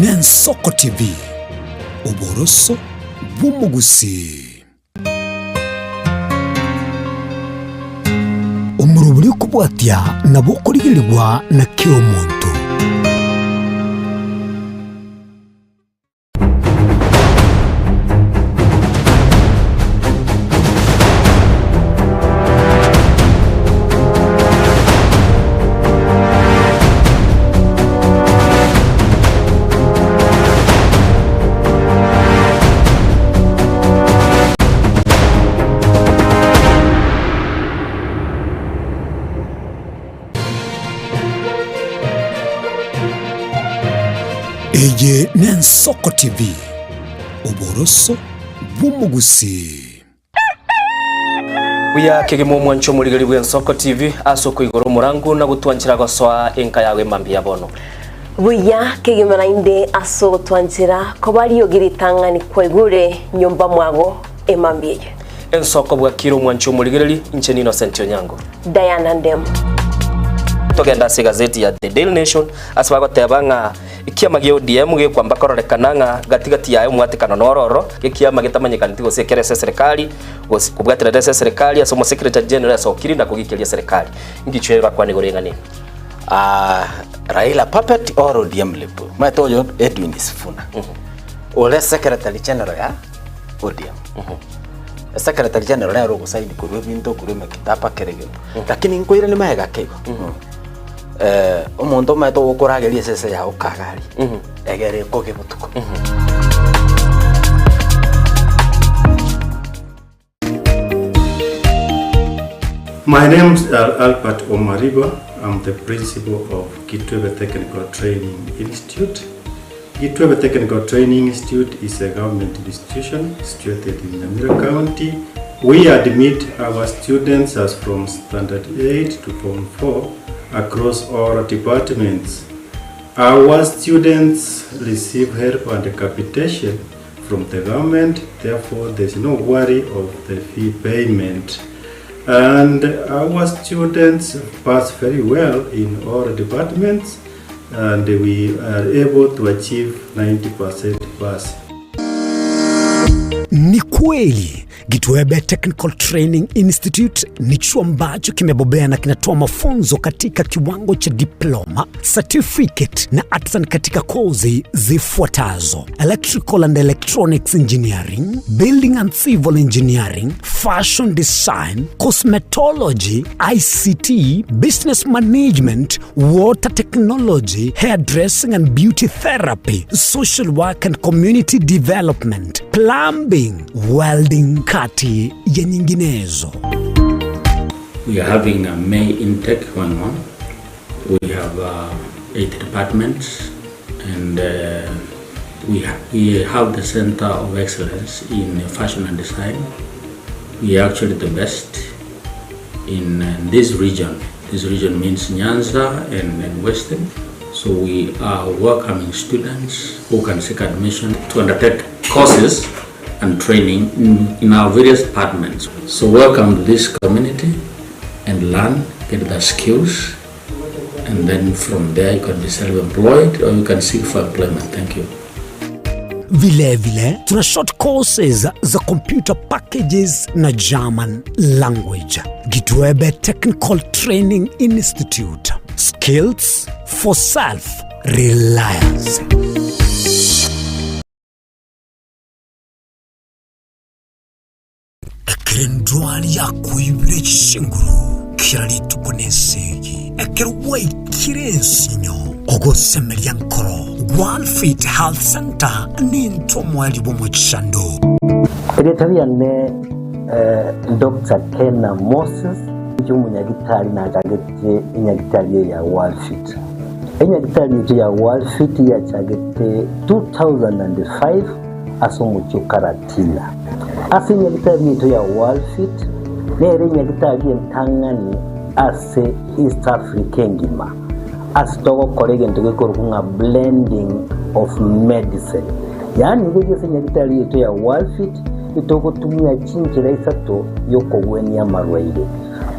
Nensoko TV Uboroso bw'umugusi umuruburi kubwatya nabo kurigirirwa na kiro muntu. Eye Nensoko TV Uboroso bw'umugusi. Buya kegemo mwancho muligari bwa Nensoko TV asoko igoro murangu na gutwanchira goswa enka yawe mambi yabono. Buya kegemo nainde aso gutwanchira ko bari yogiritanga ni kwegure nyumba mwago emambiye. Ensoko bwa kiro mwancho muligari inche Innocent Onyango. Diana Ndem. Togenda se gazeti ya The Daily Nation asaba tabanga ikiama gyo DM ge kwamba kororekananga gatigati yayo mwatikano nororo ikiama gitamanyikana tigo sekere serikali kubwatira serikali asomo secretary general asokiri na kugikiria serikali ngichwera kwani gorengane Raila puppet or ODM lepo matoyo Edwin Sifuna ole secretary general ya ODM secretary general ya rogo saidi kurwe binto kurwe makitapa kerege lakini nkoira ni mahega kego omuntu mato ukurageria sese ya ukagari egere koge butuko. My name is Albert Omariba. I'm the principal of Gitwebe Technical Training Institute. Gitwebe Technical Training Institute is a government institution situated in Nyamira County. We admit our students as from standard 8 to form 4 across all departments. Our students receive help and capitation from the government, therefore there is no worry of the fee payment. And our students pass very well in all departments and we are able to achieve 90% pass. Ni kweli Gitwebe Technical Training Institute ni chuo ambacho kimebobea na kinatoa mafunzo katika kiwango cha diploma, certificate na artisan katika kozi zifuatazo: Electrical and Electronics Engineering, Building and Civil Engineering, Fashion Design, Cosmetology, ICT, Business Management, Water Technology, Hairdressing and Beauty Therapy, Social Work and Community Development, Plumbing, Welding kati ya nyinginezo. We are having a May intake going on. We have 8 departments and we have the Center of Excellence in Fashion and Design. We are actually the best in this region. This region means Nyanza and Western. So we are welcoming students who can seek admission to undertake courses and training in our various departments. So welcome to this community and learn, get the skills, and then from there you can be self-employed or you can seek for employment. Thank you. Vile tuna short courses za computer packages na German language. Gitwebe Technical Training Institute. Skills for self-reliance. Kirendwani ya kuibire chinguru kirali tukunesegi ekirwai kirensinyo ogosemeria nkoro Walfit Health Center ni ntomwali b'omuchando Secretary ne Dr. Kena Moses y'umunyagitari na tagete inyagitari ya Walfit. Inyagitari ya Walfit ya tagete 2005 asomucho Karatina. Asinya gitari ya Walfit nere nyagitari ntangani ase East Africa ngima asitogo kolege ntugekorunga blending of medicine yani ngege nyagitari ya Walfit itogotumia chinjira isato yokogwenya marwaire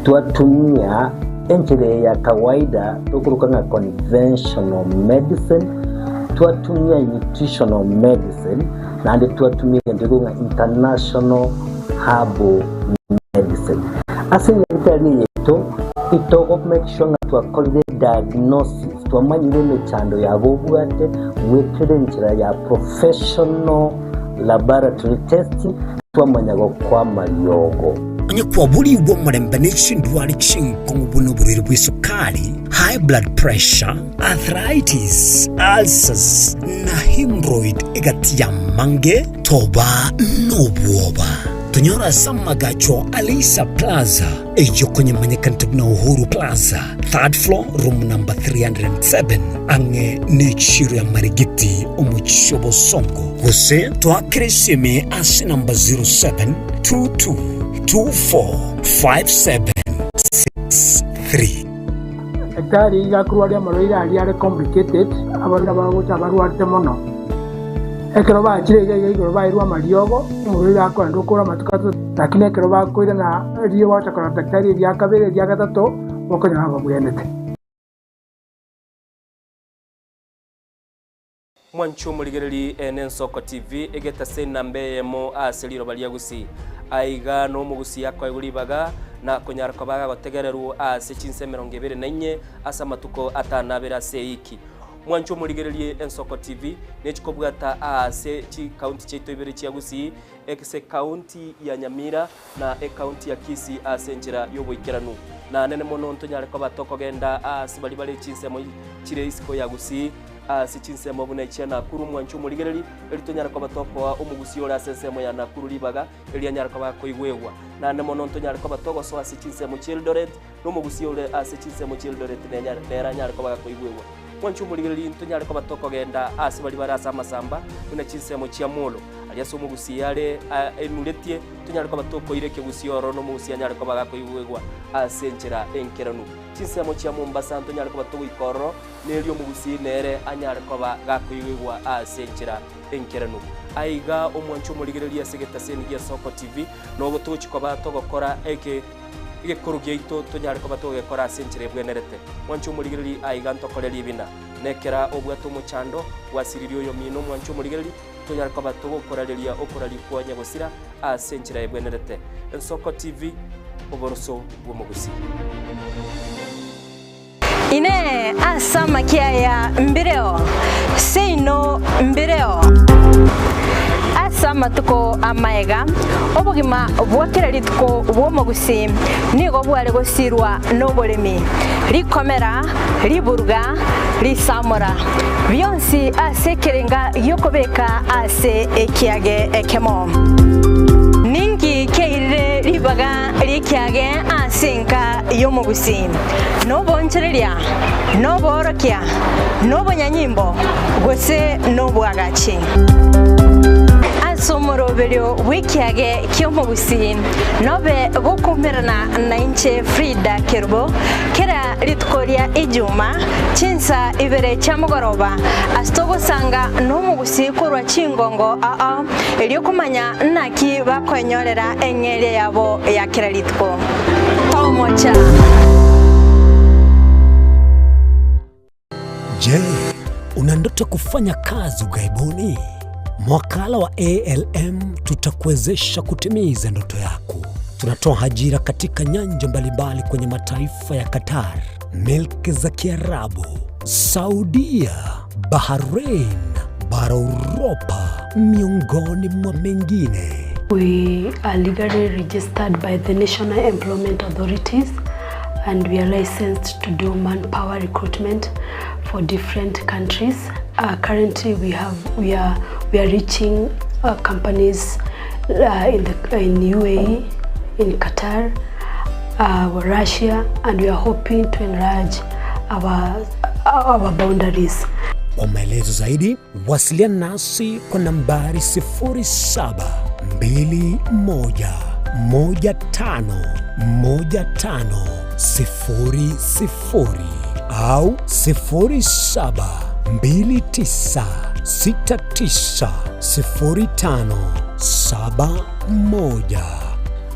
tuatumia enjire ya kawaida tukuruka na conventional medicine twatumia nutritional medicine na ndi twatumia ndigo international herbal medicine. Asili ndani yetu itogo make sure nga twakorire diagnosis twamanyire mechando yabo bwate wekere nchira ya professional laboratory testing twamanyago kwa mariogo anye kwa buli bwo murembe n'ekindwari cy'inkongo buno buriri bw'isukari, high blood pressure, arthritis, ulcers na hemorrhoid egati ya mange toba n'obwoba. Tunyora samagacho Alisa Plaza ejo kwenye manyakantu na Uhuru Plaza, 3rd floor, room number 307, ange nechiro ya Marigiti Omuchobo Songo. Wose twakiresime asi number 0722245763. Daktari igakurwaria marwaire ari complicated abagura bagucha barwarte mono. Ekero bakire igoro bairwa mariogo umuriro akora ndokora matukato lakini ekero bakoira na riyo watakora daktari ya kabere ya gatatu bokonya haba buyenete. Mwancho muligereri Ensoko TV egeta sena mbeyemo aseliro baliagusi aiga no mugusi yakwa iguribaga na kunyarako baga gotegereru ase chinse 24 asa matuko atanabera seiki. Mwancho muligereri Ensoko TV nechikobwata ase chi county cheto ibere chiagusi ekse county ya Nyamira na county ya Kisii ase njira yoboikeranu na nene mono ntonyareko batoko genda ase bali bali chinse mo chire isiko yagusi sichinsemo bunaichia Nakuru. Mwancho muligereri elitonyara kwa batoko omugusi ora sensemo ya Nakuru libaga elianyara kwa koigwegwa na nemono ntonyara kwa batoko so asichinsemo Childoret no mugusi ora asichinsemo Childoret neranyara kwa koigwegwa. Mwancho muligereri ntonyara kwa batoko genda asibali barasa masamba kuna chinsemo chia molo aliaso mugusi yale enuletie tonyara kwa batoko ireke gusi oro no mugusi anyara kwa koigwegwa asenjera enkeranu chinsemo chia Mombasa ntonyara kwa batoko ikoro nelio mugusi nere anyara kwa gakoigwa asenjera enkeranu aiga omwancho muligereri asegeta senigia Soko TV no gotochi kwa batoko kora ige korugeito tonyara kwa batoko kora asenjera bwenerete. Mwancho muligereri aiga ntokoreri ibina nekera obwato muchando wasiririo yo mino. Mwancho muligereri tonyara kwa batoko korareria okorari kwa nyagosira asenjera bwenerete. Ensoko TV oboroso bw'omugusi ine asama kiaya mbireo seino mbireo asama tuko amaega obugima bwakirari tuko bwomugusi nigo bware gosirwa noboremi rikomera riburga risamura byonsi asekerenga yokobeka ase ekiage ekemo ningi keire ribaga rikiage asenka yomugusi no bonchereria no borokia no bonyanyimbo gose no bwagachi asomoroberio wikiage kyomugusi nobe gokumerana na inche Frida Kerbo kera litkoria ijuma chinsa ibere chamugoroba astogo sanga no mugusi kurwa chingongo elio kumanya naki bakonyorera engere yabo ya kera litko tomocha. Je, una ndoto kufanya kazi ughaibuni? Mwakala wa ALM tutakuwezesha kutimiza ndoto yako. Tunatoa ajira katika nyanja mbalimbali kwenye mataifa ya Qatar, Milki za Kiarabu, Saudia, Bahrain, bara Europa, miongoni mwa mengine. We are legally registered by the National Employment Authorities and we are licensed to do manpower recruitment for different countries. Currently we are reaching companies in UAE, in Qatar, Russia, and we are hoping to enlarge our boundaries. Kwa maelezo zaidi, wasiliana nasi kwa nambari 0721151500 au 0729690571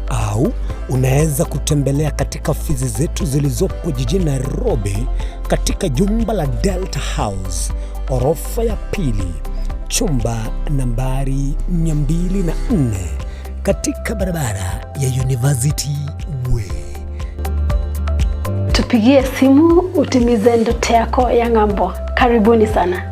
au unaweza kutembelea katika ofisi zetu zilizopo jijini Nairobi katika jumba la Delta House orofa ya pili, chumba nambari 204 katika barabara ya University Way. Tupigie simu utimize ndoto yako ya ng'ambo. Karibuni sana.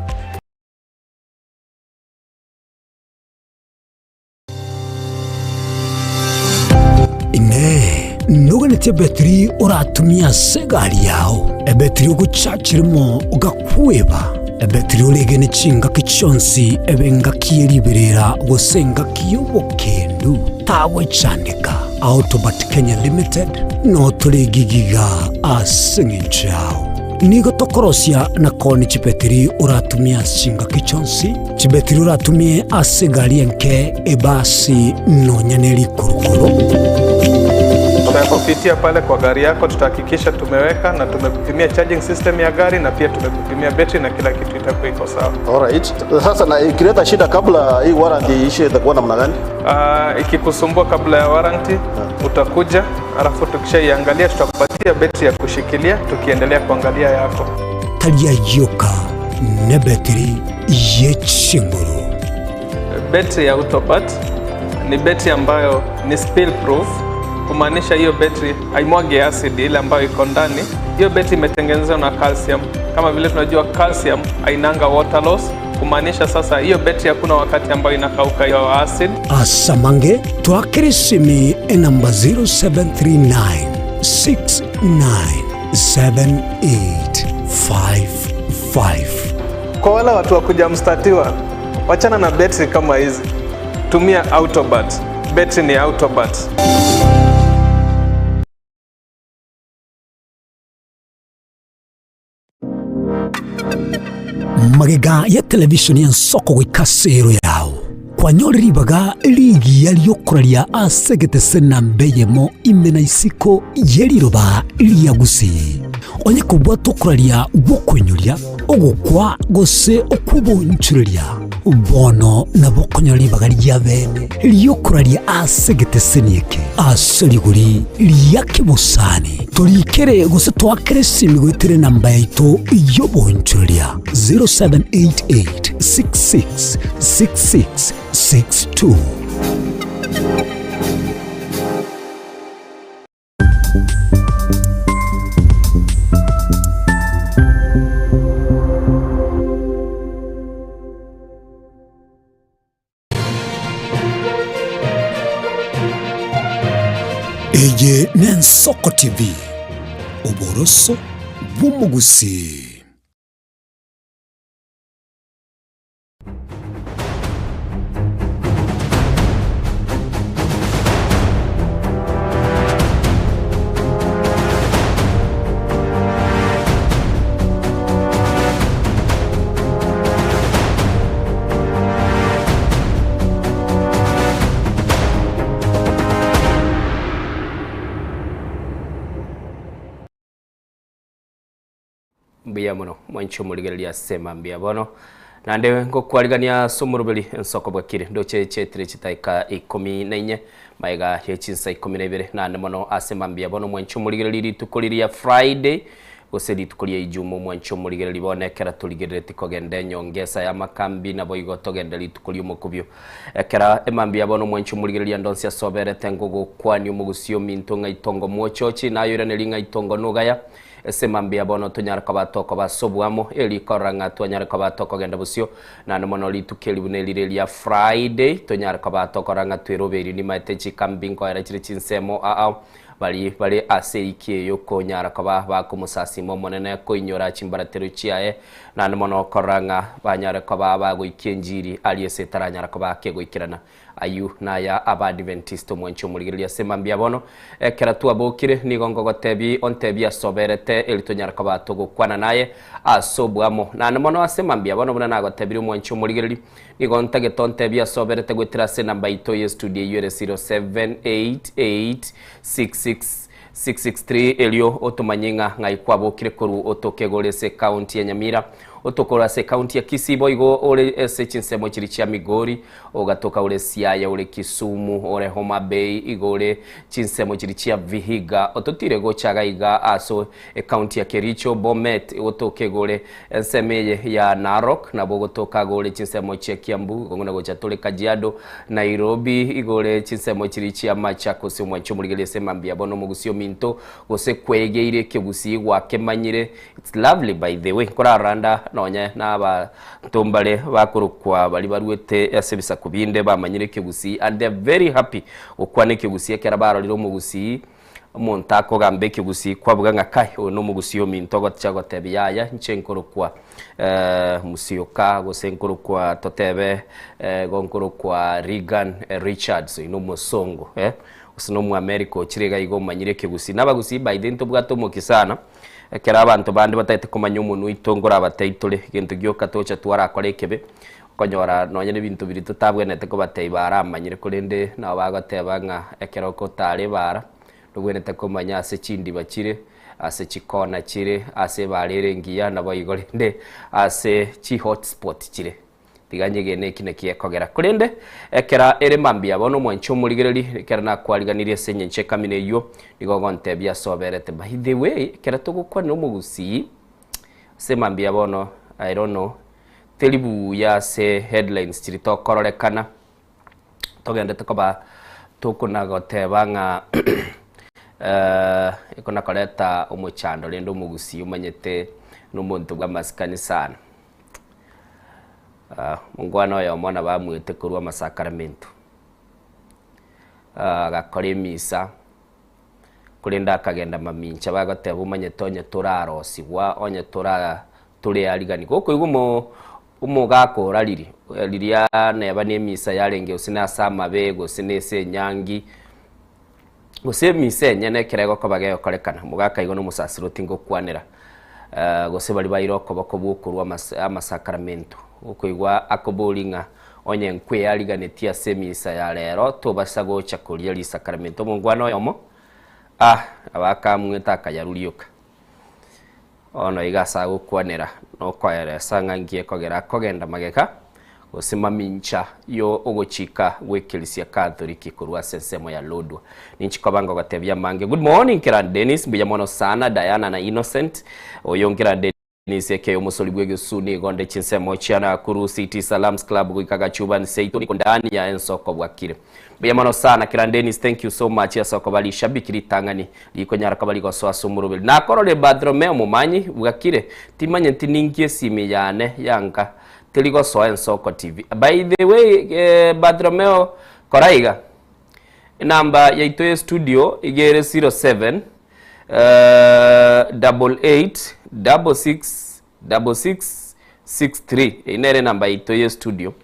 Ine nuganete betri uratumia segari yao ebetri ugucakirimo ugakweba ebetri uregene cinga kichonsi ebenga kiyeriberera gusenga kiyobokendu tawe candika Autobat Kenya Limited no tuligigiga asinginchao nigo tokorosia na koni chibetri uratumia cinga kichonsi chibetri uratumie asegari enke ebasi no nyaneri kurukuru. Tunapopitia pale kwa gari yako tutahakikisha tumeweka na tumekupimia charging system ya gari na pia tumekupimia battery na kila kitu itakuwa iko sawa. Alright. Sasa na ikileta shida kabla hii warranty ishe itakuwa namna gani? Ikikusumbua kabla ya warranty utakuja, alafu tukishaiangalia tutakupatia battery ya kushikilia tukiendelea kuangalia yako. Talia yoka na battery yechinguru. Battery ya Autobat ni battery ambayo ni spill proof. Kumaanisha hiyo battery haimwagi acid ile ambayo iko ndani. Hiyo battery imetengenezwa na calcium. Kama vile tunajua calcium hainanga water loss. Kumaanisha sasa hiyo battery hakuna wakati ambayo inakauka hiyo acid. Asamange twakirisimi namba 0739697855. Kwa wale watu wa kujamstatiwa, wachana na battery kama hizi. Tumia Autobat. Battery ni Autobat. Magega ya televishoni ya nsoko gwikasero yao kwanyoribaga ligi yaliyokuralia asegete sena mbeyemo imena isiko yeriroba liyagusi onye kubwa tokuralia gukwenyuria ogukwa gose okubonchuria bono na bokonyoribaga lya bene liyokuralia asegete senieke aseriguri liyakibusani tulikere gose twakere simi gwitire namba yaito yobonchuria 0788666662. Eye Nensoko TV Oboroso Bumugusi. Mbia mono mwancho muligerelia sema mbia bono nande ngokwaligania somurubeli nsoko bwakire ndoche chetire chitaika 14 maiga yechinsa 12 nande mono asema mbia bono mwancho muligereli tukoliria Friday gosedi tukolia ijumo mwancho muligereli bonekera tuligerere tikogende nyongesa ya makambi na boigo togende litukolia mukubyo ekera emambia bono mwancho muligereli ndonsia sobere tengogo kwani umugusio mintonga itongo mwochochi na yurene linga itongo nugaya semambia bono tunyaraka batoko basobwamo eli koranga tunyaraka batoko genda busio na nomono litukeli bunelire ya Friday tunyaraka batoko ranga twiroberi ni matechi kambingo era chire chinsemo bali aseikie yoko nyaraka bakumusasi momonene ko inyora chimbaratero chiae na nomono koranga banyaraka bagoikenjiri aliese taranyaraka bakegwikirana ayu na ya abadventist mwancho muligiria semambia bono ekera tuabokire nigongo gotebi ontebi asoberete elitonyaraka batogo kwana naye asobwamo na nomono asemambia bono buna nagotebiri mwancho muligiri nigonta getontebi asoberete gwitira se namba ito ye studio yure 07886663 elio otomanyinga ngai kwabokire koru otokegolese county ya Nyamira otokora se county ya Kisibo igo ore se chinsemo chiri chia Migori ogatoka ore Siaya ore Kisumu ore Homa Bay igo ore chinsemo chiri chia Vihiga ototire go chaga iga aso county ya Kericho Bomet otoke gore enseme ya Narok na bogotoka gore chinsemo chia Kiambu gongona go chatole Kajiado Nairobi igore chinsemo chiri chia Machakos mwancho murigele sema mbia bono mugusio minto gose kwegeire kegusi gwake manyire. It's lovely by the way kora randa nonya naba tombale bakurukwa bali baruete yasebisa kubinde bamanyire kegusi and they are very happy okwane kegusi ekera baroriro mugusi montako gambe kegusi kwabuga ngakai no mugusio minto gotchago tebiyaya nchenkorokwa musioka gose nkorokwa totebe gonkorokwa Regan Richards ino musongo usino mu America ochirega igo manyire kegusi nabagusi by the into bwato mukisana kera abantu bandi batayite kumanya umuntu itongora batayitole kintu gyoka tocha twara korekebe konyora nonye n'ibintu biri tutabwenete ko batay baramanyire kurinde na bagateba nga ekeroko tare bara rugwenete kumanya ase chindi bakire ase chikona chire ase barerengiya nabo igorinde ase chi hotspot chire tiganye neki kogera kurinde ekera ere mambia bono mwancho murigereri kera na kwariganirie senye nche kamine yo nigogonte bya soberete by the way kera tugukwa no mugusi se mambia bono I don't know telibu ya se headlines chirito kororekana togende tukoba tukuna goteba nga ikona koleta umuchando lendo mugusi umanyete n'umuntu bw'amasikani sana. Mungwana ya mwana bamwete kurwa masakramento gakore misa kurinda akagenda mamincha bagateba umanye tonye turarosibwa onye turi arigani koko igumo umugakora liria neba ne misa yarenge usina sama bego sinese nyangi gose misa nyene kerego ko bagayo korekana mugaka igo no musasiro tingo kwanera gose bali bayiroko bakobukurwa amasakramento ukoigwa akobolinga onye nkwe yaliganetia semisa ya lero to basago chakulia li sakramento mungwano yomo abaka mweta kayarulioka ono igasa gukwanera no kwere sanga ngiye kogera kogenda mageka osima mincha yo ogochika wekelisia Catholic kurwa sensemo ya Lodwa ninchi kobango gatebya mange. Good morning kira Dennis biyamono sana Diana na Innocent oyongera Niseke umusoli bwege suni gonde chinsemo chiana kuru City Salams Club kuikaga chuba seito niko ndani ya ensoko bwakire biyamano sana kira Dennis, thank you so much ya soko bali shabikiri tangani liko nyara kabali ko so asumurubel na korole Badromeo mumanyi bwakire timanye ntiningie simi yane yanga teligo so ensoko TV. By the way Badromeo koraiga namba ya itoye studio igere 07 886663 inere namba itoye studio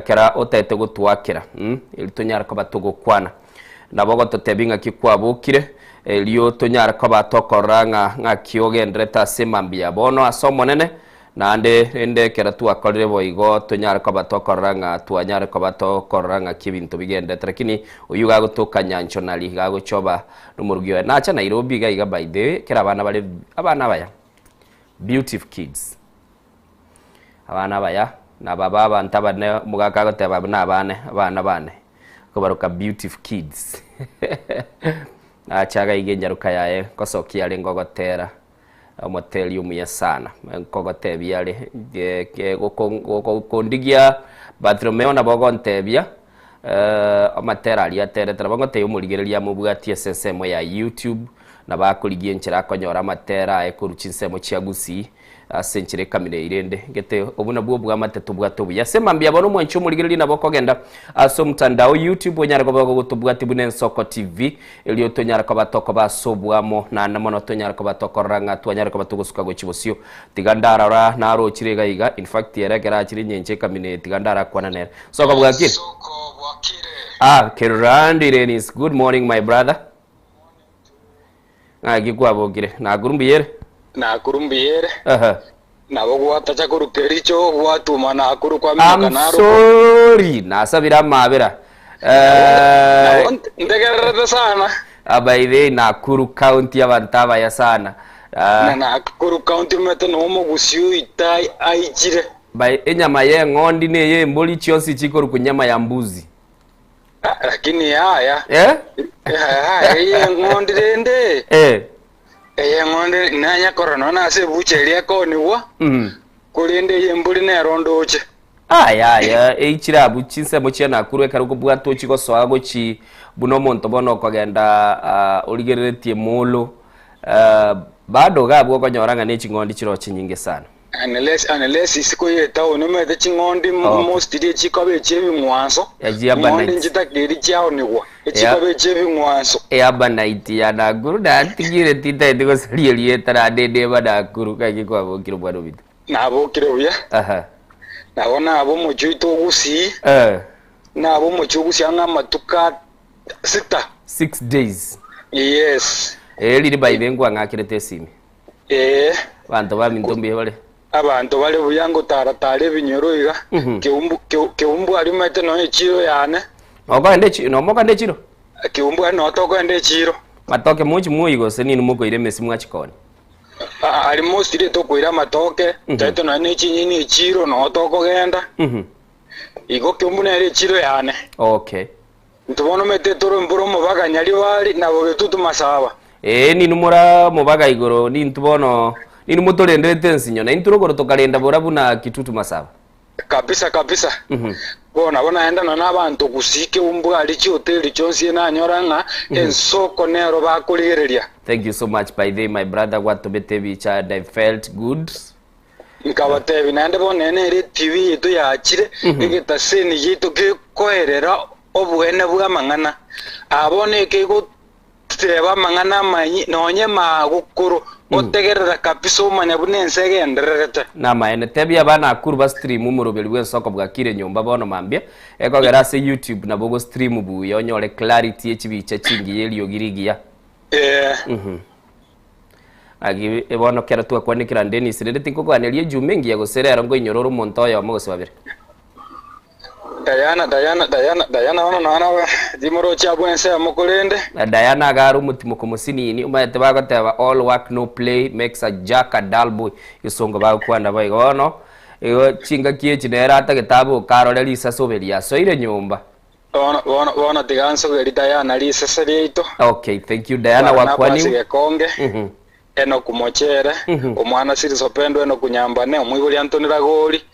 kera otete gutwakira ilitonyara ko batugukwana nabogo totebinga kikwabukire liyo tonyara ko batokoranga nga kiogendreta semambia bono asomo nene nande ende kera tuakorire boigo tonyara ko batokoranga tuanyara ko batokoranga kibintu bigende lakini uyuga gutuka nyancho nali gago choba numurugyo nacha Nairobi gaiga by the kera abana baya beautiful kids abana baya na baba bantabane mugaka goteba abana bane ko baruka beautiful kids achaga igenjaruka yae kosokia lengo gotera motelium ya sana nkogotebia le kondigia Bartolomeo na bogontebia amatera ali atere trabangote umurigereria mubwati SSM ya YouTube na bakurigiye nchira konyora amatera ekuruchinsemo chiagusi asenchire kamire irende gete obuna bwo bwa matetu bwato yasema mbia bono mwancho murigereri na bokogenda aso mtandao YouTube onyara ko bago gutubwati bunen soko TV eliyo tonyara ko batoko basobwamo na namono tonyara ko batokoranga twanyara ko batugusuka go chibosio tigandara ra naro chirega iga in fact yeregera chiri nyenche kamine tigandara kwananera soko bwakire Kerandi Renis, good morning my brother. Gikwa bogire na gurumbiyere na bogo atacha kurukericho watu mana kuru kwa mika naro. I'm sorry nasabira mabera ndegerere sana abaide na kuru county abantaba ya sana na Nakuru County mete no Mogusio itai aichire By enyama ye ngondi ne ye mboli chionsi chikoru kunyama ya mbuzi. Lakini haya ye ngondi rende ye ngondi nanya korona na se bucheria ko niwa kulinde ye mboli ne rondo uche aya eichira buchinse mochia Nakuru ekaruko bwato chiko swago chi buno monto bono kogenda oligeretie molo bado gabwo konyoranga ne chingondi chiro chinyinge sana. Unless isiko yeta ono mete chingondi most die chikobe chebi mwanso ngondi njita kiri chao niwa chikobe chebi mwanso abanaiti ya Nakuru da tigire tita ndiko saliye tara dede ba Nakuru kaki kwa bokiro bwado bitu na bokiro bya nabona abo mujuito gusi nabo mujugusi anga matuka 6 days. Yes. Liri baibengwa ngakirete simi. Bantu bamintombe bale. Abantu bale buyango taratare binyoro iga. Keumbu ali mate no echiro yane. Oka ende chiro, no moka ende chiro. Keumbu no toko ende chiro. Matoke muchi muigo se nini muko ile mesimu achikoni. Ali most ile toko ira matoke, taito na ne chinyini echiro no toko genda. Igo keumbu na ile chiro yane. Okay. Ntubono mete toro mburo mubaga nyali bali na boge tutu masaba. Ninu mura mubaga igoro ni ntubono ninu mutolendete nsinyo na inturogoro tokalenda bora buna kitutu masaba. Kabisa. Bona enda na nabantu kusike umbu ali chi hotel chonsi na nyoranga ensoko nero bakuligereria. Thank you so much by the my brother what to betevi child I felt good. Nkabatevi nande bonene ere TV yetu yaachire ngita seni yitu ke koerera obuene bwa mangana abone ke go teba mangana manyi nonye magukuru otegerera kabisa umanya bunense genderete na maene tebia bana kurba stream umurobeli wensoko bwa kire nyomba bono mambia eko gerase YouTube na bogo stream bu yonyore clarity echibiche chingi yeli ogirigia agi ebono kera tu akwanikira ndeni sirede tinko kwanelie jumengi yagoserera ngo inyororo monto yo mogose babire Diana wana dimoro cha bwense mukulende Diana garu mutimo komusini ni umayete bagoteba all work no play makes a jack a dull boy isongo bakwanda bayigono iyo chinga kiechi nera ata gitabo karole lisa sobelia so ile nyumba wana tiganso geri Diana lisa serito. Okay, thank you Diana wakwani konge eno kumochere omwana siri sopendo eno kunyambane omwigoli Antonira goli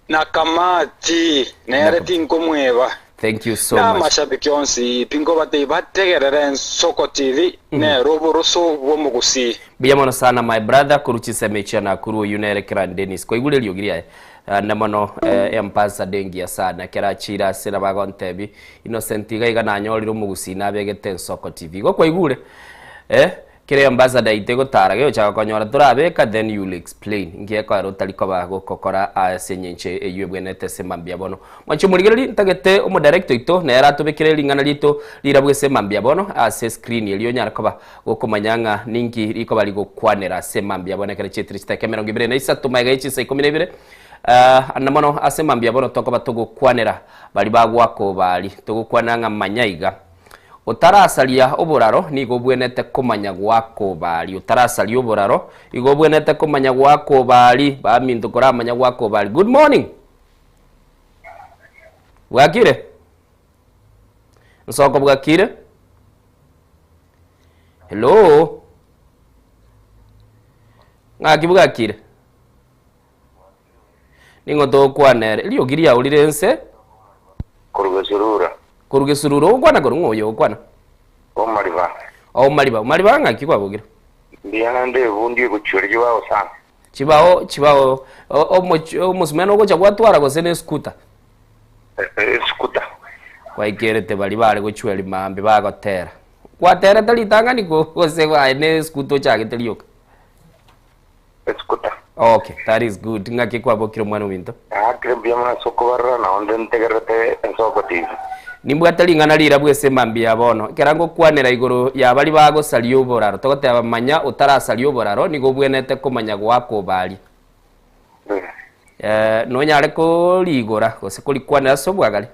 na kamati nere tinko mweba. Thank you so much. Na mashabiki onsi pingo bategerera Soko TV ne roboroso bomugusi. Biyamono sana my brother kuruchise mecha Nakuru yunere kran Dennis ko igule lyogiria namono empasa dengia sana kerachira sira bagontebi Innocent gaiga nanyoriro mugusi nabegete Soko TV go kwa igule kire ambassador itego tarage chaka konyora turabeka then you will explain ngiye kwa rotaliko bago kokora asenyenche eyebwenete semambia bono mwancho murigeri ntagete umu director ito na yara tubekire lingana lito lirabwe semambia bono ase screen eliyo nyarako gokomanyanga ningi riko bali gokwanera semambia bono kare chetri sta kamera ngibere na isa tumaga ichi sai 12 anamono asemambia bono toko batogo kwanera bali bagwako bali tugukwananga manyaiga utarasalia oboraro nigo bwenete komanya gwako bali utarasalia oboraro igo bwenete komanya gwako bali bamindu koramanya gwako bali. Good morning wakire nsoko bwakire hello ngaki bwakire ningo to kwanere liyo giria ulirense kurugesurura ukwana kurungoyo ukwana omaliba ngaki kwabugira ndiana ndebundi kuchuri wao sana chibao omusumeno gocha gwatwara gosene scooter kwa ikerete bali bale gochweli mambe bagotera kwatera talitanga niko gose wa ne scooter chake telioka scooter. Okay, that is good. Ngaki kwa bokiro mwana winto krembia mwana soko barra na onde ntegerete Soko TV nimbwatali ngana lira bwese mambia bono kerango kwanera igoro ya bali bago salio boraro togote abamanya utara salio boraro nigo bwenete komanya gwako bali no nyare ko ligora gose ko likwanera sobwagali.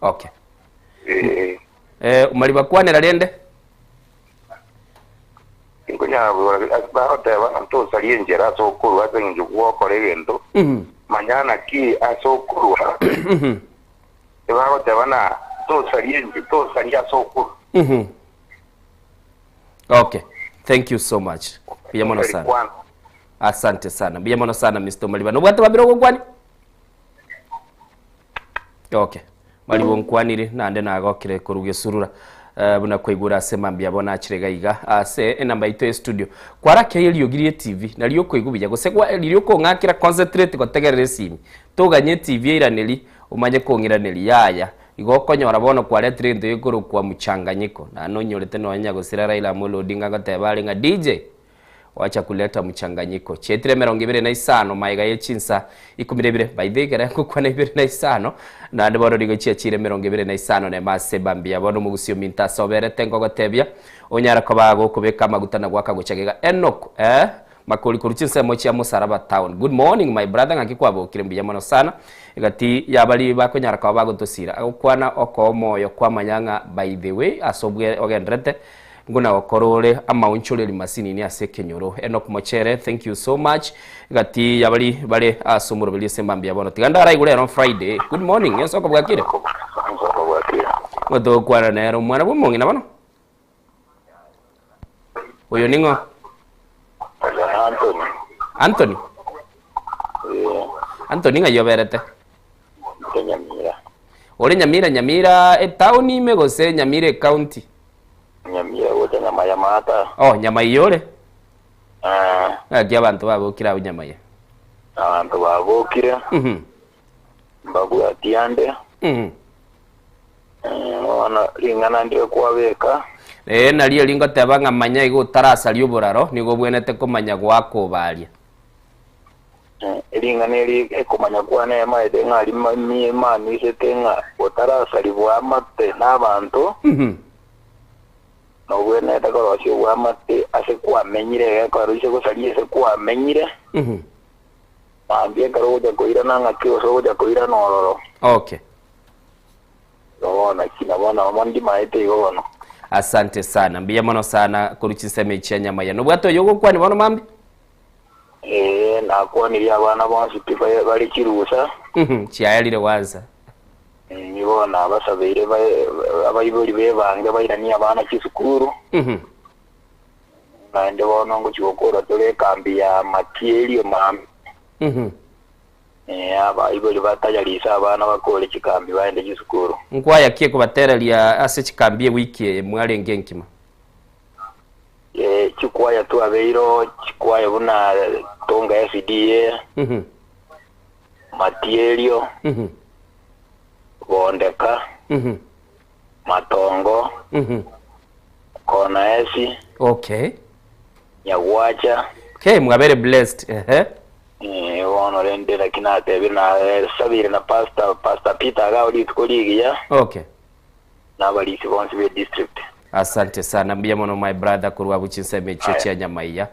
Okay. Omariba kwanera rende Ngonya barote bantu saliye njera asokuru azenje gwokora egento manyana ki asokuru barote bana to saliye asokuru. Okay, thank you so much. Biyamono sana. Asante sana. Biyamono sana Mr. Omariba. No bwate babiro gwani? Okay. Maribo nkwanire nande nagokire kuruge surura. Buna kwigura sema mbia bona achirega iga ase enamba ito studio kwara keli yogirie TV na liyo kwigubija gusegwa liyo ko ngakira concentrate gotegerere simi tuganye TV iraneli umanye kongiraneli yaya igokonyora bono kwa letrendo yiguru kwa muchanganyiko na nonyorete no anya gusira Raila Amolo Odinga gatebale nga DJ wacha kuleta mchanganyiko chetire 25 maiga yechinsa 12 baidegera kukwa na 25 na ndiboro rigochia chire 25 ne maseba mbia bono mugusio minta soberete ngogotebia onyara kobago kubeka magutana gwaka gochagega Enoch makoli kuruchinsa mochia Musaraba town. Good morning my brother ngakikwabo kirembia mono sana igati yabali bakonyara kobago tosira akwana oko moyo kwa manyanga by the way asobwe ogendrete nguna okorore ama unchuleli masini ni aseke nyoro Enoch Mochere, thank you so much gati yabali bale asumuro bili sembambia bono tiganda igule on Friday. Good morning yeso ko bwakire ngodo kwara nero mwana bumongi na bano oyo ningo Anthony Anthony nga yoberete Nyamira ole Nyamira town imegose Nyamira county Nyamira wote nyama ya mata. Oh, nyama iyole? Agi abantu babukira nyama ye. Abantu babukira. Babu atiande. Ona lingana ndio kwabeka. Naliyo lingo tebanga manya igo tarasa lyuburaro nigo bwenete komanya gwako balia. Lingana eli ekomanya kwane maide ngali mani setenga otarasa libwa mate nabantu. No buena ta ko si wa mate ase kwa menyire ko ro se ko sali se kwa menyire ambie karo ja ko ira nanga kio so ja ko ira no. Okay. No na kina bona mondi maite yo no. Asante sana mbia mono sana kuruchiseme ichanya maya no bwato yogo kwani bono mambi na kwa ni ya bana ba sipifa bali kirusa chiayalire waza nibona abasabire abayiboli bebange bayirani abana kisukuru na ende bono ngo chokora tole kambi ya Matielio mam abayiboli batayalisa abana bakole chikambi baende kisukuru nkwaya kie kubaterelia ase chikambi wiki mwalenge nkima chikwaya tu abeiro chikwaya buna tonga FDA Matielio Bondeka Matongo Kona Esi. Okay. Nyagwacha. Okay, mwabere blessed. Wono rende na kinate bina sabire na Pastor Peter gaudi tukoligia. Okay. Na bali sibonsi be district. Asante sana mbia mono my brother kurwa buchinseme cheche nyamaiya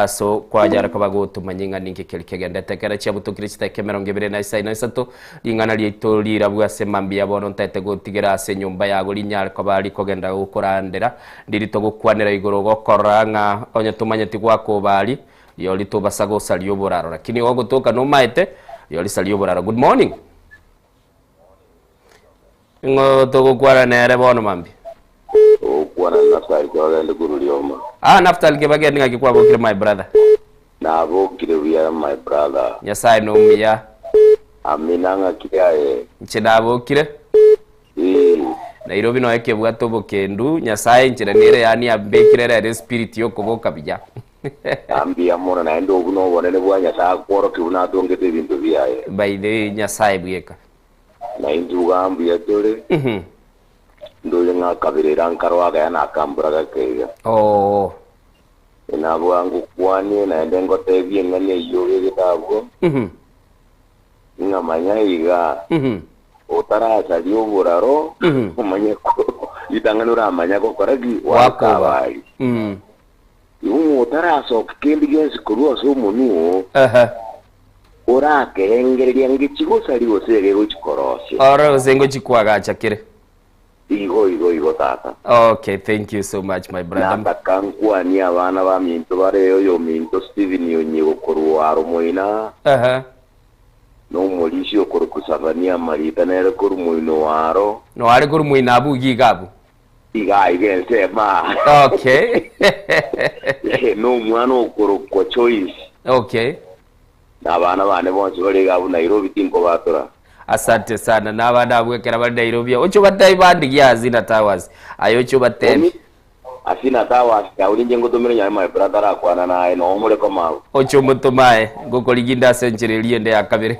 so kwa jara ko bagoto manyinga ninke kelikegenda tekera cha butokirista kemero ngebere na isa inasato lingana lito lira bwase mambia bono ntete gotigera ase nyumba yago linyar ko bali kogenda gukurandera ndirito gukwanera igoro gokoranga onye tumanye tigwako bali yo lito basago salio boraro lakini wogo toka no maite yo lisalio boraro. Good morning ngo togo kwara nere bono mambi Okwana Naftali kwagende kurulioma. Naftali kebage ninga kikwabo kire my brother. Na abo kire we my brother. Nyasaye no miya. Aminanga kiaye. Nchedabo kire. Nairobi no eke bwato bokendu Nyasaye nchira nere yani abekire re spirit yo koboka bija. Ambia mona na endo buno bonene bwa Nyasaye kworo kibuna dongete bintu biaye. By the Nyasaye bweka. Na injuga ambia tole. Ndole nga kabirira nkarwaga yana kambura gakega. Ina bwangu kwani na ndengo tebye ngane yoge gitabo. Nga manyayiga. Otara saliyo buraro. Umanye ko itanganura amanya ko koragi wakabali. Yumu otara so kendi gensi kuruwa so munu. Ora ke engeri yangi chigo saliyo sege go chikoroshe. Ora zengo chikwaga chakire. Igo tata. Okay, thank you so much my brother. Nakankwania abana ba minto bareyo yo minto Steven yonye koruwaro moina. No molisho korukusabania marita nere korumoino waro. No are korumoina abu gigabu. Iga igense ma. Okay. No mwana korukwa choice. Okay. Abana bane bonse bari gabu Nairobi tinko batora. Asante sana n'abana abwekera bari Nairobi ocho batayi bandigia Azina Towers ayocho batemi Azina Towers ya ulinje ngotomere nya my brother akwana naye no mure komawo ocho mutumaye gukoliginda century liende ya kabiri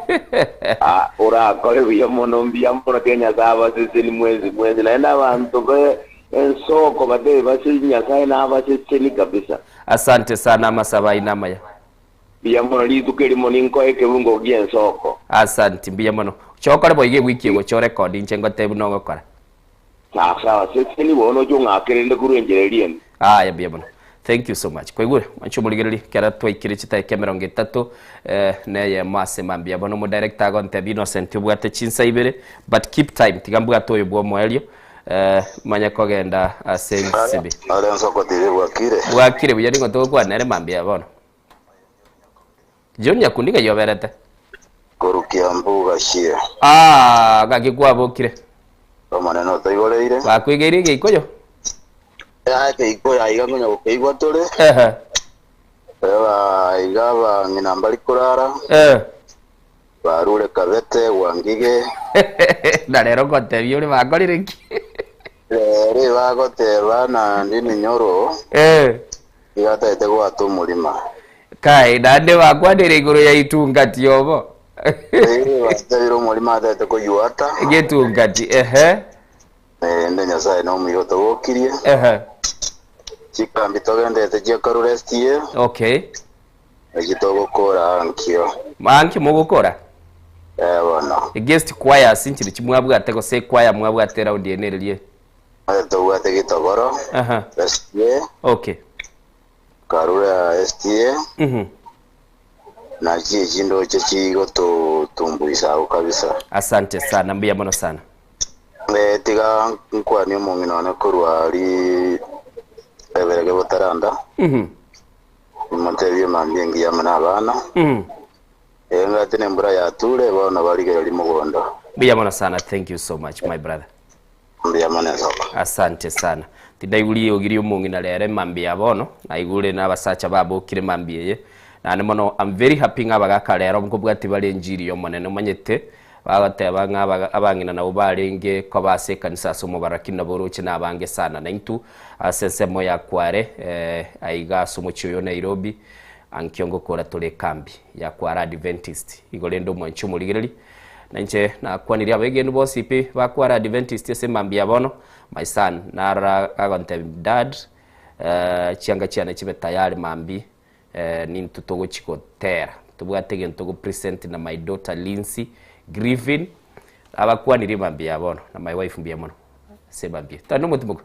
ora kole biyo monombia mpora Kenya zaba sisi ni mwezi naenda abantu be ensoko bade basinya sai na basisi kabisa. Asante sana masaba inamaya biyamono litukeli moninko eke bungo giensoko. Asante biyamono chokore boyige wiki go chore recording chengo tebu nongo kora. Sawa sisi ni wono jonga kerende kurengererien. Ya biyamono. Thank you so much. Kwigure mancho muligereri kera twikire chita kemerongo 3 neye mase mambia bono mo director gonte Innocent ubwate chinsa ibere but keep time tigambuga toyo bwo moelio manya kogenda asensibi. Ale nsoko tiri bwakire buyari ngo tokwa nere mambia bono. John yakundika yoberete korukia mbuga shie gagikwa bokire omaneno toigoreire bakwigeire geikoyo keikoya iga ngonya gukeigwa tore igaba ngina mbali kurara barure kabete wangige na rero gote uri bagorire ki re bagote bana ndini nyoro igata ete gwatu mulima kai dande wakwadire iguru ya itungati yobo watero mulima atete ko yuata getungati ndenya sai no miyoto wokirie chikambi togende je karurestie. Okay agitogo kora ankio manki mugukora bona guest choir sinchiri chimwabwate ko se choir mwabwate round yenererie togwate gitogoro STA. Okay karura STA na chindo chichigo tumbuisa kabisa. Asante sana mbia mono sana tiga nkwani omongino ne korwari eberege botaranda Montevideo mambingi ya mana bana ngati nembura ya ture bona baligera limugondo mbia mono sana. Thank you so much my brother. Mbia mono asante sana tidaiguli ogiri omongina lere mambia bono naigule nabasacha babokire mambie na mono. I'm very happy ngabagaka lero mukubwati bali njiri yo monene manyete bagateba ngabangina na ubarenge ko base kanisa somo barakina boroche nabange sana na intu sensemo ya kware aiga somo chiyo Nairobi ankiongo kora tole kambi ya kwara Adventist igolendo mwancho muligereri na nche na kwaniria abegenu bosi pe bakwara Adventist semambia bono my son nara agonte dad chianga chiana chibe tayari mambi ni ntutogo chikotera tubwatege ntogo present na my daughter Lindsay Griffin abakuwa nirimambia bono na my wife mbia mono sebambia tano mutumuko.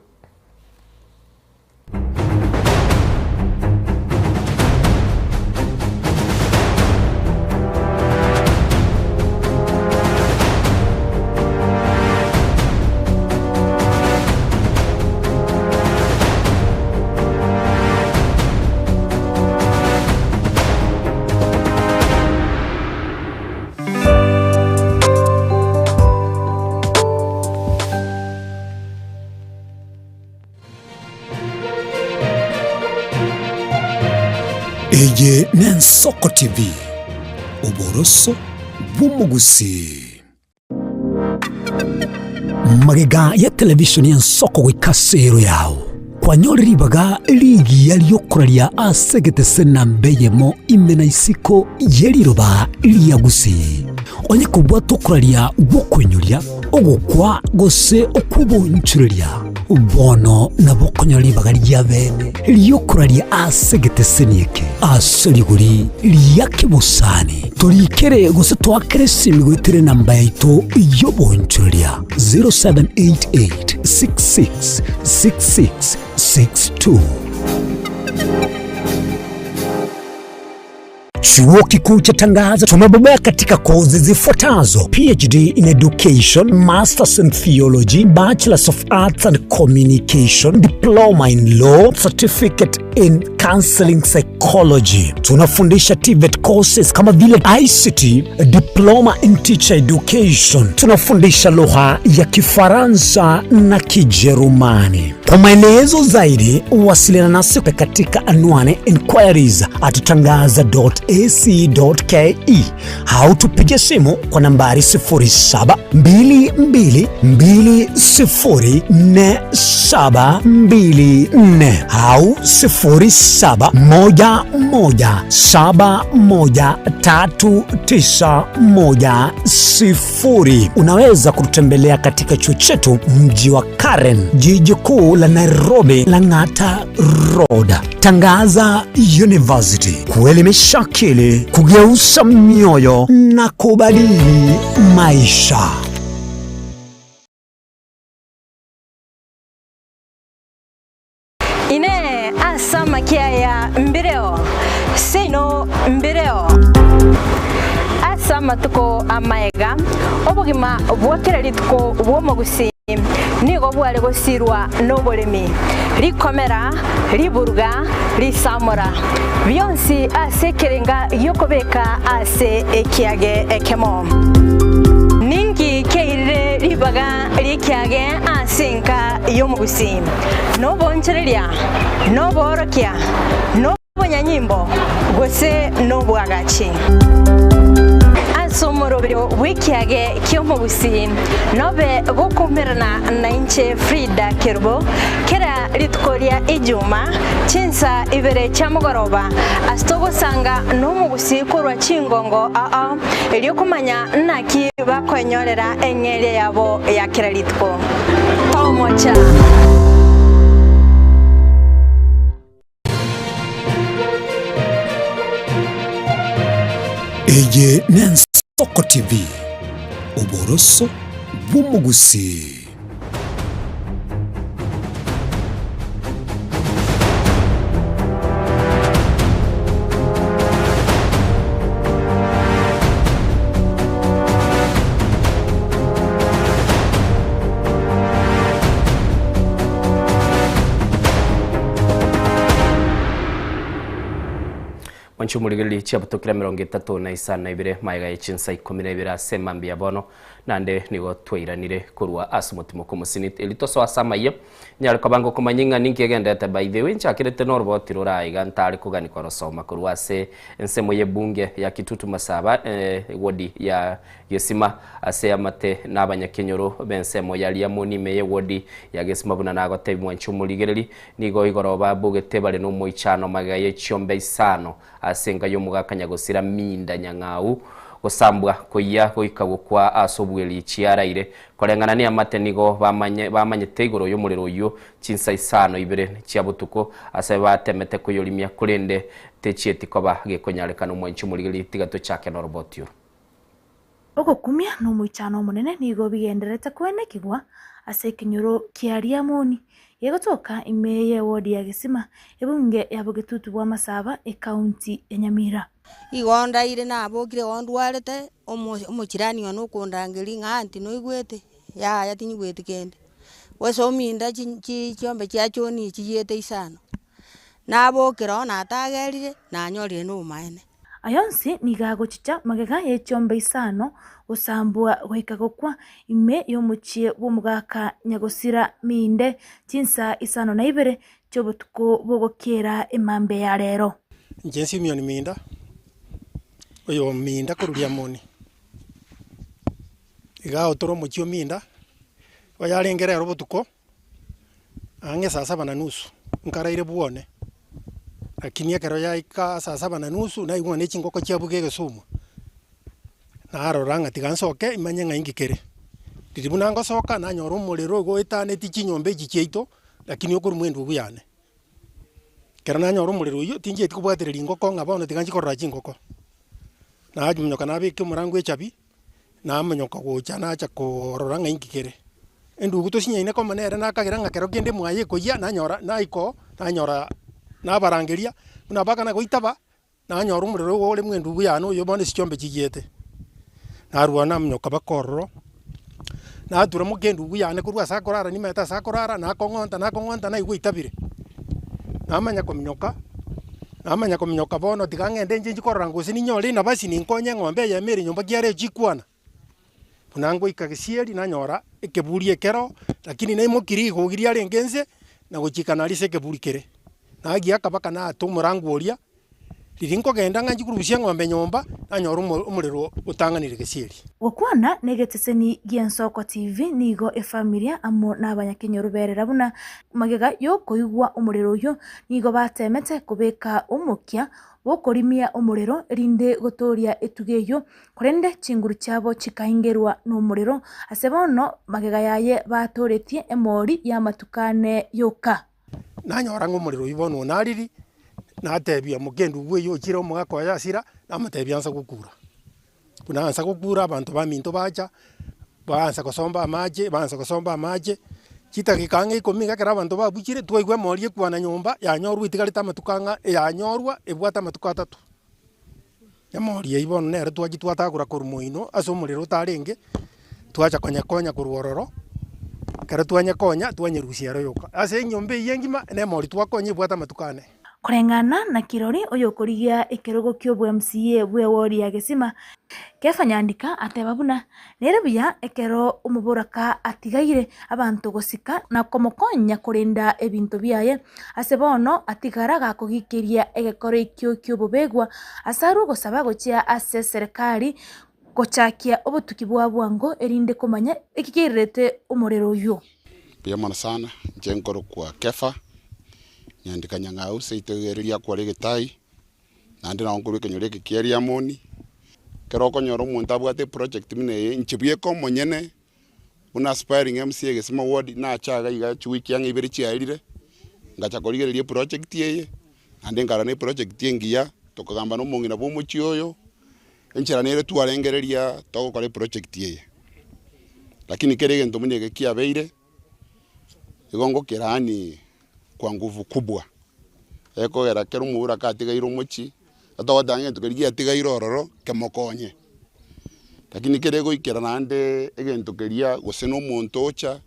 Eye Nensoko TV uboroso bw'umugusi magega ya television ya Nsoko gwikasero yawo kwanyoriribaga ligi yaliyokuralia asegete sena mbeyemo imena isiko yeliroba liyagusi onye kubwa tokuralia bokwenyulia ogukwa gose okubonchuria bono nabokonyoribaga lyabene liyokuralia asegete senieke asoliguri liyakibusani tolikere gose twakere simigwitire namba yaito yobonchuria 0788666662. Chuo Kikuu cha Tangaza tumebobea katika kozi zifuatazo: PhD in Education, Masters in Theology, Bachelors of Arts and Communication, Diploma in Law, Certificate in Counseling Psychology. Tunafundisha TVET courses kama vile ICT, Diploma in Teacher Education. Tunafundisha lugha ya Kifaransa na Kijerumani. Kwa maelezo zaidi, wasiliana nasi katika anwani inquiries@tangaza.ac.ke au tupige simu kwa nambari 0722204724 au 0711713910. Unaweza kututembelea katika chuo chetu mji wa Karen, jiji kuu la Nairobi, Lang'ata Road. Tangaza University, kuelimisha akili, kugeuza mioyo na kubadili maisha. Ine asama kia ya mbireo sino mbireo asama tuko amaega obugima bwakira lituko bwomogusi nigo bwale gusirwa n'oburimi rikomera riburga risamura byonsi asekerenga yokobeka ase ekiage ekemo ningi keire ribaga rikiage asenka yomugusi no bonchereria no borokia no bonyanyimbo gose no bwagachi somorobero wikiage kyomugusi nobe gukumirana na inche Frida Kerubo kera litkoria ijuma chinsa ibere chamugoroba astogo sanga n'omugusi kurwa chingongo elyokumanya naki bakonyorera enyere yabo ya kera litko tomocha Eye Nensoko TV, uboroso bw'omugusi. Wanchumurigili chiabutokira 32 maiga ichinsa 12 asema mbia bono nande nigo twairanire kurwa asumutimo kumusinit elitoso asamaye nyari kabango kumanyinga ninki agendete by the way nchakirete norboti ruraiga ntari kugani korosoma kurwa se ensemo ye bunge ya Kitutu Masaba wodi ya Gesima ase amate n'abanyakenyoro bensemo yali ya monime ye wodi ya Gesima buna nago tebi wanchumurigili nigo igoroba bugete bale no moichano magaye chiombe isano asenga yo mugakanya gusira minda nyang'au gusambwa kuya goikago kwa asobweli chiaraire korengana ni amate nigo bamanye tegoro yo murero yo chinsa isano ibere chiabutuko ase batemete kuyolimia kurende techieti koba gekonyarekana mwanchu murigili tigato chake no robotio oko kumia no muichano munene nigo bigenderete kwenekigwa ase kinyoro kiaria moni yegotoka imeye wodi ya Gesima ebunge ya Gitutu bwa Masaba county ya Nyamira igonda ire na abokire ondwarete omochirani ono kundangeli nganti no igwete ya tinyi gwete kende weso minda chiombe chiachoni chiyete isano na abokira na atagerire na nyorire no maene ayonsi nigagochicha magega yechiombe isano usambua goikagokwa ime yomuchie bomugaka nyagosira minde chinsa isano na ibere chobotuko bogokera emambe ya rero njensi mioni minda oyo minda kurulia moni iga otoro mochio minda oyarengera robotuko ange saa 7:30 nkaraire buone lakini akero yaika saa 7:30 na igwa nechingoko chiabuge Gesumu naroranga tigansoke imanye ng'aingikere ndibuna ngosoka na nyoro umuriro goitane tichinyombe chicheito lakini okuru mwendu buyane kera na nyoro umuriro yo tinje tikubwatereri ngoko ngabone tiganchi korra chingoko na ajumnyoka nabike murangu echabi na amanyoka gocha na acha korora ng'aingikere endu guto sinyaine ko manere nakagera ngakero kende mwaye koya na nyora na iko na nyora na barangeria na baka na goitaba na nyoru muriro wole mwendu buyano yo bone sichombe chigete narwa na mnyoka bakorro na tura mugendu buyane kurwa sakorara ni meta sakorara na kongonta na igwitabire namanya komnyoka bono tikangende nje jikorora ngusi ni nyore na basi ni nkonye ng'ombe ya mere nyumba kiare jikwana punango ikagisieri na nyora ikeburi ekero lakini na imokiri gogiria rengenze na guchikana rise keburi kere na agia kabaka na atumurangu oria ririnko genda nganji kurubusia ng'ombe nyomba na nyora umuriro utanganire gisieri gukwana negeteseni Giensoko TV nigo efamilia amo n'abanyakenya ruberera buna magega yo koigwa umuriro uyu nigo batemete kubeka umukia bokorimia umuriro rinde gotoria etugeyo kurende chinguru cyabo chikahingerwa n'umuriro asebono magega yaye batoretie emori ya matukane yoka nanyora ng'umuriro ibono nariri natebia mugendu gwe yo chira omugako yasira namatebia nsa gukura punansa gukura abantu baminto bacha bansa kosomba amaje chita gikange ikomiga kera abantu babukire twaigwe morie kwana nyumba ya nyorwa itigarita matukanga ya nyorwa ebwata matuka 3 ya morie ibono nere twagitwatagura kurumoino aso muriro tarenge twacha konya kuruororo kera twanyakonya twanyerusia royoka ase nyombe yengima ne mori twakonye ebwata matukane kurengana na kirori oyo kurigia ekerogo kyo bwa MCA bwe wori ya Gesima kefanyandika atebabuna nerebuya ekero umuburaka atigaire abantu gosika na komokonya kurenda ebintu byaye asebono atigaraga kugikiria egekoro ikyo bubegwa asaru gosaba gochia ase serikali gochakia obutuki bwa bwango erinde komanya ikikirete umurero uyu pia mana sana njenkoro kwa kefa nyandika nyang'au seitegereria kwa legetai nandi na onkuru kenyore kikiaria moni keroko nyoro munta bwate project mine nchibie ko monyene una aspiring MCA Gesima ward na chaga iga chuiki yang ibere chiarire ngacha korigereria project yeye ande ngara ne project yengia tokagamba no mongina bo muchioyo enchera nere tuarengereria toko kore project yeye lakini kerege ntomune gekia beire igongo kerani kwa nguvu kubwa eko era keru mura katigairo muchi atodange tukerigia tigairo ororo kemokonye lakini kerego ikera nande egento keria goseno monto ocha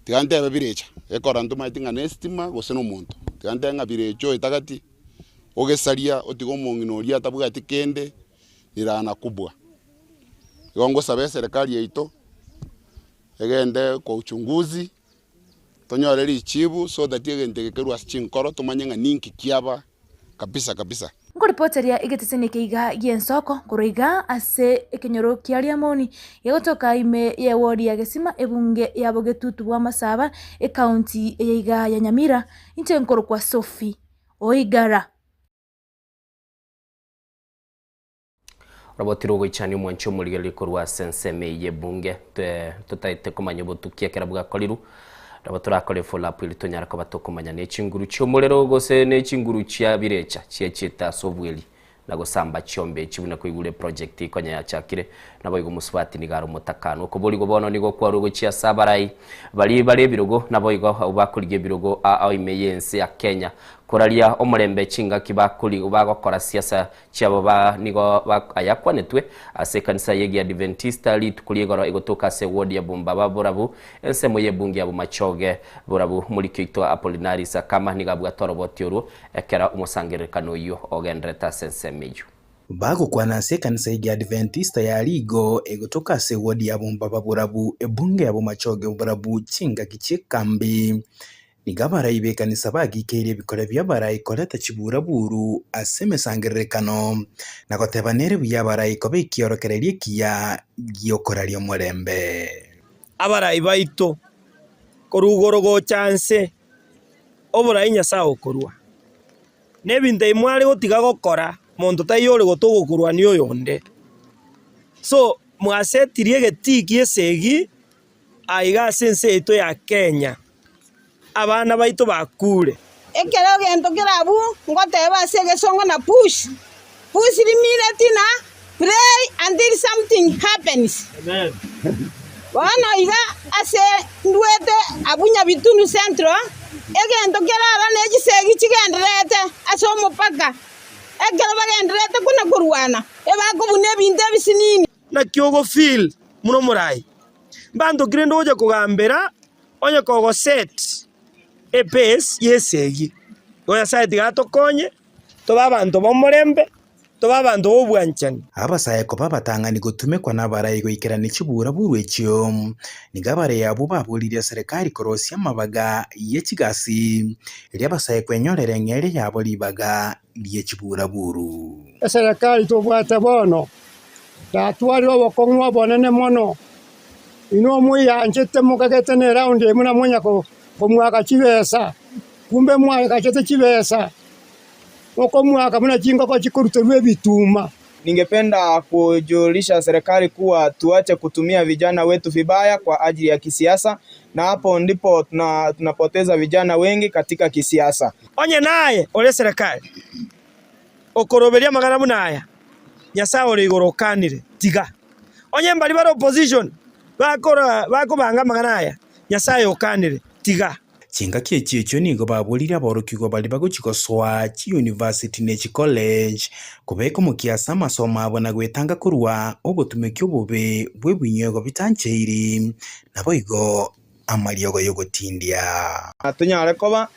tigante ababirecha eko randu maitinga nestima goseno monto tigante ngabirecho itagati ogesaria otigo monginoria tabuga tikende nirana kubwa igongo sabe serikali yeito egende kwa uchunguzi tonyoreri chibu so that yegente kekeru aschinkoro tumanyenga ninki kiaba kabisa ngoripoteria igeteseni keiga Giensoko kuroiga ase ekenyoro kiaria moni yegotoka ime ye wodi ya Gesima ebunge ya bogetutu bwa Masaba county yeiga ya Nyamira inte nkoro kwa Sophie Oigara robotiro goichani mwancho muligeli korwa senseme ye bunge tutaite komanya botukia kerabuga koliru rabatura follow up ili tonyara ko batokomanya n'ekinguru cyo murero gose n'ekinguru cya birecha cyecita sobweli nago samba chombe kibuna kuigule project ikonya ya chakire nabo igo musubati nigaro mutakano ko boli go bono nigo kwa rugo cya sabarai bali birogo nabo igo bakulige birogo a imeyense ya Kenya koralia omurembe chinga kibakuli bagokora siasa cyabo ba nigo ayakwanetwe ase kanisa yegi Adventista litukulie goro igotoka se ward ya Bumba burabu ensemo yebungi abo machoge burabu muri kito Apollinaris kama nigabwa torobotiro ekera umusangerekano yo ogendreta sensemeju bago kwana se kanisa yegi Adventista ya ligo igotoka se ward ya Bumba burabu ebungi abo machoge burabu chinga kichikambi nigabara ibekanisa bagikere bikora byabara ikoleta chibura buru aseme sangerekano nakoteba nere byabara ikobe kiorokererie kiya giokorario murembe abara ibaito korugorogo chance obora inya sao korwa nebinte imwari gotiga gokora monto tayore gotogokurwa ni oyonde so mwasetirie getiki esegi aiga sense ito ya Kenya abana baito bakure ekero gento kerabu ngoteba segesongo na push limire tina pray until something happens amen wana iga ase ndwete abunya bitunu centro egento kerara negisegi kigenderete ase omupaka ekero bagenderete kuna kurwana ebakobune ebintu ebisinini na kiogo feel muno murai bantu kirendo oja kugambera onye kogo set a pace yesegi oya side gatokonye toba abantu bomorembe toba abantu bobwanchani abasaeko babatangani gutumekwa n'abarayi goikerana kibura burwekyo nigabare yabo babulira serikali korosia mabaga y'ekigasi lyabasaeko enyorere ngere yabo libaga ly'ekibura buru serikali tobwate bono datwarira obokong'wa bonene mono ino mwiyanchete mukagete ne round emuna munya ko mwaka chibesa kumbe mwaka chete chibesa oko mwaka muna jingo kwa chikuruterwe bituma. Ningependa kujulisha serikali kuwa tuache kutumia vijana wetu vibaya kwa ajili ya kisiasa, na hapo ndipo tunapoteza vijana wengi katika kisiasa. Onye naye ole serikali okoroberia magana munaya Nyasaye ori igorokanire tiga onye mbali bara opposition bakobanga magana aya Nyasaye okanire tiga chinga kiekyo nigo babulire aborokigo bali bagochigoswa chi university ne chi college kubeka mukiasa amasomo abo na gwetanga kurwa obotumeki obube bwebunywego bitancheiri nabo igo amariogo yogotindia tunyare koba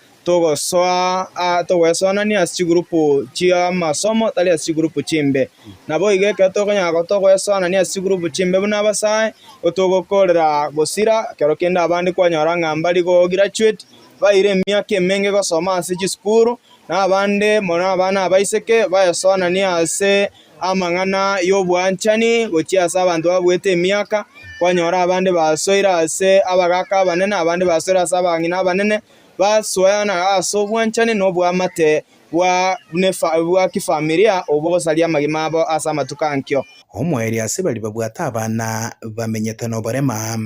togwesonania asi grupu chia masomo tali asi grupu chimbe nabo igeke togonyaka togwesonania asi grupu chimbe buna basaye otogokorera gosira kero kenda abandi kwanyora ngambali go graduate baire myaka emenge gosoma ase chisukuru na abande mona abana abaiseke bayesonania ase amang'ana y'obwanchani gochiasa abantu babwete emyaka kwanyora abandi basoira ase abagaka abanene abandi basoira ase abang'ina abanene basoyana aso bwanchani no bwamate bwa kifamilia obogosalia magima abo asa amatukankyo omweri ase bali babwata abana bamenyetano barema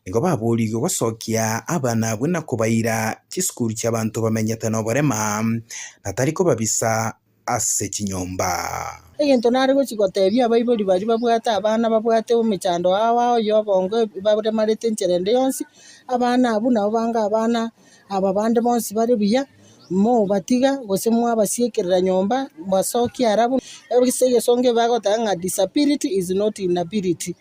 nigo baburigo gosokia abana buna kubaira chisukuru cy'abantu bamenyetano barema natariko babisa ase kinyomba egento nari gochigotebia abaibori bari babwata abana babwate omichando awa yo bongo baremarete ncherende yonsi abana abu nabo banga abana aba bande bonsi bari biya mo batiga gose mwa basiekerera nyomba basoki arabu ebisege songe bagotanga disability is not inability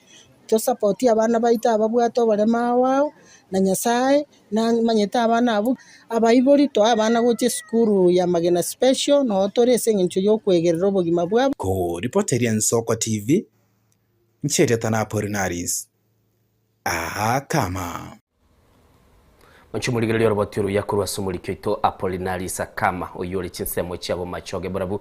to support abana baita ababwato barema wao na Nyasaye na manyeta abana abu abaibori to abana goche skuru ya magena special no tore sengincho yo kwegerera obogima bwabo ko reporter ya Nsoko TV nchereta na Apollinaris kama Manchumuligiriro robotiro yakuru asumulikyo ito Apollinaris kama oyori chinsemo cyabo machoge burabu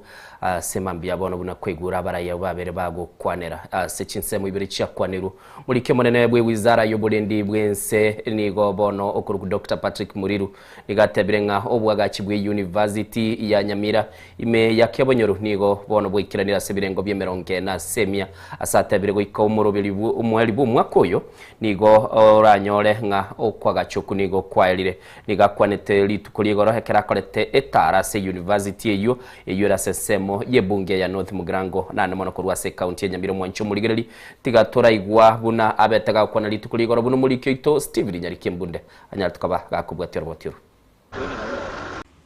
semambya bono buna kwegura abaraya babere bago kwanera se chinsemo ibiri cyakwaneru mulike monene bwe wizara y'oburendi bwense nigo bono okuru Dr. Patrick Muriru nigatebirenga obwagachi bwe University ya Nyamira ime yakebonyoru nigo bono bwikiranira sebirengo byemeronge na semia asatebire go ikomurobiri umwalibu mwakoyo nigo oranyore nga okwagachoku nigo kwaelire nigakwanete litukuligoro hekera korete etara se university eyo era sesemo yebunge ya North Mugrango nane mono kurwa se county ya Nyamira mwancho muligereri tigatora igwa buna abetaga kwana litukuligoro buno mulikyo ito Steve Nyarikembunde anyara tukaba gakubwatira botiro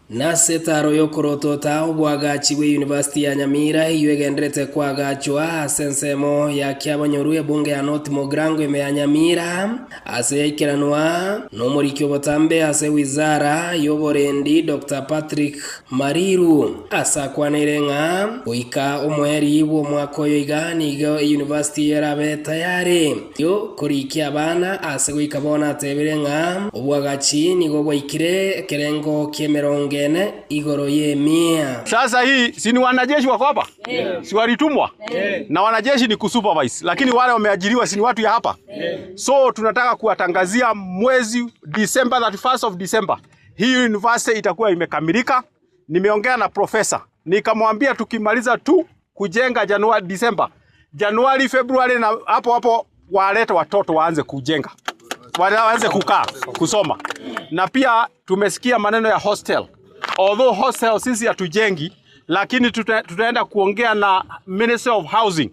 nase taro yokorotota obwagachi bwe University ya Nyamira iyegenderete kwagachwa sensemo ya kyabonyoruye bunge ya North Mugrango ime ya Nyamira ase ikiranwa no murikyo botambe ase wizara yoborendi Dr. Patrick Mariru asa kwanerenga oika omweri bwo mwakoyo igani go University yarabe tayari yo kurikia abana ase goikabona tebirenga obwagachi nigo bwikire kerengo kyemeronge igoro yemia. Sasa hii si ni wanajeshi wako hapa? Si walitumwa? Na wanajeshi ni kusupervise, lakini wale wameajiriwa si ni watu ya hapa? So tunataka kuwatangazia mwezi December 31st of December hii university itakuwa imekamilika. Nimeongea na profesa nikamwambia tukimaliza tu kujenga Januari Februari na hapo walete watoto waanze kujenga, waanze kukaa kusoma. Na pia tumesikia maneno ya hostel. Although hostel sisi hatujengi, lakini tutaenda kuongea na Ministry of Housing,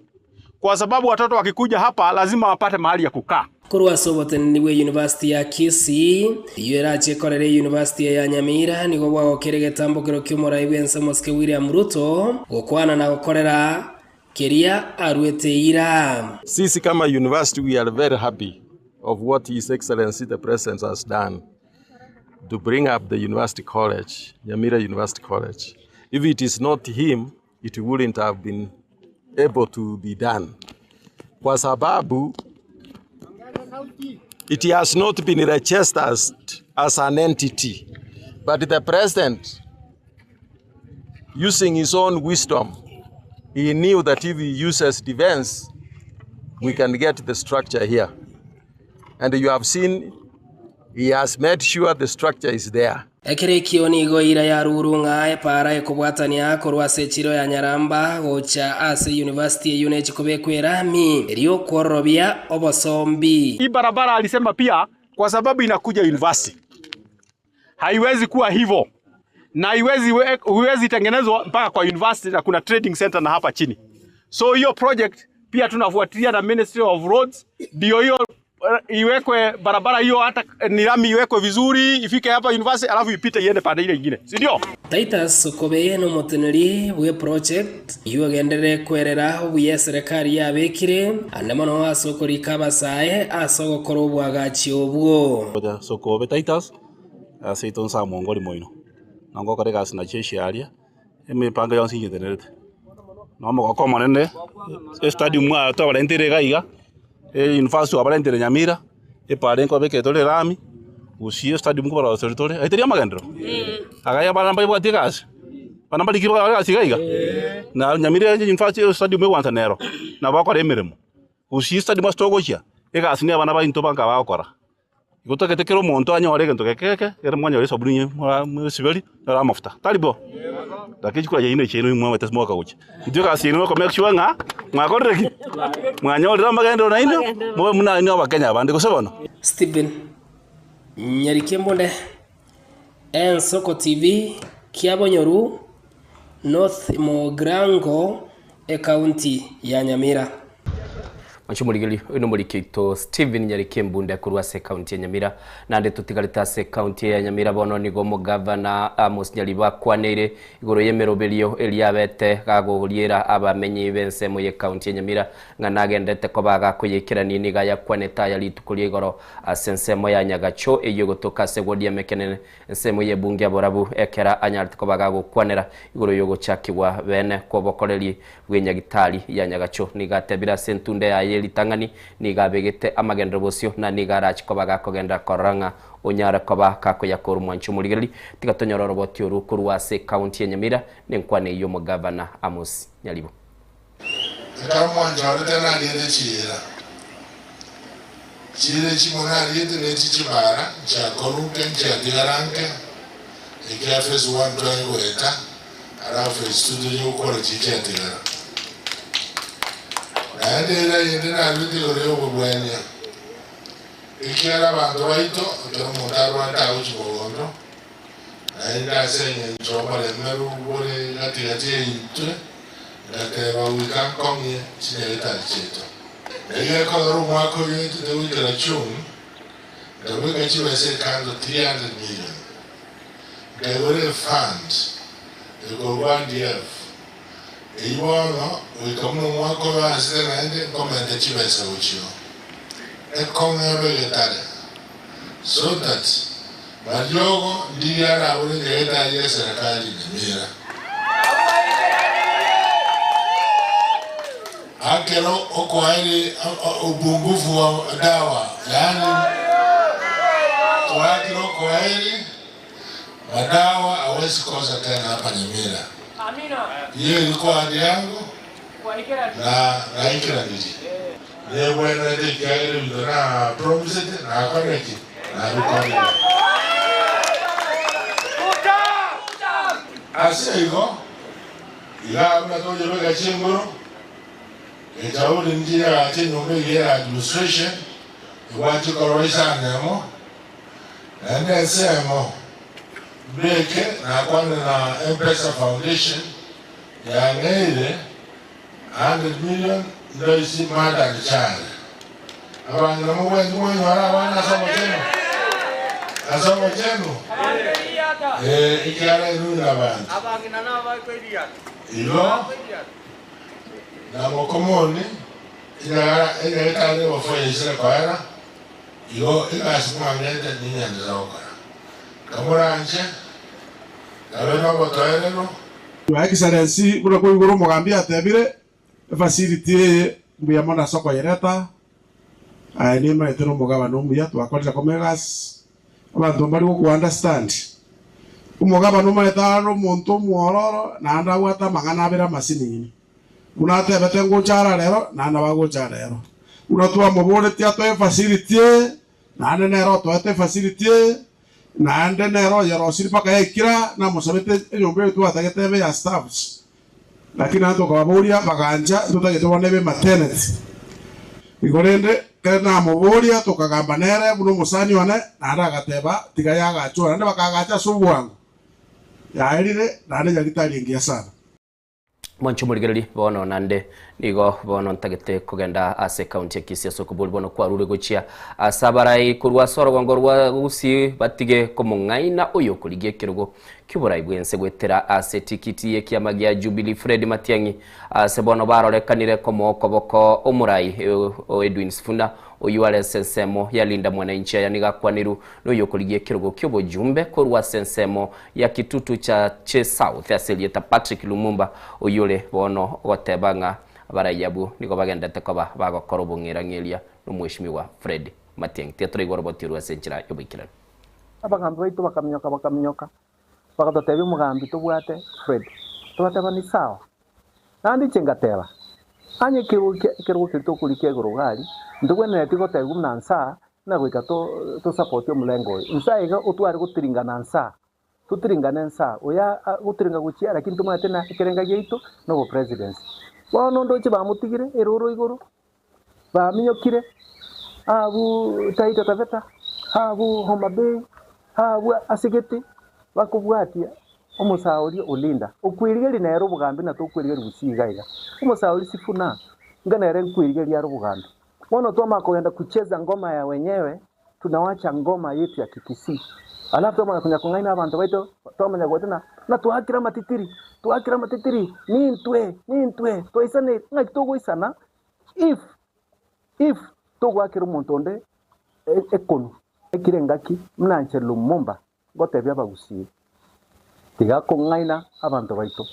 kwa sababu watoto wakikuja hapa lazima wapate mahali ya kukaa. kurwa soboteni we University ya Kisii yera chekorere University ya Nyamira nigo gwa kerege tambukiro ky'umurai wense Moske William Ruto gukwana na gukorera keria arwete ira. Sisi kama university we are very happy of what His Excellency the President has done to bring up the University College, Nyamira University College. If it is not him, it wouldn't have been able to be done. Kwa sababu it has not been registered as an entity, but the President, using his own wisdom, he knew that if he uses defense, we can get the structure here. And you have seen, he has made sure the structure is there. Ekerekio nigo ira ya rurunga para ekubwatania korwa sechiro ya Nyaramba gocha ase University ya UNH kubekwerami elio korobia obosombi. Hii barabara alisema pia kwa sababu inakuja university. Haiwezi kuwa hivyo. Na haiwezi tengenezwa mpaka kwa university na kuna trading center na hapa chini. So hiyo project pia tunafuatilia na Ministry of Roads ndio hiyo iwekwe barabara hiyo hata ni lami iwekwe vizuri ifike hapa university alafu ipite iende pande ile nyingine, si ndio? Titus Okobeye no muteneri we project yugendere kwerera ubuye serikali yabekire andamano asokori kabasaye asogokoro bwagachi obwo Sokobe Titus asaiton sa mongoli moino nango kare gas na cheshi alia emepanga yonsi nyetenerete namo gakoma nene stadium mwa to balentere gaiga university wa balentere Nyamira pare ko beke tole rami usie stadium ko bara tole aiteria magendro agaya bana mbai bwati gas bana bali kiba gas gaiga na Nyamira university stadium wa nero na bakore emirimo usie stadium stogochia gas ne bana ba into banka bakora Gota kero monto anyore gento keke era mwanya ore sobunye sibeli era mafuta talibo dakiji kwa yine cheno mwa matas mwa kauchi ndio kasi no ko make sure nga mwakorre ki mwanya ore magendo na ino mwe muna ino bakenya bande kusobono Stephen Nyarikembonde Ensoko TV Kiabonyoru North Mogrango county ya Nyamira. Manchumuligeli uno mulikito Stephen Nyarikembunde kurwa se county ya Nyamira na nde tutigalita se county ya Nyamira bono nigo mo governor Amos Nyaliba kwanere igoro yemerobelio Eliabete gagoguriera abamenyi bense mu ye county ya Nyamira nganagendete ko baga kuyekira nini ga yakwaneta ya litukulie igoro asensemo ya Nyagacho eyo gotoka se godia mekenene nsemo ye bunge borabu ekera anyarte ko baga gukwanera igoro yogo chakiwa bene ko bokoreri bwenyagitali ya Nyagacho nigatebira sentunde ya litangani nigabegete amagendo bosio na nigarachi ko baga kogenda koranga onyara ko bakako yakora Manchumuligeli tigatonyororo botyo rukurwa se county ya Nyamira nenkwane yo mo governor Amos Nyalibo Kamwanja tena ndiye chile chimona yete ne chichibara cha koruke cha digaranke ikafes 1 weta arafe studio ko chichetigara Andela yendena luti leo bwanya. Ikiara bantu baito kero mutaro ata uchibondo. Aenda senye nchoma le meru bore gati itu. Gate ba wika konye chineleta cheto. Ege ko ru mwako yetu de wika chum. Da wika chiwe se kando 300 million. Gawore fund. Ego 1DF. Iwono wikomu mwako wa asena ende komende chibesa uchio ekonge begetare so that madiogo ndiara ule ngeta ya serikali Nyamira akelo okwaili ubungufu wa dawa yani tuakilo okwaili madawa hawezi kosa tena hapa Nyamira. Hiyo ilikuwa hadi yangu na ikira niji. Ye bwana ndio kiaele na promise na akoneki na rukoni. Asego ila mnatoje bega chingoro. Etauri njia achenyombe ya administration iwacho korwaisa nemo. Nende semo Beke na kwana na M-Pesa Foundation ya ngele 100 million ndo isi mada ni chale. Abantu namwe mwenye wana asoma chenu. Ikiara irunda abantu. Abangina nabo bakwiriya. Ilo. Na mokomoni ina tare wafanyisha kwara. Ilo ikasukuma ngende ninyanda zaokara. Kamuranje. Kabeno botoerero. Wa Excellency bura ko iguru mugambi atebire facility mbuya mona soko yereta. Ni maitero mugabano mbuya twakorera komegas. Abantu bari ku understand. Umugabano maitaro muntu muororo na anda wata magana bera masini. Unate betengo chara lero na anda bago chara lero. Unatua mobore tia to facility na anda nero to te facility na anda nero ya rosiri paka ekira na mosabete nyombe tu atakete ya staffs. Lakini anto kwa boria baganja tutagete wanebe maternity. Igorende kana moboria tukagamba nere buno musani wane nara gateba tigaya gacho nande bakagacha subwangu yairire nande jagitari ngia sana Mwancho muligereri bono nande nigo bono ntagete kugenda ase county ya Kisii sokobuli bono kwa rure gochia asabarai kurwa soro gongorwa usi batige komungaina oyo kuligie kirugo kiburai bwense gwetera ase tikiti ye kiamagia Jubilee Fred Matiang'i ase bono barorekanire komokoboko omurai Edwin Sifuna oyuale sensemo ya linda mwananchi ya nigakwaniru noyo kuligie kirugo kyobo jumbe kurwa sensemo ya kitutu cha Che South aselieta Patrick Lumumba oyule bono gotebanga barayabu niko bagendete koba bagokora ubungirang'iria n'umweshimiwa Fred Matiang'i tetro igorobotirwa senchira yobikirana abagambi baitu bakaminyoka bakadotebya umugambi tubwate Fred tubateba ni sawa nandi chengateba anye kirugo kirito kulikia igorogali ndugwenera tigotegu na nsa na gwika to support yo mulengo nsa iga utwari gutiringana nsa tutiringana nsa oya gutiringa guchia lakini tumate na kirenga gitu no presidency bono ndoche bamutigire eroro igoro baminyokire abu Taita Taveta abu Homa Bay abu Asigete bakubwatia umusauri olinda ukwirigeri nero bugambi na tukwirigeri gusigaiga umusauri Sifuna nganere nkwirigeri yaro bugambi bono toma kwenda kucheza ngoma ya wenyewe tunawacha ngoma yetu ya Kikisii alafu toma kunya kungaina abantu baito toma nyagotena na tuhakira matitiri nintwe toisane ngakitogo isana if togwakira umuntu onde ekonu ekirengaki mnanche Lumumba gotebya bagusiye tiga kungaina abantu baito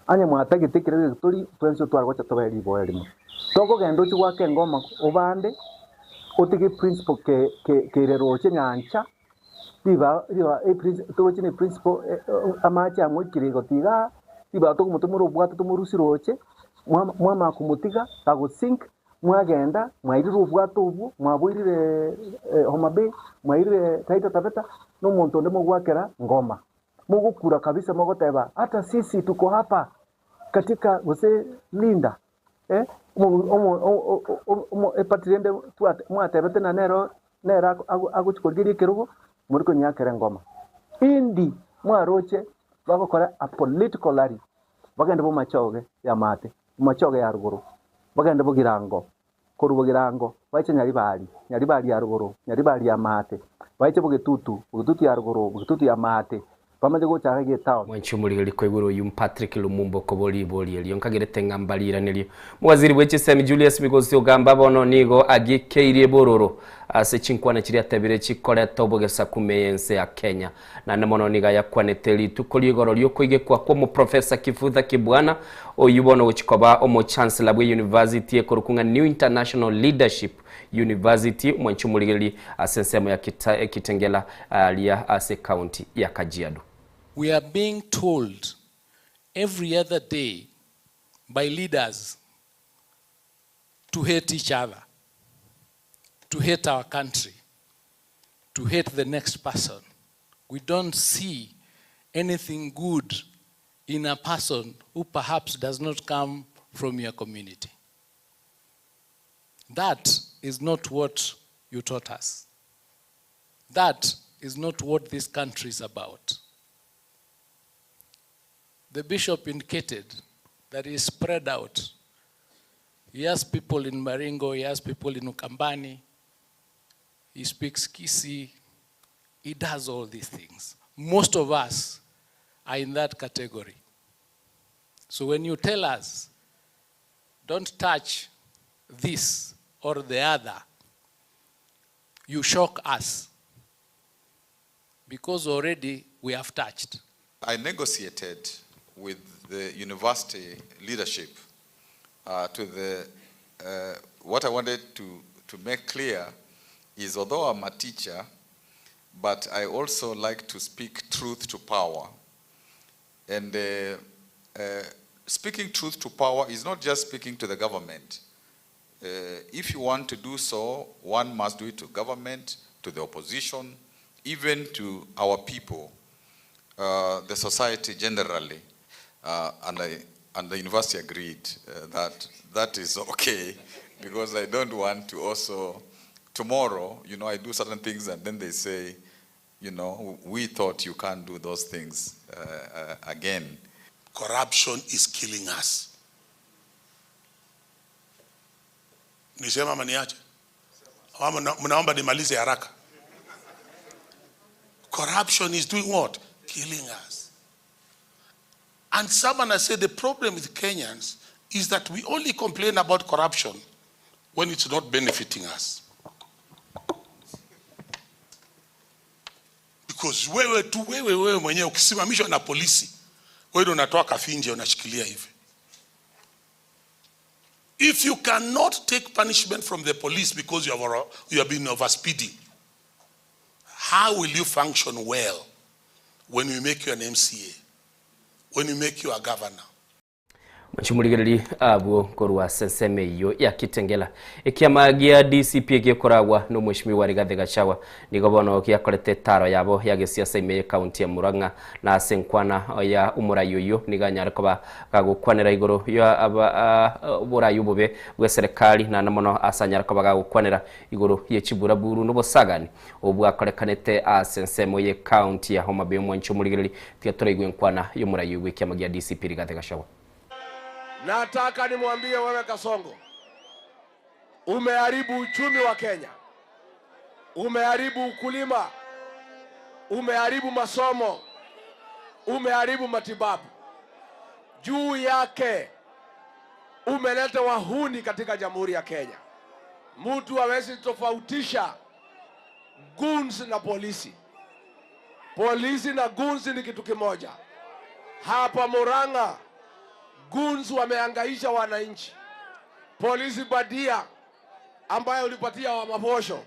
anya mwatagitikire turi twense twargocha toberi boerimo toko gendo chigwake ngoma obande otigi principle ke reroche nyancha diba tochi ni principle amacha mwikirigo tiga diba to mutumuro bwatu tumurusiroche mwama kumutiga ago sink mwagenda mwairire ubwato ubu mwabwirire Homa Bay mwairire Taita Taveta no muntu ndemo gwakera ngoma mugukura kabisa mogoteba hata sisi tuko hapa katika gose linda epatriende mwatebete na nero aguchikorgiri kirugo muriko nyakere ngoma indi mwaroche bagokora a political rally bagende bo machoge ya mate machoge ya ruguru bagende bo girango korubo girango baiche nyaribali ya ruguru nyaribali ya mate baiche bo gitutu ya ruguru gitutu ya mate pamaje go charege town mwanchumuri ko iguru yum Patrick Lumumba ko boli eliyo nkagirete ngambalira nelyo mwaziri weche Sam Julius Migosi ogamba bono nigo agikeirie bororo ase chinkwana chiri atabire chikore tobogesa kumeyense ya Kenya na nemono niga yakwaneteli tukoli igoro lyo koige kwa mu Professor Kifutha Kibwana oyubono uchikoba omo chancellor bwe university ekorukunga New International Leadership University mwanchumuri asensemo ya Kitengela lia ase county ya Kajiado. We are being told every other day by leaders to hate each other, to hate our country, to hate the next person. We don't see anything good in a person who perhaps does not come from your community. That is not what you taught us. That is not what this country is about. The bishop indicated that he spread out He has people in Maringo, he has people in Ukambani, he speaks Kisii, he does all these things. Most of us are in that category. So when you tell us, don't touch this or the other, you shock us, because already we have touched. I negotiated with the university leadership what I wanted to make clear is, although I'm a teacher, but I also like to speak truth to power. And speaking truth to power is not just speaking to the government. If you want to do so, one must do it to government, to the opposition, even to our people, the society generally. And the university agreed that is okay, because I don't want to also, tomorrow, I do certain things and then they say, we thought you can't do those things again. Corruption is killing us. Nisema maniache? Mnaomba nimalize haraka. Corruption is doing what? Killing us. And someone has said the problem with Kenyans is that we only complain about corruption when it's not benefiting us. Because wewe mwenyewe ukisimamishwa na polisi, wewe unatoa kafinje unashikilia hivi. If you cannot take punishment from the police because you have been overspeeding, how will you function well when we make you an MCA? When we make you a governor? Machimurigiriri abo korwa senseme iyo ya Kitengela ikiamagia DCP gikoragwa no mwishimiwa Rigathi Gachagua nigobono giakorete taro yabo ya gisiasa ime county ya Murang'a na senkwana ya umurayo yo niganyara koba gagukwanira igoro ya burayo bube bwe serikali na namono asanyara koba gagukwanira igoro ye Kibura Buru no bosagani obwa akorekanete senseme ye county ya Homa Bay mwanchumurigiriri tiatoregwe nkwana yo murayo bwe kiamagia DCP Rigathi Gachagua. Nataka nimwambie wewe Kasongo, umeharibu uchumi wa Kenya, umeharibu ukulima, umeharibu masomo, umeharibu matibabu. Juu yake umeleta wahuni katika Jamhuri ya Kenya. Mtu hawezi tofautisha goons na polisi. Polisi na goons ni kitu kimoja. Hapa Murang'a goons wamehangaisha wananchi. Polisi badia ambayo ulipatia wa maposho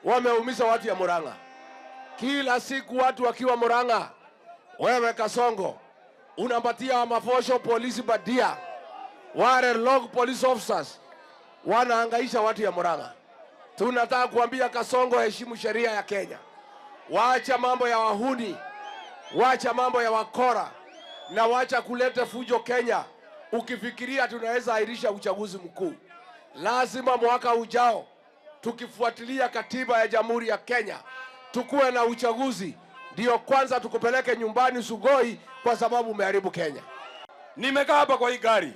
wameumiza watu ya Murang'a. Kila siku watu wakiwa Murang'a, wewe Kasongo unapatia wa maposho polisi badia, wale log police officers wanahangaisha watu ya Murang'a. Tunataka kuambia Kasongo, heshimu sheria ya Kenya. Waacha mambo ya wahuni, waacha mambo ya wakora, na wacha kuleta fujo Kenya. Ukifikiria tunaweza ahirisha uchaguzi mkuu, lazima mwaka ujao tukifuatilia katiba ya Jamhuri ya Kenya tukuwe na uchaguzi, ndio kwanza tukupeleke nyumbani Sugoi, kwa sababu umeharibu Kenya. Nimekaa hapa kwa hii gari,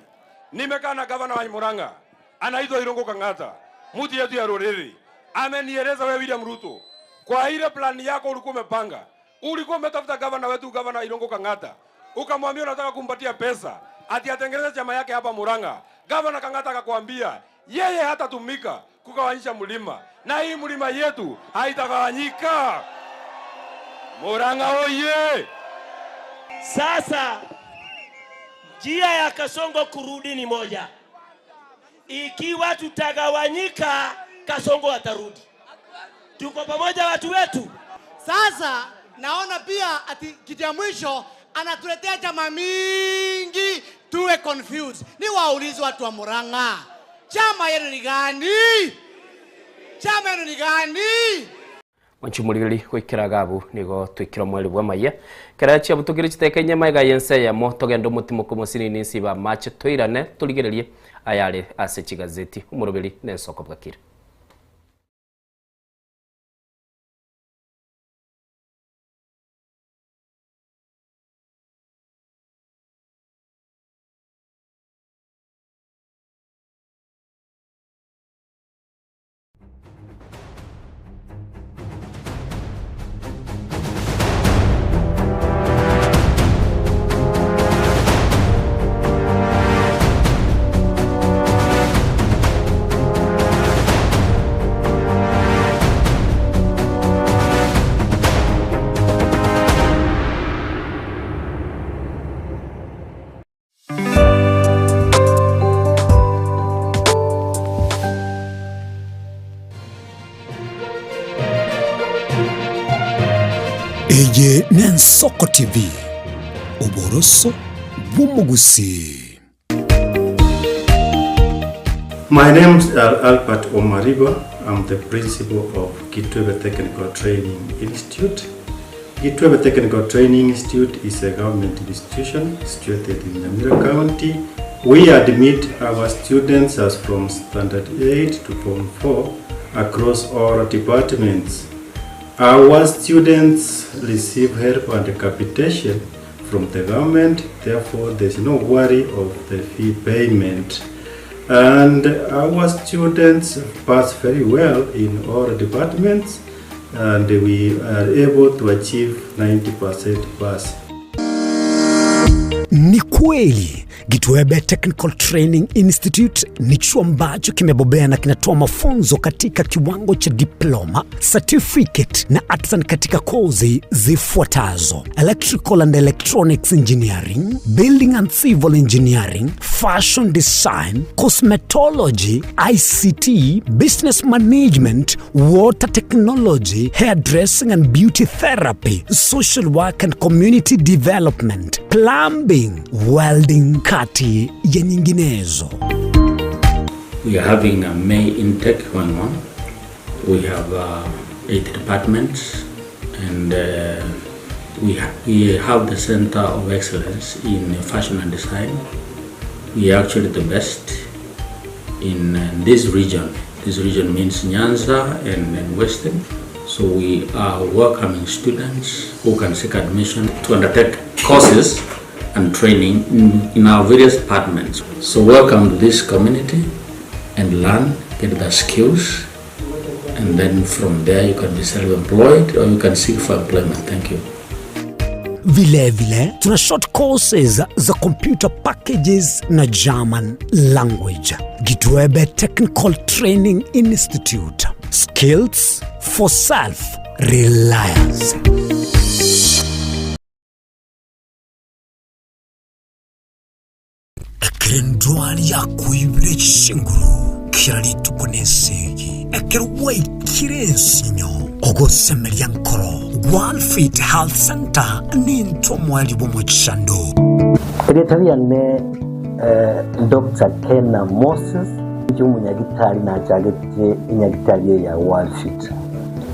nimekaa na gavana wa Murang'a anaitwa Irungu Kang'ata, mtu yetu ya Roreri. Amenieleza wewe William Ruto, kwa ile plani yako ulikuwa umepanga, ulikuwa umetafuta gavana wetu, gavana Irungu Kang'ata, ukamwambia unataka kumpatia pesa ati atengeneze chama yake hapa Murang'a. Gavana Kang'ata akakwambia yeye hatatumika kugawanyisha mlima, na hii mlima yetu haitagawanyika. Murang'a oye! Sasa njia ya Kasongo kurudi ni moja. Ikiwa tutagawanyika, Kasongo atarudi. Tuko pamoja watu wetu. Sasa naona pia ati kitu ya mwisho anatuletea chama mingi tuwe confused. Ni waulize watu wa Murang'a, chama yenu ni gani? Chama yenu ni gani? Mwanchumurigiri kwikiragabu nigo twikira mweli bwa maya karachi abutugiri chitekenya maiga yense ya mo togendo mutimo kumusini nisiba match toirane tuligererie ayale ase chigazeti umuroberi nensoko bwakira. Eye Nensoko TV, Oboroso Bumugusi. My name is Albert Omariba. I'm the principal of Kitwebe Technical Training Institute. Kitwebe Technical Training Institute is a government institution situated in Nyamira County. We admit our students as from Standard 8 to Form 4 across all departments. Our students receive help and capitation from the government, therefore there's no worry of the fee payment. And our students pass very well in all departments, and we are able to achieve 90% pass. Ni kweli Kitwebe Technical Training Institute ni chuo ambacho kimebobea na kinatoa mafunzo katika kiwango cha diploma, certificate na artisan katika kozi zifuatazo: Electrical and Electronics Engineering, Building and Civil Engineering, Fashion Design, Cosmetology, ICT, Business Management, Water Technology, Hairdressing and Beauty Therapy, Social Work and Community Development, Plumbing, Welding, kati ya nyinginezo. We are having a May intake 1-1. We have 8 departments, and we have the Center of Excellence in Fashion and Design. We are actually the best in this region. This region means Nyanza and Western. So we are welcoming students who can seek admission to undertake courses and training in our various departments. So welcome to this community and learn, get the skills, and then from there you can be self-employed or you can seek for employment. Thank you. Vile tuna short courses za computer packages na German language. Kitwebe Technical Training Institute. Skills for self-reliance. Ekerendwani ya kuibire chinguru kirali tukunesegi ekerwai kirensinyo ogosemeria nkoro Walfit Health Center ninto mwali bomuchando Secretary ne Dr. Kena Moses umunyagitari na chagete inyagitari ya Walfit.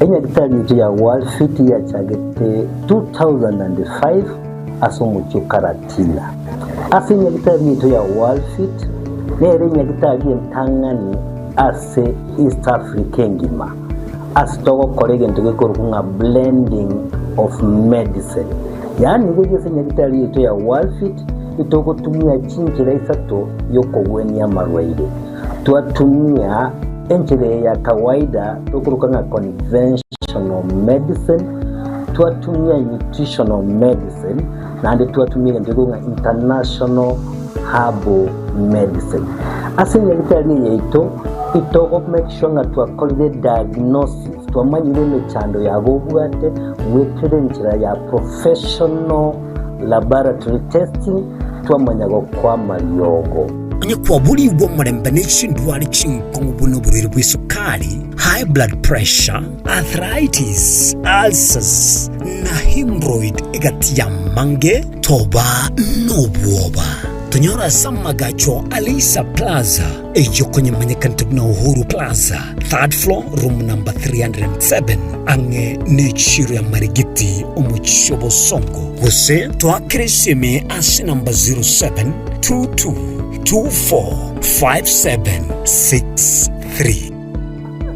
Inyagitari ya Walfit ya chagete 2005 asomucho karatila. Ase inyagitari ya Walfit nere inyagitari ntangani ase East Africa ngima. Asitogo kolege ntugekorukunga blending of medicine. Yani ngege inyagitari ya Walfit itoko tumia chinchira isato yoko weni ya marwaide. Tuatumia enjire ya kawaida tukurukanga conventional medicine, tuatumia nutritional medicine, na ande tuatumia njigunga international herbal medicine. Asinya kitali yeito itoko make sure nga tuakolide diagnosis, tuamanyire mechando ya gobuate, wekere njira ya professional laboratory testing, tuamanyago kwa maliogo. Nye kwa buli ubo mrembaneshi nduwari chinkongu buno buriri bwisukari, high blood pressure, arthritis, ulcers, na hemorrhoid egati ya mange, toba nobuoba. Tunyora samagacho Alisa Plaza, ejo kwenye manyekantab na Uhuru Plaza, 3rd floor, room number 307, ange nechiro ya Marigiti umuchishobo songo. Wase, tuakirisime asi number 0722 245763.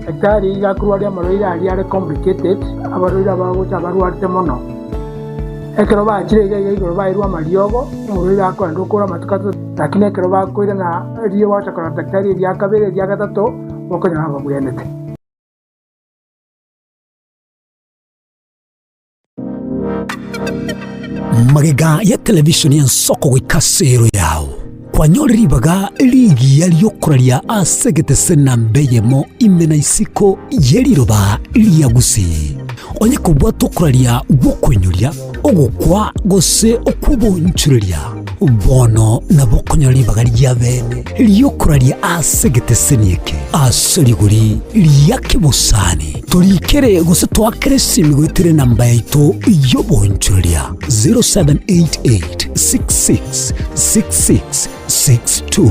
Ekari ya kuruaria maroira ari complicated abaroira bagocha baruarte mono. Ekero ba chirege igoro ba irwa mariogo muroira ko ndokora matukato lakini ekero ba koira na rio wacha kora daktari ya kabere ya gatato bokonya haba buyenete. Magega ya televisioni ya soko wikasero yao kwa nyori baga ligi yaliyokuralia asegete sena mbeyemo imena isiko yeliroba liyagusi onye kubwa tokuralia gukwenyuria ogukwa gose okubonchuria bono nabo konyori bagari ya bene liyokuraria asegete asoriguri liyake busani turikere gose twakere simigwitire namba yaito yobonchoria 0788666662.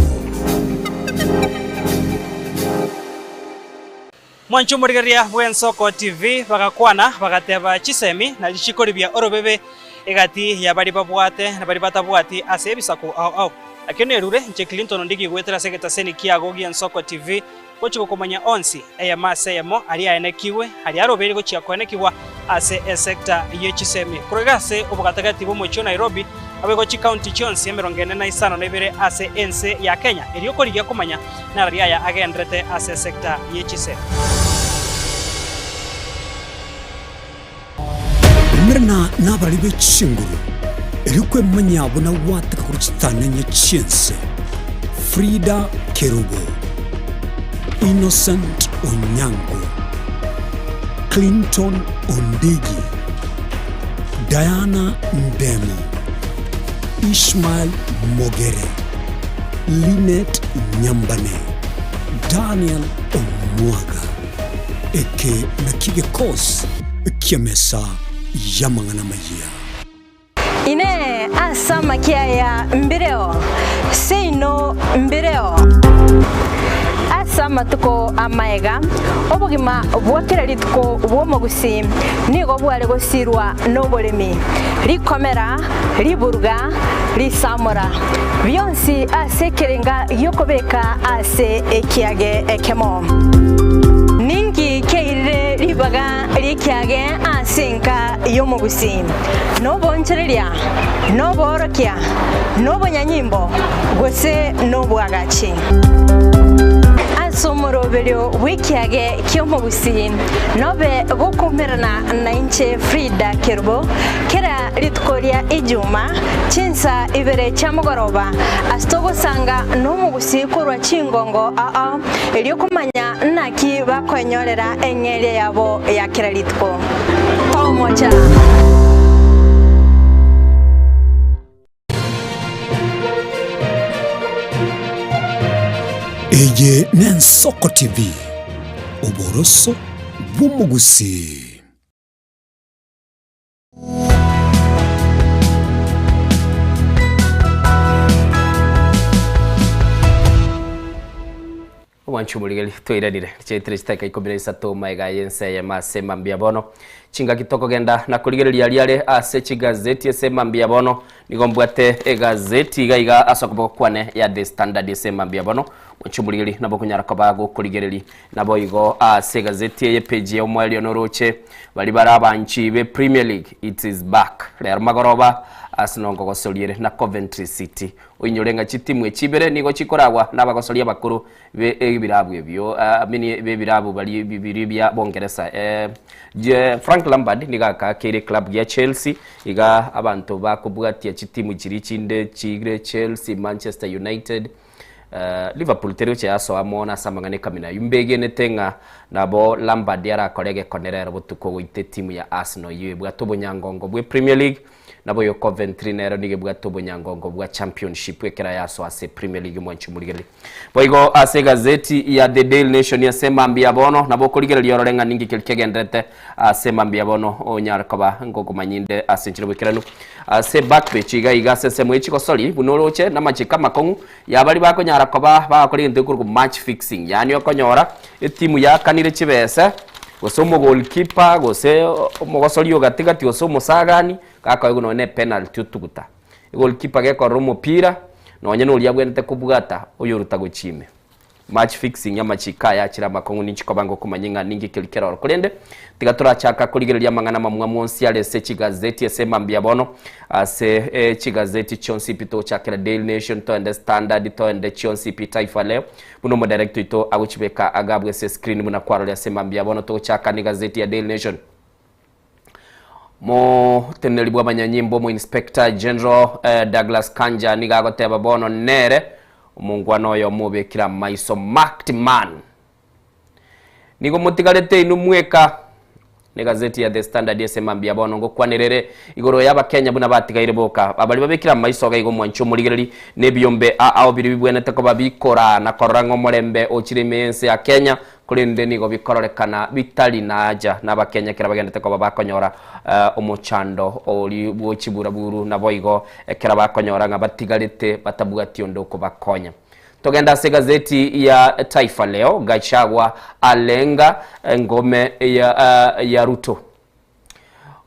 Mwanchu murigeria Bwensoko TV bagakwana bagateba chisemi na lichikoribia orobebe egati ya bari babwate na bari batabwati ase bisako au akene erure nche Clinton ndigi gwetera segeta seni kiago Bwensoko TV gochiko komanya onsi eya maseyemo ali aenekiwe ali arobere gochia koenekiwa ase sector yechisemi kurigase obugatagati bo mocho Nairobi abegochi county chonsi emerongene na isano nebere ase ense ya Kenya eriokorigia komanya na ria ya agendrete ase sector yechisemi. Mirna nabari bechinguru erikwe manyabo na wataka kuruchitana nyechense Frida Kerubo, Innocent Onyango, Clinton Ondigi, Diana Ndemo, Ishmael Mogere, Linet Nyambane, Daniel Omwaga, eke nakige kos kiamesa yamangana mayia. Ine asama kia ya mbireo, seino mbireo. Asama tuko amaega, obugima bwakirari tuko bwomogusi, nigo bware gosirwa nobolemi, rikomera, riburga, risamora. Byonsi asekerenga yokobeka ase ekiage ekemo. Ningi keire ribaga rikiage asinka yomogusi. No bonchereria, no borokia, no bonyanyimbo, gose no bwagachi. Asomoroberio wikiage kyomogusi, nobe gokomerana na inche Frida Kerubo, kera ritkoria ijuma, chinsa ibere chamogoroba, astogo sanga no mogusi kurwa chingongo eliokumanya naki bakonyorera engere yabo ya kera ritko. Tomocha. Eye Nensoko TV, Oboroso Bumugusi. Wanchu muligeli tuiranire chetire steka ikombinesa to maiga yense ya masema mbiabono chinga kitoko genda na kuligereria liare ase chigazeti esema mbiabono nigombwate egazeti gaiga asokbo kwane ya The Standard esema mbiabono wanchu muligeli nabo kunyara kabago kuligereri nabo igo ase gazeti ye page ya omwali onoroche bali barabanchi be Premier League it is back Real Magoroba asinongo gosoliere na Coventry City oinyorenga chitimwe chibere nigo chikoragwa nabagosolia bakuru be ebirabu ebyo mini be birabu bali bibiri bya Bongereza Frank Lampard nigaka kere club ya Chelsea iga abantu bakubwatia chitimu chiri chinde chigre Chelsea Manchester United Liverpool terio che aso amona samangane kamina yumbege netenga nabo Lampard yara kolege konerera butuko wite timu ya Arsenal yiwe bwa tobonyangongo bwe Premier League nabo yo Coventry nero nige bwa tobonyangongo bwa Championship wekera yaso ase Premier League mwanchi muligeli boigo ase gazeti ya The Daily Nation yasema mbiabono nabo kuligeli yororenga ningi kelkegendrete asema mbiabono onyarkaba ngoko manyinde ase nchiro bwekeranu ase backpage iga sese mwechi kosoli bunoloche na machika makongu yabali bako nyarakoba bakoli ndekuru match fixing yani okonyora etimu ya kanire chibese gosomo goalkeeper gose omogosoli gatigati gosomo sagani kaka yugo ne penalty utuguta goalkeeper geko romo pira nonye no lyabwente kubugata oyoruta gochime match fixing ya machika ya chira makongu nichikobango kumanyinga ningi kilikero kulende tigatura chaka kuligereria mangana mamwa monsi ale se chigazeti esema mbiabono ase chigazeti chonsi pito chakira Daily Nation to and Standard to and chonsi Taifa Leo buno mo director ito aguchibeka agabwe se screen muna kwaro ya sema mbiabono to chaka ni gazeti ya Daily Nation mo tenelibwa banyanyimbo mo Inspector General Douglas Kanja niga goteba bono nere omungwano yo mubekira maiso marked man nigo motigalete inumweka ni gazeti ya The Standard yesema mbia bono ngokwanirere igoro yaba Kenya buna batigaire boka abali babikira maiso ga igo mwancho muligereri ne biyombe ao biri bibwenete ko babikora na korango morembe ochirimense ya Kenya kulinde nigo bikororekana bitali naja n'abakenya kira bagendete ko babakonyora umuchando oli bwochibura buru na boigo kira bakonyora ngabatigarite batabugatio ndoko bakonya. Togenda se gazeti ya Taifa Leo, Gachagua alenga ngome ya Ruto.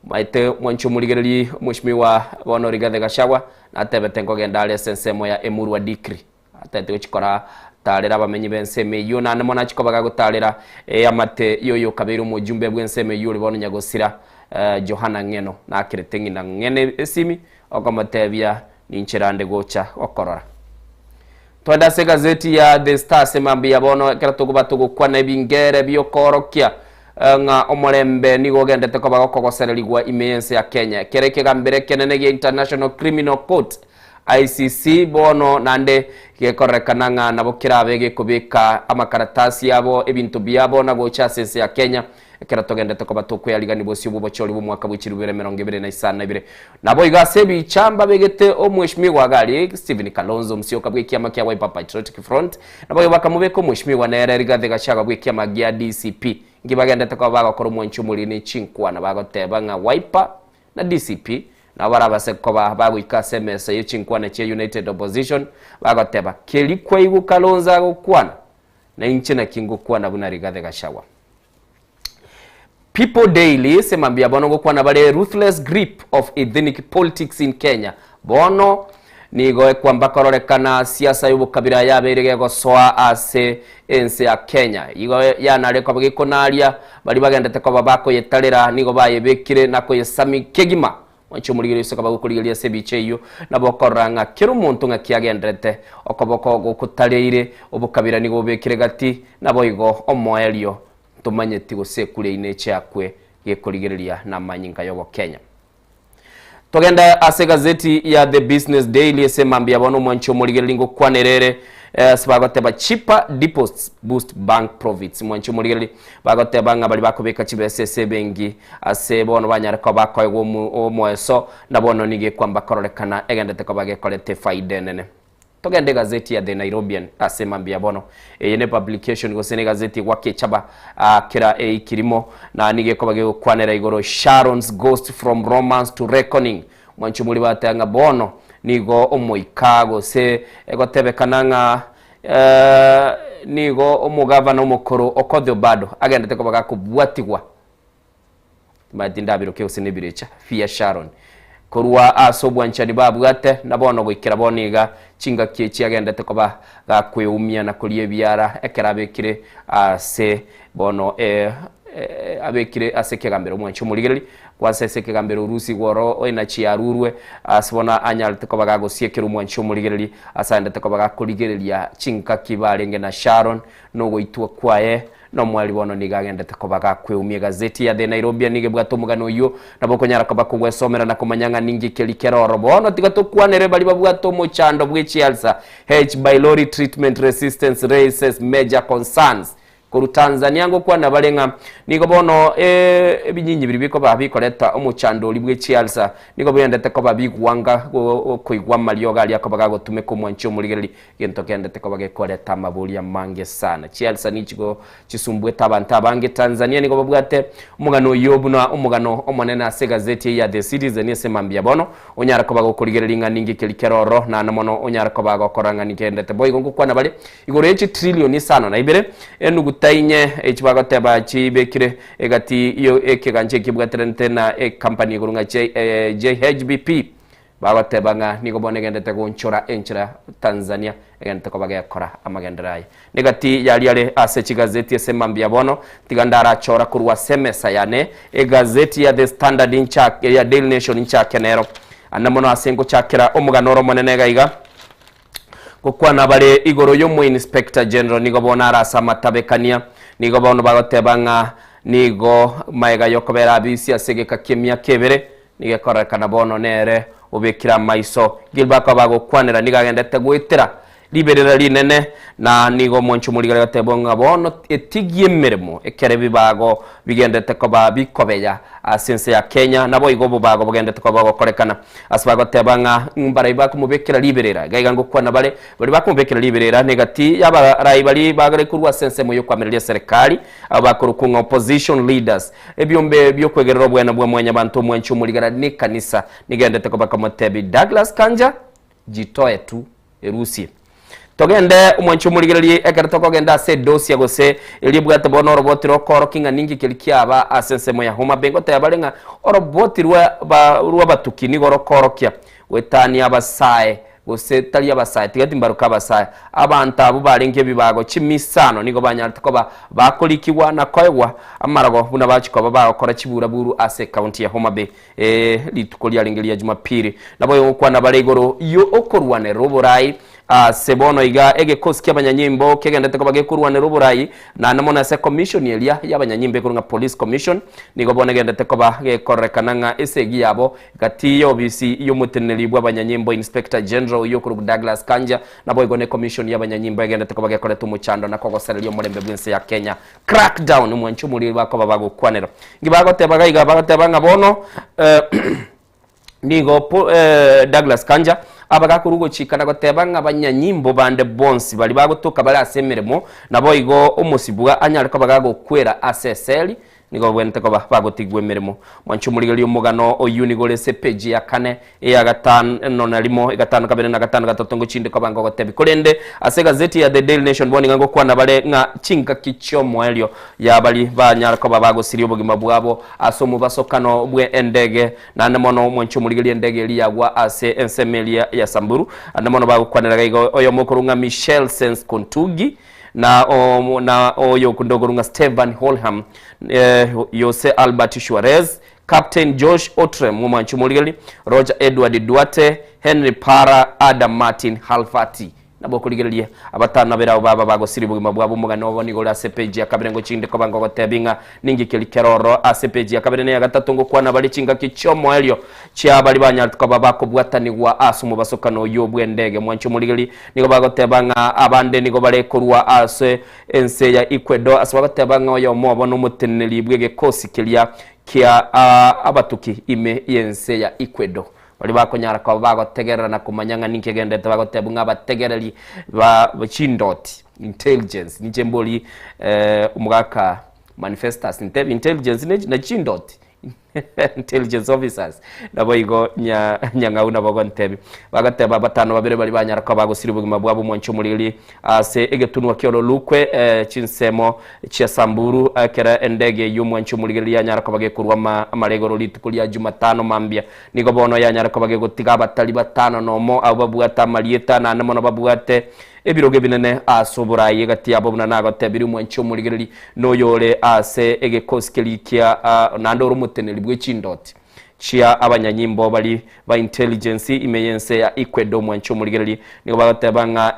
Maite mwancho muligereri mheshimiwa bono Rigathi Gachagua na tebete ngogenda ale sensemo ya Emuru wa Dikri. Atete uchikora tarera bamenyi benseme yo na mona chikobaga gutarera amate yoyo kabiru mujumbe bwenseme yo libono nyagosira Johana Ngeno na akiretengi na ngene esimi okomatebia ninchirande gocha okorora. Twenda se gazeti ya The Star semambia bono keratogo kwa na bingere biokorokia nga omorembe nigo gendete ko bagokogosereligwa imense ya Kenya kereke gambere kenene ge International Criminal Court ICC bono nande gekorekana nga nabo kirabege kubika amakaratasi yabo ebintu byabo na gocha sense ya Kenya keratogendete ko batokwe yaligani bosi ubu bacholi bu mwaka bw'ikirubere 2022 nabo igasebi chamba begete omweshimiwa gali Stephen Kalonzo Musyoka bw'ikiama kya Wiper Patriotic Front nabo bakamubeko mweshimiwa na Rigathi Gachagua bw'ikiama gya DCP ngibagendete ko bagakora umwenchu mulini chinkwa na bagoteba nga Wiper na DCP na barabase ko bagwika SMS yichinkwa na che United Opposition bagoteba kelikwa igu Kalonzo gukwana na inchina kingukwana buna Rigathi Gachagua. People Daily semambia bono gukwana bale ruthless grip of ethnic politics in Kenya. Bono nigo kwamba kororekana siasa y'ubukabira yaberege gosoa ase ense ya Kenya. Igo yanale ko bagikonaria bali bagendete ko babako yetalera nigo bayebekire nako yesami kegima. Wancho muligire soka bagukuligiria sebicheyo nabokoranga kero muntu ngakiagendete okoboko gukutaleire ubukabira nigo bekire gati naboigo omoelio tumanye tigo sekule ineche yakwe yekoligereria na manyinga yogo Kenya. Togenda ase gazeti ya The Business Daily esemambia bono mwancho muligerelingo kwanerere sibagoteba cheaper deposits boost bank profits mwancho muligereli bagoteba nga bali bakobeka chibesese bengi ase bono banyara ko bakoyego omweso na bono nige kwamba kororekana egendete ko bagekolete faida nene. Togende gazeti ya The Nairobian asemambia bono yene publication go sene gazeti wake chaba kira kirimo na nige ko bage kwanera igoro Sharon's ghost from romance to reckoning mwancho muri batanga bono nigo omoikago se egotebekananga nigo omugavana omukoro Okoth Obado agendete ko bagakubwatigwa madindabiro ke usenebirecha Fia Sharon korwa asobwanchani babwate nabono gwikira boniga chinga kiechi agendete ko bagakweumia na kulie biara ekerabekire ase bono abekire aseke gambero mwancho muligereri kwasese gambero Urusi goro ina chiarurwe asibona anyalte ko bagagosiekera mwancho muligereri asandete ko bagakuligereria chinka kibalenge na Sharon no goitwa kwaye no mwali bono nigagendete ko bagakweumia gazeti ya The Nairobi nige bwato mugano yo nabokonyara ko bakugwesomera na kumanyanga ningi kelikero bono tigatokwanere bali babwato mochando bwichi alsa H pylori treatment resistance raises major concerns kuru Tanzania ngo kwana balenga nigo bono ebinyinyi biribiko babikoleta omuchando libwe chialsa nigo bendete ko babigwanga koigwa malio gali akobaga gotume ko mwancho muligereri gento kendete ko bagekoleta mabuli ya mange sana chialsa nichigo chisumbwe tabanta abange Tanzania nigo babwate umugano yobuna umugano omonena ase gazeti ya The Citizen esemambia bono onyara ko bagokoligereri ningi kelikeroro na namono onyara ko bagokoranga nikendete boy ngo kwana bale igoro echi trillion sana na ibere enugu tainye echibagoteba chibekire egati iyo ekeganje kibwaterente na company gurunga JHBP bagoteba nga nigo bonegendete gonchora enchira Tanzania egente ko bagakora amagenderaye negati yali ase chigazeti esemambia bono tigandara chora kurwa semesa yane egazeti ya The Standard ya Daily Nation kenero anamono asengo chakera omuganoro monene gaiga kokwana bale igoro yo mu Inspector General nigo bona arasa matabekania nigo bono bagotebanga nigo maega yokobera abisi asegeka kemia kebere nige korekana bono nere obekira maiso gilba ko bagokwanira nigagendete gwitira liberera linene na nigo mwanchu muligara tebonga bono etigie meremo ekere bibago bigendete koba bikobeya asense ya Kenya nabo igobo bago bagendete koba gokorekana asbago tebanga mbara ibako mubekera liberera gaiga ngokwana bale bakumubekera liberera negati yaba raibali bagare kurwa sense moyo kwamerelia serikali abakuru kunga opposition leaders ebyombe byokwegerera obwana bwa mwanya bantu mwanchu muligara ni kanisa nigendete koba kamotebi Douglas Kanja jitoe tu erusi togende umwanchu muligirali ekerto kogenda se dosia gose elibwate bono roboti rokoro kinga ningi kelikiaba asense moya homa bengo tayabalenga oroboti ruwa batukini gorokorokia wetani abasae gose tali abasae tigati mbaruka abasae abantu abo balenke bibago chimisano nigo banyartiko bakolikiwa na koywa amarago buna bachiko bakora kibura buru ase county ya Homa Bay litukolia lengelia Jumapili nabo yokwa na balegoro yo okorwane roborai sebono iga ege koski abanyanyimbo kegendete ko bagekurwane ruburai na namona se commission elia y'abanyanyimbe kurunga police commission nigo bone gendete ko bagekorekana nga esegi yabo gati yo bisi yo muteneli bw'abanyanyimbo inspector general yo kuru Douglas Kanja nabo igone commission y'abanyanyimbo gendete ko bagekoreta umuchando na kogoserelio mulembe bwinse ya Kenya crackdown mwanchu muri bako babagukwanero ngibago tebagaiga bagotebanga bono nigo Douglas Kanja abagakurugo chikana gotebanga abanyanyimbo bande bonsi bali bagotoka bali asemeremo nabo igo umusibuga anyariko bagago kwera assesseli nigo bwente ko bagotigwe meremo mwanchu muri umugano oyunigole page ya kane ya gatano nona limo gatano kabere na gatano gatotongo chinde ko bango gotebi kolende ase gazeti ya The Daily Nation boni ngango kwana bale nga chinga kichomo elio ya bali banyariko babago sirio bugima bwabo asomu basokano bwe endege na namono mwanchu muri endege eli yagwa ase ensemelia ya Samburu namono bagukwanira igo oyo mokorunga Michelle Sense Kontugi na oyo kundogorunga Stephen Holham Jose Albert Suarez Captain Josh Otrem mwanchu muri Roger Edward Duarte Henry Para Adam Martin Halfati nabo kuligerelia abatana bera baba bago siribu mabwabo mugano boni gola CPG akabirengo chinde ko bango gotebinga ningi kelikeroro ACPG akabirene ya gatatu ngo kwana bali chinga kichomo elio chia bali banyatuka babako bwatanirwa asumu basokano yobwe ndege mwancho muligeli nigo bagotebanga abande nigo bale kurwa ase ense ya Ecuador asabagotebanga oyo mobo no muteneli bwege kosi kelia kia abatuki ime yense ya Ecuador bali bakonyara ko bagotegerera na kumanyanga ninkegendete bagotebunga bategereri ba chindoti intelligence nichemboli umugaka manifestas intelligence na chindoti intelligence officers nabo igo nyangauna bagontebi bagateba batano babere bali banyara ko bagosiribu mabwabo mwancho mulili ase egetunwa kyolo lukwe chinsemo chia Samburu akera endege yumwancho mulili yanyara ko bagekurwa amalegoro litukulia Jumatano mambia nigo bono yanyara ko bagegotiga batali batano nomo ababuata malieta na namono babuate ebiroge binene asoburaye gati abo nago tebiri mwancho muligeri no yole ase ege koskelikia nando rumuteneli bwechindoti chia abanyanyimbo bali ba intelligence imeyense ya Ecuador mwancho muligeri nigo bagatebanga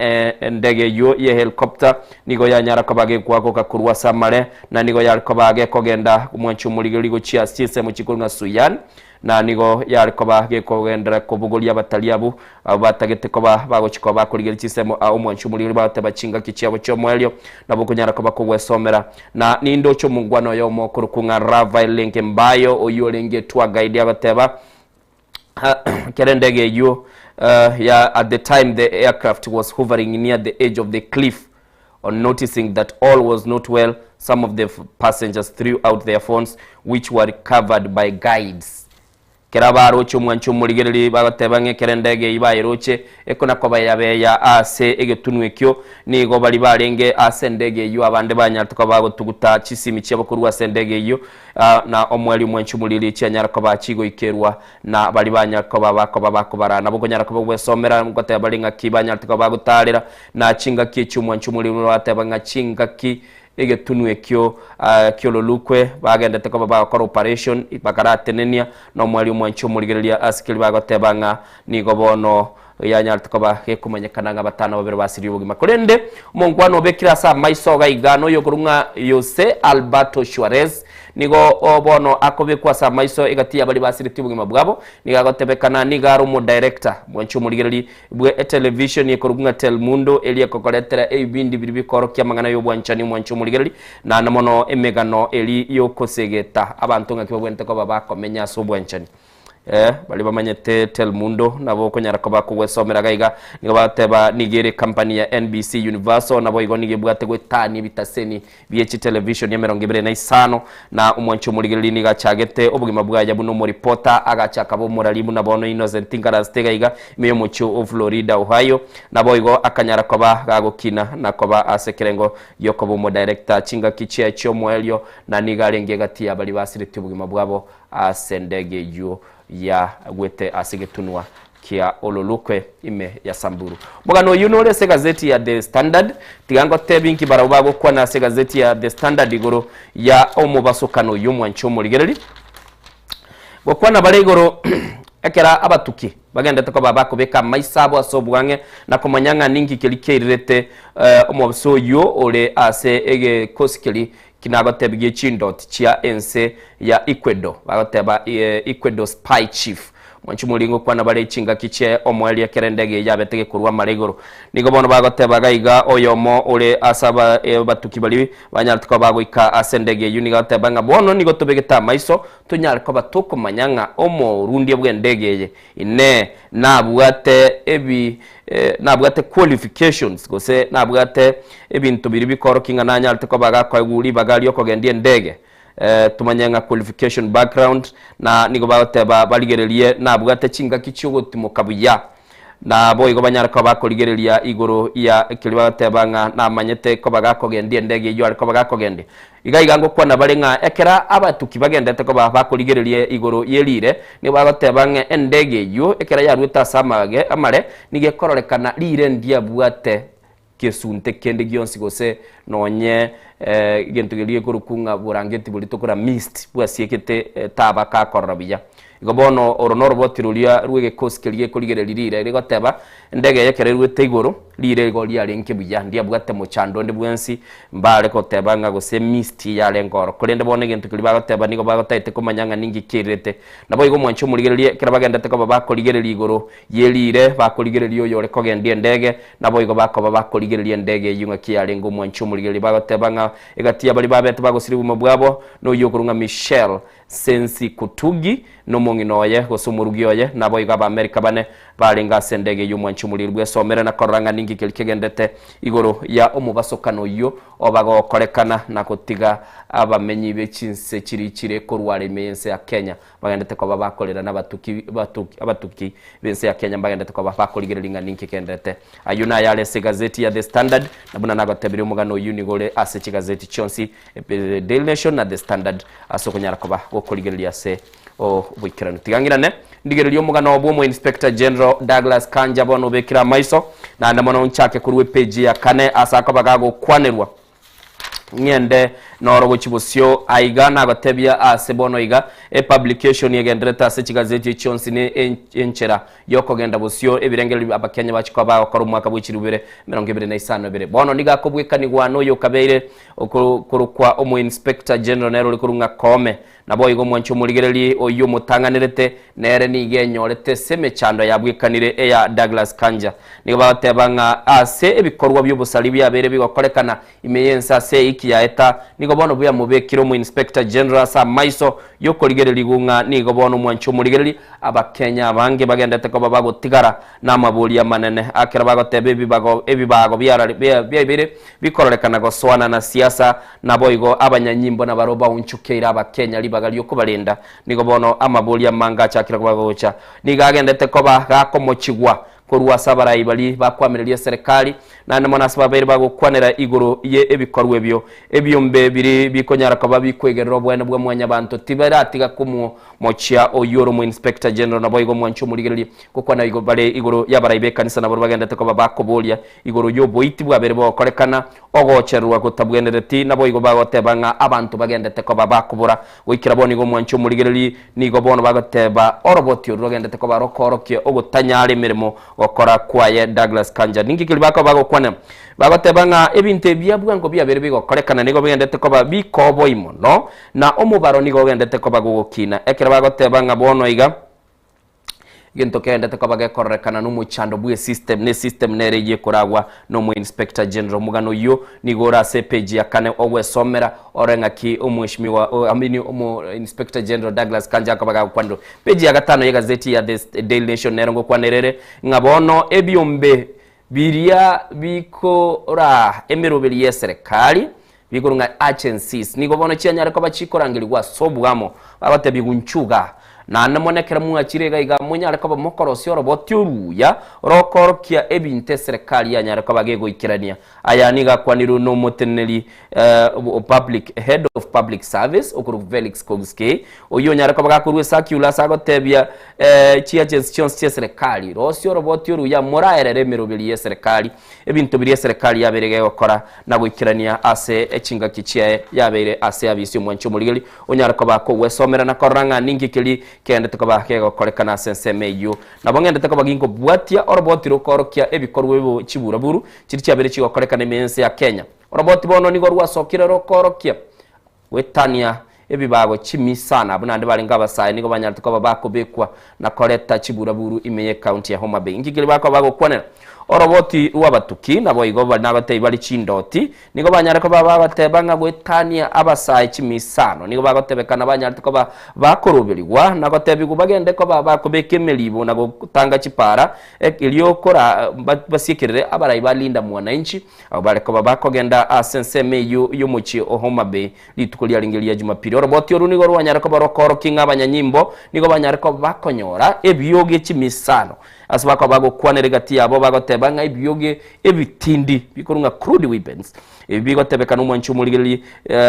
ndege yo ye helicopter nigo yanyara ko bage kwako kakurwa samale na nigo yariko bage kogenda mwancho muligeri go chia sise mu kikolunga Suyan na nigo yariko bage kogendera ko bugoli abataliabu batagete ko bagochiko bakuligera kisemo umwanchu muri batabachinga kicyabo cyo mwelyo nabo kunyara ko bakogwesomera na nindo cyo mungwano yo mokuru kunga Rafael Lenke Mbayo oyolenge tour guide abateba kerendege yo at the time the aircraft was hovering near the edge of the cliff. On noticing that all was not well, some of the passengers threw out their phones, which were covered by guides. Kerabaro chumwanchu muligereli bagatebange kerendege ibayiroche ekona koba yabeya ase egetunwe kyo ni go bali balenge ase ndege yo abande banyatuka bago tuguta chisimi cyabo kurwa sendege yo na omwali mwanchu mulili cyanyara ko bakigo ikerwa na bali banyako bako barana bugo nyara ko bwesomera ngote balinga kibanyatuka bago talera na chinga kichumwanchu mulili watebanga chinga ki egetunwe kyo kyolo lukwe bagenda teko bakora operation bakarate nenia no mwali mwancho muligerelia askili bagotebanga nigo bono yanyarite koba gekumanyekana nga batano babiri basiri ubugima kurende umungwano bekira sa maiso gaigano yo kurunga Jose Alberto Suarez nigo obono akobekwa sa maiso igati abali basiri tibugima bwabo nigagotebekana nigaro mu director mwanchu muligereri bwe television yekurunga Telemundo elie kokoletera ebindi biri korokya mangana yo bwanchani mwanchu muligereri na namono emegano eli yo kosegeta abantu ngakibwente ko bakomenya so bwanchani bali bamanyete Telemundo nabo konyara ko bakugwesomera gaiga nigo bateba nigere company ya NBC Universal nabo igo nigebwate gwetani bitaseni byechi television ya 25 na umwancho muligereri niga chagete obugima bwaje buno mu reporter agachaka bo muralimu nabono Innocent Ngaraste gaiga meyo mucho Florida Ohio nabo igo akanyara ko bagukina nakoba asekerengo yokobo mu director chinga kichia cyo mwelyo na nigarenge gati abali basiriti obugima bwabo asendege yo ya gwete asigetunwa kia ololukwe ime ya Samburu bogano yunole se gazeti ya The Standard tigango tebinki barababo kwa na se gazeti ya The Standard igoro ya omubasokano yumwancho muligereri bokwa na baregoro ekera abatuki bagenda tako babako beka maisabo asobwange na komanyanga ningi kelikeirete omubaso yo ole ase ege koskeli kinagotebye chindot chia ense ya Ecuador bagoteba Ecuador spy chief mwanchu mulingo kwana bale chinga kiche omweli kerendege yabetege kurwa maregoro nigo bono bagoteba gaiga oyomo ole asaba batuki bali banyartiko bagoika asendege unigoteba nga bono nigo tobegeta maiso tunyarko batoko manyanga omo rundi bwendege ine nabwate ebi nabwate qualifications gose nabwate ebintu biri bikoro kinga nanyartiko bagakwa guli bagali yokogendie ndege tumanyanga qualification background na nigo bateba baligerelie nabwate chinga kichugo timokabuya na boigo banyara ko bakoligerelia igoro ya kilibateba nga namanyete ko bagakogendie ndege yo ariko bagakogende igaigango kwa na balenga ekera abatuki bagendete ko bakoligerelie igoro yelire ni bagateba nga endege yo ekera ya ruta samage amare nige kororekana lire ndia bwate kesunte kende gyonsi gose nonye gento geliye kurukunga burangeti bulitokora mist bwasiekete taba ka korabija igobono oronoro botirulia ruege koskeliye koligerelirire rigoteba ndege yekere rwete igoro lire goli ya lenke buya ndia bwate mo chando ndi bwensi mbale ko teba nga gose mist ya lengoro kolende bone gento kiliba teba nigo bagotete ko manyanga ningi kirete nabo igo mwancho muligerelie kira bagenda te ko babakoligereli igoro yelire bakoligereli yo ko gendie ndege nabo igo bako babakoligereli ndege yunga kiya lengo mwancho muligereli bagoteba nga egati abali babete bagosiribu mabwabo no yokurunga Michelle Sensi Kutugi no monginoye gosumurugioye nabo igaba America bane balinga sendege yumwanchu mulirwe somera na koranga ningi kelikegendete igoro ya omubasokano yo obago korekana na kotiga abamenyi bechinse kirikire korware mense ya Kenya bagendete ko babakolera n'abatuki abatuki bense ya Kenya bagendete ko babakoligerelinga ningi kendete ayuna yale se gazeti ya The Standard nabuna nagotebiri umugano unigole ase kigazeti chonsi Daily Nation na The Standard asokonyara ko bakoligerelia se o bwikirano tigangirane ndigerelyo mugano obwo Inspector General Douglas Kanja bono bekira maiso na ndamono nchake kuruwe page ya kane asako bagago kwanerwa ngende noro chibosyo aigana agatebya asebono iga publication yegendreta se kigazeti chonsi ne enchera yoko genda bosyo ebirengeli abakenya bachiko bakora umwaka bw'ikirubere 2025 bono niga kobwekani gwano yo kabeire okurukwa omu Inspector General nero likurunga kome nabo igo mwancho muligereli oyo mutanganirete nere nigenyorete seme chando yabwikanire eya Douglas Kanja nigo batebanga ase ebikorwa by'obusali byabere bigokorekana imeyensa se iki ya eta nigo bono buya mubekiro mu Inspector General sa maiso yokoligereli gunga nigo bono mwancho muligereli abakenya bange bagendete ko babago tigara namabuli ya manene akira bagotebe ebibago byabere bikorekana goswana na siasa nabo igo abanyanyimbo na baroba unchukeira abakenya bagali yo kubalenda nigo bono amabuli ya manga chakira kubagocha nigagendete ko bagakomochigwa koruwa sabarayi bali bakwamirira serikali na namona sababere bagokwanera igoro ye ebikorwe ebyombe biri bikonyara ko babikwegerera obwene bwa mwanya bantu tibaratiga kumu mochia oyoro mu Inspector General nabo igo mwancho muligereli kokwana igo bale igoro yabarayi be kanisa nabo bagendete ko bakobolya igoro yo boiti bwabere bokorekana ogocherwa gotabwenereti nabo igo bagotebanga abantu bagendete ko babakubura wikira boni igo mwancho muligereli nigo bono bagoteba oroboti urogendete ko barokorokye ogutanyale mirimo gokora kwaye Douglas Kanja ningi kilibako bagokwana bagotebanga ebinte bia bwango bia bere bigokorekana nigo bigendete koba bikobo imono na omubaro nigo gendete koba gugukina ekera bagotebanga bono iga gento kendete koba gekorekana n'umuchando bwe system ne system nereje kuragwa no mu inspector general mugano yo nigora se page ya kane owe somera orenga ki omweshimiwa amini omu inspector general Douglas Kanja koba kwando page ya gatano ya gazeti ya The Daily Nation nerongo kwanerere ngabono ebyombe biria bikora emirobeli ya serikali bikurunga agencies nigo bono cyanyara ko bacikorangirwa sobwamo babate bigunchuga na namonekera mu akirega iga munyara ko bamokorosi robotyuruya rokorokia ebinte serikali yanyara ko bagego ikirania aya niga kwaniru no muteneli public head of public service okuru Felix Kogske oyo nyara ko bagakurwe sakula sagotebya chi agencies ya serikali rosyo robotyuruya moraerere mirobeli ya serikali ebintu biri ya serikali yaberege gukora nabo ikirania ase echinga kichie yabere ase abisi mwancho muligeli onyara ko bako wesomera na koranga ningi kili kende tukoba kego kolekana sense meyo nabongende tukoba gingo bwatia orobotiro korokia ebikorwe bo chiburaburu chiri cyabere chigo kolekana mense ya Kenya oroboti bono nigo rwasokira rokorokia wetania ebibago chimi sana abunande balinga basaye nigo banyara tukoba bakobekwa na koleta chiburaburu imeye county ya Homa Bay ngigili bako bago kwanera oroboti wabatuki nabo igo banabate bali chindoti nigo banyara ko baba batebanga gwetania abasaye chimisano nigo bagotebekana banyara ko bakorobelirwa nagotebiko bagende ko baba kobeke melibo nago kutanga chipara iliyo kora basikirire abarayi balinda mwananchi abo bale ko baba kogenda asense meyo yomuchi Homa Bay litukulia lingelia Jumapili oroboti oru nigo rwanyara ko barokoro kinga abanyanyimbo nigo banyara ko bakonyora ebiyoge chimisano asbako bago kwanere gati yabo bagotebanga ibyoge ebitindi bikorunga crude weapons bigotebeka n'umwancu muri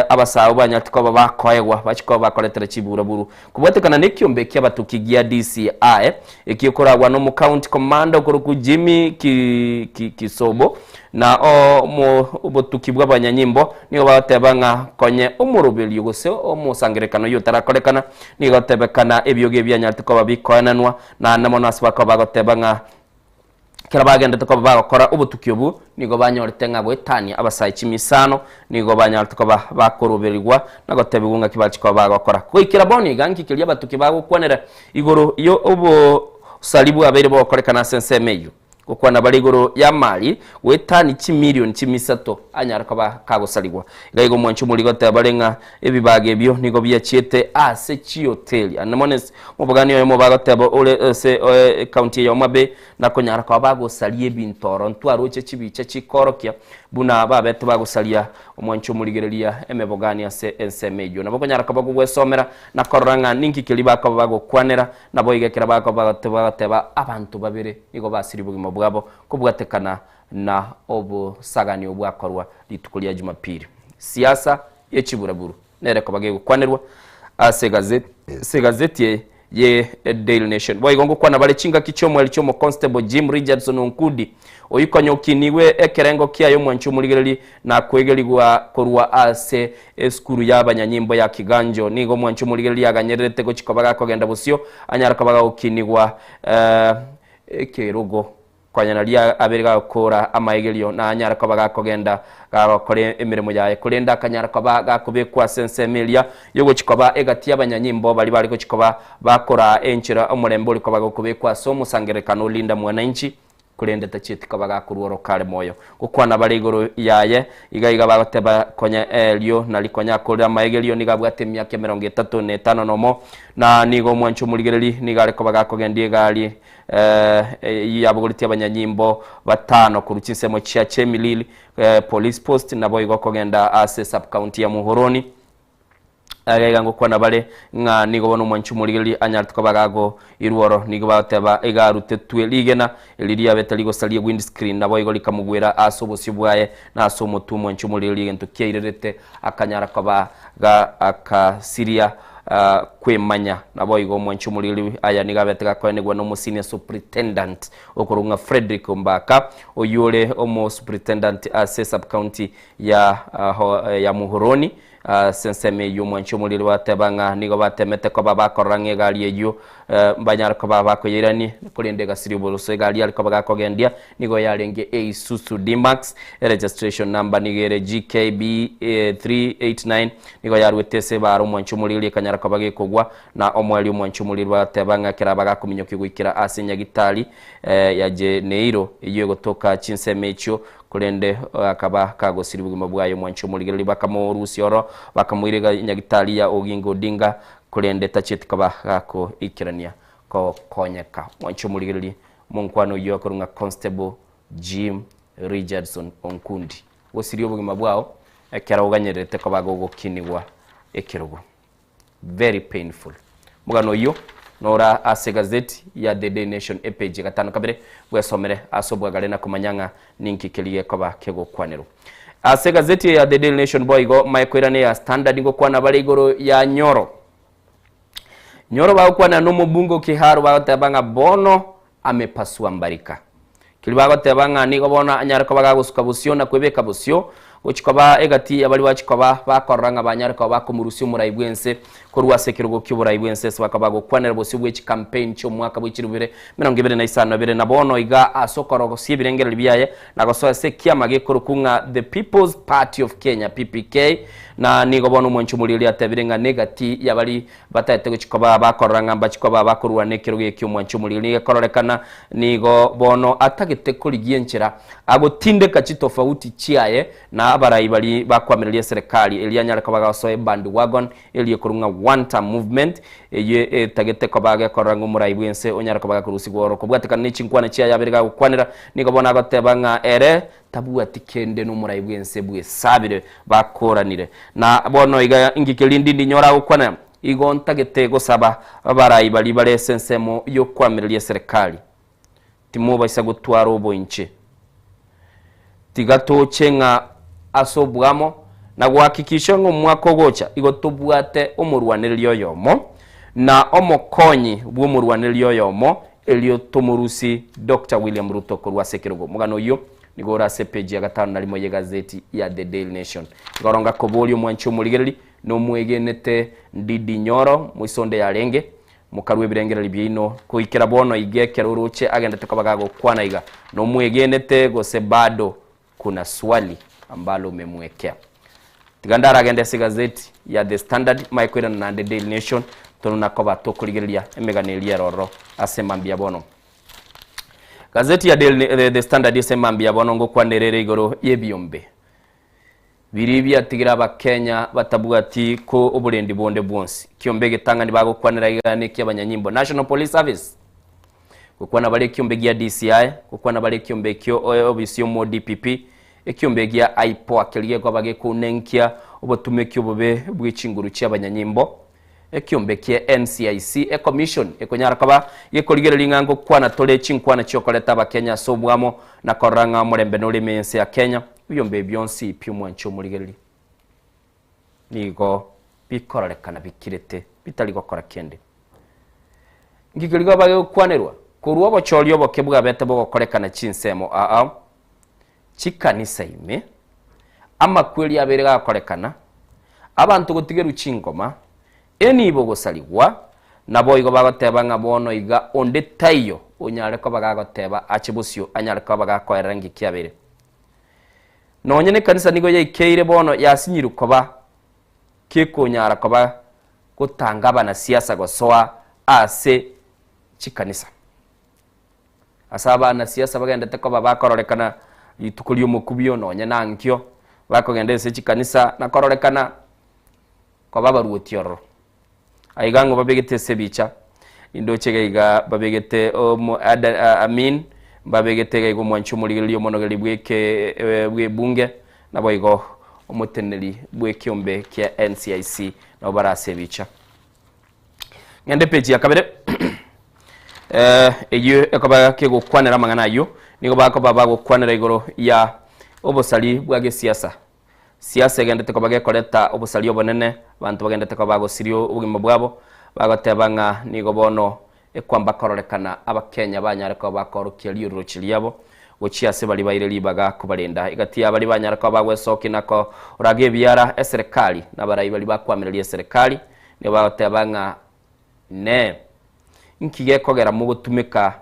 abasawo banyatiko bakoyegwa bachiko bakoletera chiburaburu kubwetekana nekyombe kyabatukigia DCI ekikoragwa no mu county commander kuruku Jimmy Kisobo na mu botukibwa abanyanyimbo nigo batebanga konye umurubeli yose omusangerekano yotarakolekana nigo batebekana ebyoge byanyatiko babikoyananwa na namono asbako bagotebanga kera bagenda tukoba bakora ubutukyobu nigo banyorete nga gwetani abasayi chimisano nigo banyarete ko bakoroberwa nagotebigunga kibachiko bagakora kwikira boni ganki kiliya batuki bagukwanera igoro iyo ubo salibu abere bo korekana sense meyo kukwana baligoro ya mali wetani chimillion chimisato anyara ko bakagosaligwa gaigo mwanchu muligote balenga ebibage byo nigo byachiete ase chi hotel anamones mubagani yo mubagote ole se county ya Homa Bay nakonyara ko bagosalie bintoro ntwaro chibiche chikorokia buna babeto bagosalia omwanchu muligerelia emebogani ase ensemejo nabokonyara ko bagwesomera nakoranga ninki kiliba ko bagokwanera naboigekera bako bagateba abantu babere nigo basiribugi bwabo kubwatekana na obo sagani obwakorwa litukulia Jumapili siasa yechiburaburu nereko bagego kwanerwa ase gazeti ye Daily Nation boigongo kwana bale chinga kichomo alichomo Constable Jim Richardson Nkudi oyikonyoki niwe ekerengo kiayo mwanchu muligereli na kwegeligwa korwa ase eskuru y'abanyanyimbo ya Kiganjo nigo mwanchu muligereli aganyerete ko chikobaga kogenda busyo anyara kobaga okinigwa ekerogo kwanyanalia aberiga gukora amaegelio na anyara ko bagakogenda gakore emirimo yaye kurenda akanyara ko bagakubekwa sense melia yogo chikoba egati y'abanyanyimbo bali ko chikoba bakora enchira omurembo liko bagakubekwa so musangerekano linda mwananchi kurenda tachiti ko bagakururo kale moyo gukwana bali igoro yaye igaiga bagateba konya elio nalikonya kora amaegelio nigabwate myaka 35 nomo na nigo mwanchu muligereli nigale ko bagakogendie gali yabuguriti abanyanyimbo batano ku rukinsemo cya Chemilili police post nabo igokogenda ase sub county ya Muhoroni agaiga ngo kwana bale nga nigo bono mwanchu muligereli anyartuko bagago iruoro nigo bateba igarute tweligena eliria betaligo salie windscreen nabo igolikamugwera asobosyo bwaye na asomo tu mwanchu muligereli gento kyeirete akanyara ko baga akasiria kwemanya nabo igo mwanchu mulili aya nigabeteka kwenegwa no senior superintendent okurunga Frederick Mbaka oyole omo superintendent ase sub county ya Muhoroni senseme yu mwancho mulili batebanga nigo batemete ko babakorange gali eyu banyar ko babakoyirani kulinde gasiri boluso gali aliko bagakogendia nigo yarenge Isuzu D-Max registration number nigere GKB 389 nigo yarwetese baro mwancho mulili kanyara ko bagekogwa na omwali mwancho mulili batebanga kira bagakuminyoki gwikira asinya gitali yaje neiro iyo gotoka chinseme echo kulende akaba kagosiri bugima bwayo mwancho muligeri bakamorusi oro bakamwirega nyagitali ya Oginga Odinga kulende tacheti kaba gako ikirania ko konyeka mwancho muligeri munkwano yo kurunga Constable Jim Richardson Onkundi wosiri bugima bwao ekera uganyerete ko bagogo kinigwa ekirugo very painful mugano yo nora ase gazeti ya The Daily Nation page gatano kabere bwesomere asobwa galena kumanyanga ninkikeliye koba kego kwanero ase gazeti ya The Daily Nation boygo maikwirane ya Standard ngo kwana bale igoro ya Nyoro ba kwana no mubungo kiharu batabanga bono amepasua mbarika kilibago tabanga nigo bona anyara ko bagagusuka busyo na kwebeka busyo uchikoba egati abali wachikoba bakoranga banyara ko bakomurusyo murayibwense korwa sekirugo ky'uburayibwense bakabago kwanera busyo bw'iki campaign cyo mwaka bw'ikirubire 2025 na bono iga asokoro sibirengera biyaye nagosoya sekiamage korukunga The People's Party of Kenya PPK na nigo bono mwenchu mulili atabirenga negati yabali batayete guchikoba bakoranga bachikoba bakorwa nekirugo cy'umwenchu mulili kororekana nigo bono atagete kuligienchera agotinde kachitofauti chiaye na abarayi bali bakwamiria serikali elianyara ko bagasoye bandwagon eliye kurunga one time movement eye tagete ko baga korango murayi bwense onyara ko baga kurusi goro ko bwatekana n'ikinkwana chiya yabirega gukwanira nigo bona gotebanga ere tabu atikende no murayi bwense bwe sabire bakoranire na bono iga ingikilindi ndinyora gukwana igo ntagete gosaba abarayi bali bare sensemo yo kwamiria serikali timo bayisa gutwara obonche tigato chenga asobwamo na guhakikisha ngo mwako gocha igotubwate umurwaniryo yomo na omokonyi bw'umurwaniryo yomo elio tumurusi Dr. William Ruto kurwa sekirugo mugano yo nigora page ya gatano nalimo ye gazeti ya The Daily Nation ngoronga kobolyo mwancho muligereri no mwegenete ndidi Nyoro mwisonde ya renge mukarwe birengera libino kuikira bono igekera uruche agenda tukabagago kwana iga no mwegenete gose bado kuna swali ambalo umemwekea tigandara agenda si gazeti ya The Standard maikwira na The Daily Nation tununa koba tokuligeria emeganelia roro asemambia bono gazeti ya The Standard asemambia bono ngo kwanerere igoro yebyombe biribya tigira abakenya batabugati ko oburendi bonde bwonsi kiombe gitanga ni bago kwanira igane ky'abanyanyimbo National Police Service kukwana bale kiombe gya DCI kukwana bale kiombe kyo obisyo mo DPP ekiombe gya IPO akeliye kwa bage kunenkia obotume ky'obube bw'ikinguru cy'abanyanyimbo ekiombe kye NCIC commission ekonyara kaba yekoligere lingango kwana tole chinkwana cyokoleta abakenya sobwamo na koranga murembe no limense ya Kenya byombe byonsi pyumwancho muligereri nigo bikorekana bikirete bitali gukora kende ngigiriga bage kwanirwa kuruwa bochoryo bokebwa bete bokorekana chinsemo chikanisa ime amakweli aberega akorekana abantu gutigera uchingoma enibo gosaligwa nabo igo bagotebanga bono iga onde tayo onyare ko bagagoteba achibusyo anyare ko bagakoerangi kiabere nonye ne kanisa nigo yeikeire bono yasinyirukoba kekonyara koba gutanga bana siasa gosoa ase chikanisa asaba na siasa bagenda tekoba bakororekana itukulyo mukubyo nonye nankyo bakogenda ese chikanisa nakororekana kwa baba ruotioro aigango babegete sebicha indochege iga babegete amin babegete igo mwanchu muligilyo monogeli bweke bwe bunge nabo igo omuteneli bwekiombe kya NCIC no barasebicha ngende page ya kabere eyo ekaba kego kwanera mangana yo nigo baba gukwanera igoro ya obosali bwage siasa gende tekobage koleta obusali obonene bantu bagende tekobago sirio ubugimo bwabo bagotebanga nigo bono ekwamba kororekana abakenya banyare ko bakorokia liuro chiliabo gochiase bali baire libaga kubalinda igatia bali banyara kwa bagwesoki nako orage biara serikali na barayi bali bakwamireria serikali ne batabanga ne nkige kogera mu gutumika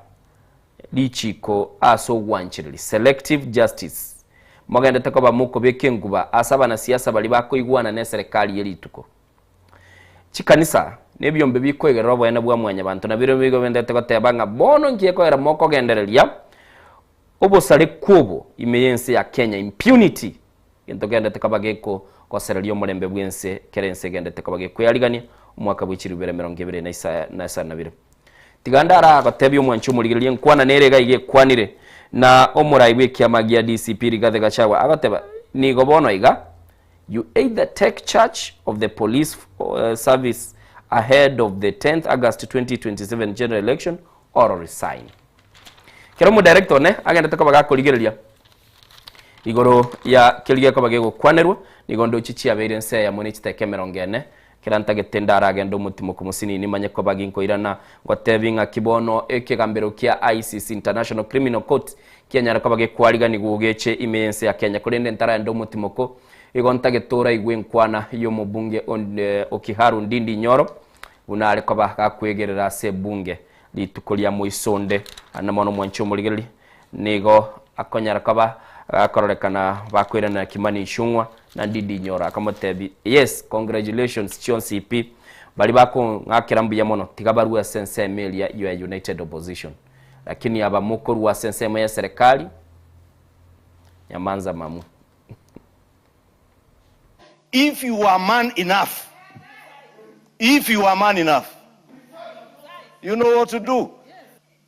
lichiko aso gwanchiriri selective justice mogende takoba muko bekenguba asaba na siasa bali bakoigwana ne serikali yelituko chikanisa nebyombe bikoegera obwene bwa mwanya bantu na biro bigo bendete gotebanga bono ngiye koera moko gendereria obosale kubo imeyense ya Kenya impunity gento gendete kabageko kosererio mulembe bwense kerense gendete kabageko yaligania umwaka bw'ikiri 2022 tigandara gotebyo mwanchu muligiriye nkwana nerega ige kwanire na omurai bw'ikiamagia DCP Rigathi Gachagua agateba nigo bono iga you either take charge of the police service ahead of the 10th August 2027 general election or resign. Kero mu director ne agenda takabaga kuligereria igoro ya kiliye ko bagego kwanerwa nigondo chichi aberense ya moni chiteke merongene kiranta getenda ragendo mutimo kumusini ni manye ko baginko irana ngotebinga kibono ekegambero kia ICC International Criminal Court kianyara ko bagekwariga ni gugeche imense ya Kenya kurende ntara ndo mutimo ko igonta getora igwenkwana yo mubunge Okiharu Ndindi Nyoro unale ko bakakwegerera se bunge litukolia muisonde anamono mwancho muligeli nigo akonyara kaba akorolekana bakwirana Kimani Ichung'wa na Ndindi Nyoro akamotebi yes congratulations Chion CP bali bako ngakirambu ya mono tigabarua sense email ya United Opposition lakini aba mukuru wa sense ya serikali nyamanza mamu. If you are man enough, you know what to do.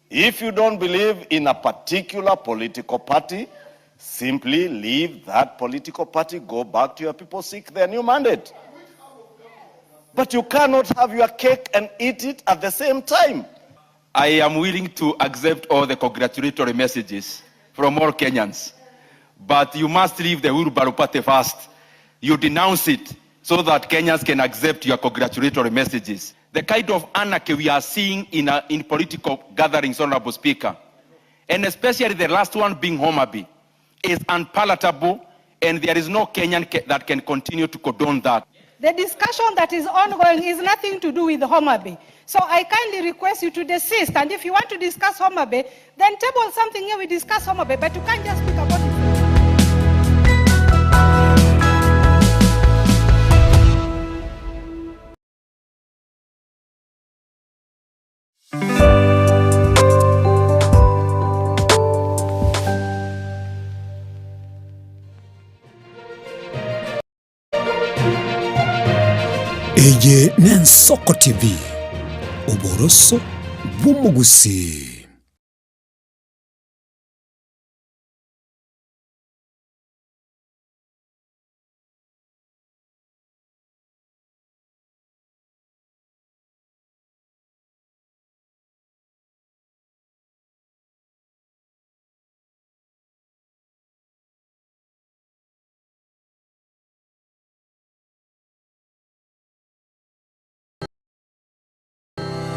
If you don't believe in a particular political party, simply leave that political party, go back to your people, seek their new mandate. But you cannot have your cake and eat it at the same time. I am willing to accept all the congratulatory messages from all Kenyans. But you must leave the Uhuru Party first. You denounce it so that Kenyans can accept your congratulatory messages. The kind of anarchy we are seeing in political gatherings, Honorable Speaker, and especially the last one being Homa Bay, is unpalatable, and there is no Kenyan that can continue to condone that. The discussion that is ongoing is nothing to do with Homa Bay. So I kindly request you to desist, and if you want to discuss Homa Bay, then table something here, we discuss Homa Bay, but you can't just speak about it. Eye Nensoko TV Oboroso Bumugusi.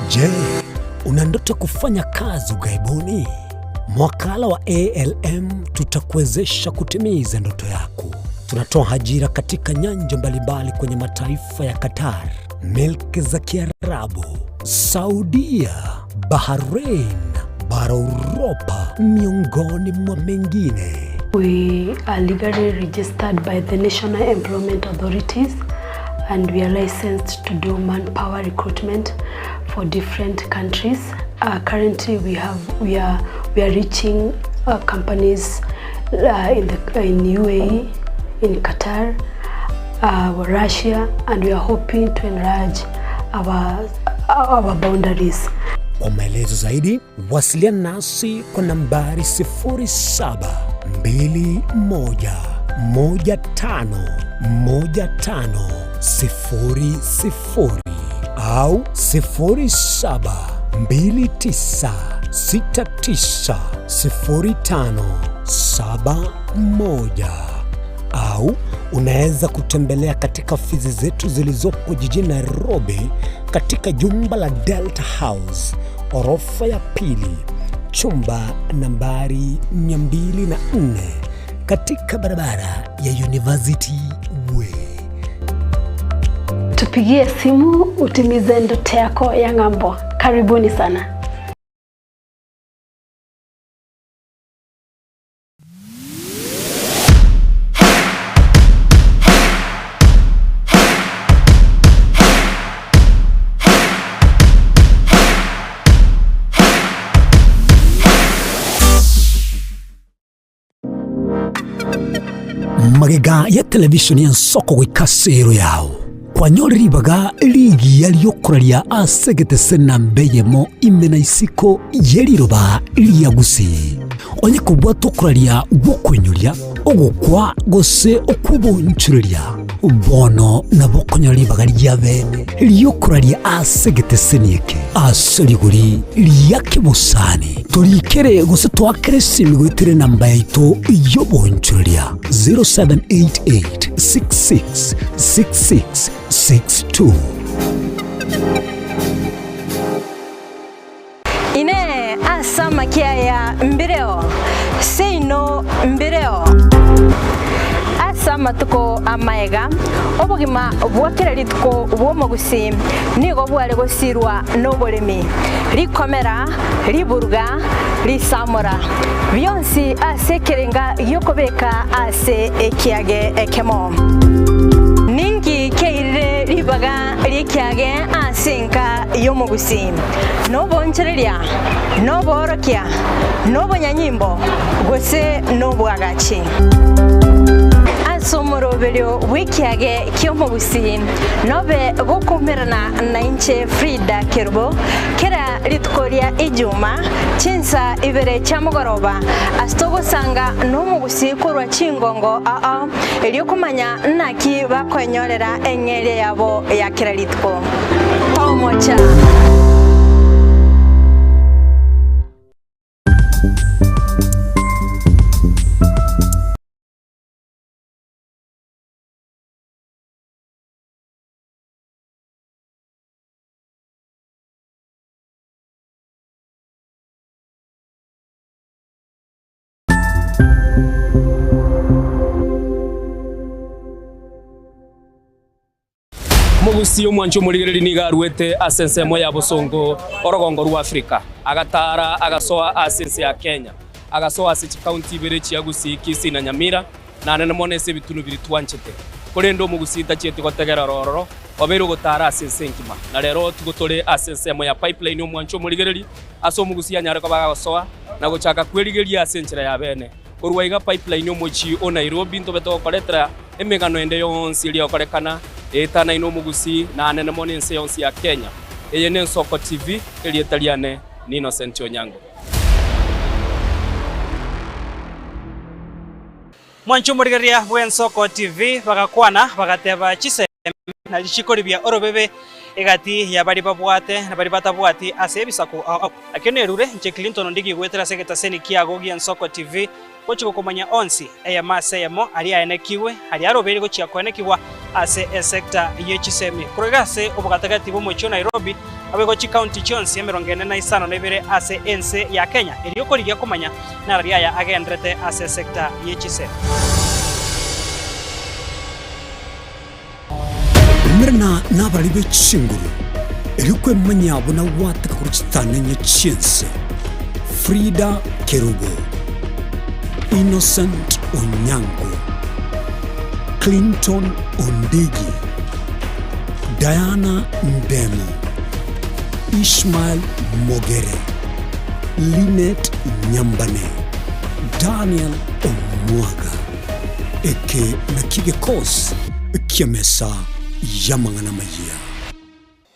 Je, una ndoto kufanya kazi ughaibuni? Mwakala wa ALM tutakuwezesha kutimiza ndoto yako. Tunatoa ajira katika nyanja mbalimbali kwenye mataifa ya Qatar, Milki za Kiarabu, Saudia, Bahrain, bara Europa, miongoni mwa mengine. We are legally registered by the National Employment Authorities, and we are licensed to do manpower recruitment for different countries. Currently, we are reaching companies in UAE, in Qatar, Russia, and we are hoping to enlarge our boundaries. Kwa maelezo zaidi, wasiliana nasi kwa nambari 0721151500 au 0729690571 au unaweza kutembelea katika ofisi zetu zilizopo jijini Nairobi katika jumba la Delta House, orofa ya pili, chumba nambari 204 katika barabara ya University Way. Tupigie simu utimize ndoto yako ya ng'ambo. Karibuni sana. Magega ya televishoni ya nsoko gwikasero yao kwanyoribaga ligi yaliyokuralia asegete sena mbeyemo imena isiko yeliroba liyagusi onye kubwa tokuralia gukwenyulia ogukwa gose okubonchurelia bono nabokonyoribaga lyabene liyokuralia asegete senieke aseriguri liyakebusani tulikere gose twakere simigwitire namba yaito yobonchurelia 0788666662 ine asama kiaya mbireo seino mbireo asama tuko amaega obugima bwakira lituko bwomogusi nigo bware gosirwa nobolemi likomera liburga lisamora byonsi asekerenga yokobeka ase ekiage ekemo ningi keire libaga likiage asinka yomogusi nobonchereria noborokia nobonyanyimbo gose nobwagachi asomorobelio wikiage kiomogusi nobe bokumerana na inche Frida Kerubo kera litukoria ijuma chinsa ibere chamugoroba astogo sanga nomugusi kurwa chingongo eliokumanya naki bakwenyorera engere yabo ya kera lituko pomocha mugusi omwancho murigereri niga ruete asense mo ya busongo orogongo rwa Afrika agatara agasoa asense ya Kenya agasoa ase county bere chiagusi Kisii na Nyamira na nene monese bitunu biri twanchete korendo mugusi tachiete gotegera rororo obero gotara asense nkima na rero tugotore asense mo ya pipeline omwancho murigereri aso mugusi anyare ko bagasoa na gochaka kwerigeria asense ya bene korwaiga pipeline omochi o Nairobi ntobeto koletra emegano ende yonsi iri okorekana etana ino mugusi na nene monense yonsi ya Kenya eye ne Nsoko TV elietaliane ni Innocent Onyango mwancho murigeria bwe Nsoko TV bagakwana bagateba chisemi na lichikoribia orobebe egati ya bari babwate na bari batabwati ase bisako akene rure nche Clinton ndigi gwetera segeta seni kiago gi Nsoko TV gochiko komanya onsi eya mase yamo ali aenekiwe ali arobere gochia koenekiwa ase sector yechisemi kurigase obugatagati bo mocho Nairobi abego chi county chonsi emerongene na isano nebere ase ense ya Kenya elioko ligia komanya na ria ya agendrete ase sector yechisemi Mrna nabali bechinguru elikwe manyabo na wataka kuchitana nyechense Frida Kerubo, Innocent Onyango, Clinton Ondigi, Diana Ndemo, Ishmael Mogere, Linet Nyambane, Daniel Omwaga, eke nakige kos kiamesa yamangana maya.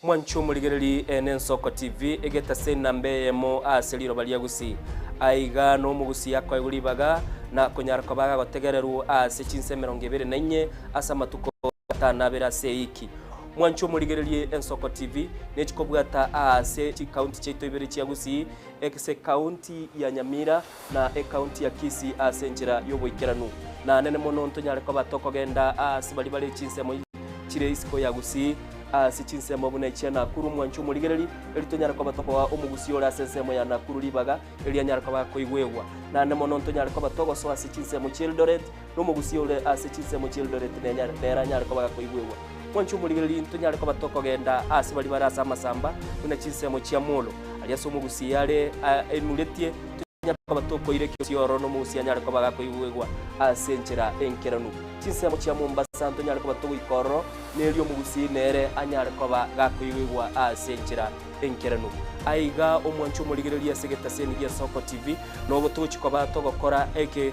Mwancho murigereri ene Nsoko TV egeta sena mbeyemo aseliro baliagusi aiga no mugusi yakwa iguribaga na konyara kobaga gotegereru ase chinse 24 asa matuko atanabera seiki mwancho murigereri Nsoko TV nechikobwata ase chi county cheto ibere chiagusi ekse county ya Nyamira na county ya Kisii ase njira yoboikeranu na nene mono ntonyare ko batoko genda ase bali chinse mo chire isiko yagusi ase chinsemo buna ichia Nakuru mwancho murigereri eritonyara kwa batoko wa omugusi ora sensemo ya Nakuru libaga elia nyara kwa koigwegwa na nemo nonto nyara kwa batoko so ase chinsemo Childoret no mugusi ore ase chinsemo Childoret ne nyara kwa koigwegwa mwancho murigereri ntonyara kwa batoko genda ase bali barasa masamba buna chinsemo chia Molo aliaso mugusi yale enuletie kwa batoko ile kioro no mugusi nyara kwa koigwegwa ase nchera enkeranu chinsemo chia Mombasa ntonyara kwa batoko ikoro nelio mugusi nere anyara kwa gakoigwegwa asenjira enkeranu aiga omwancho murigereria segeta seni ya Soko TV no botuchi kwa batogokora eke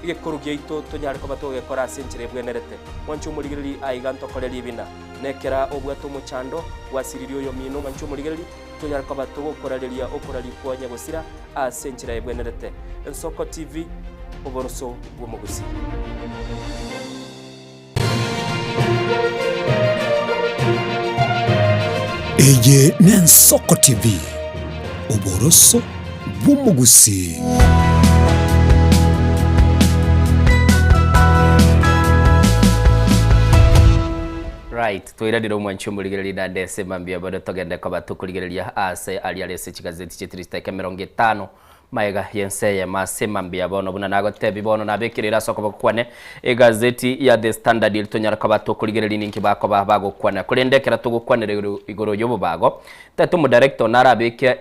igekuru ito tonyara kwa batogekora asenjira bwenerete mwancho murigereri aiga ntokoreri bina nekera obwato muchando wasiririo yo mino mwancho murigereri tonyara kwa batogokoreria okorari kwa nyagosira asenjira bwenerete Soko TV oboroso bw'omugusi. Eye Nensoko TV oboroso bw'omugusi. Right, twiradira mwancho murigereri na ndese mambia bado togenda kwa batukurigereria ase alialese chigazeti chetrista kemeronge 5 maega yenseye masema mbia bono buna nagotebi bono nabekirira soko bakwane egazeti ya The Standard ilitonyara kwa batukurigereri ninki bako bago kwana kurendekera tugukwanira igoro yobo bago tatu mu director narabekya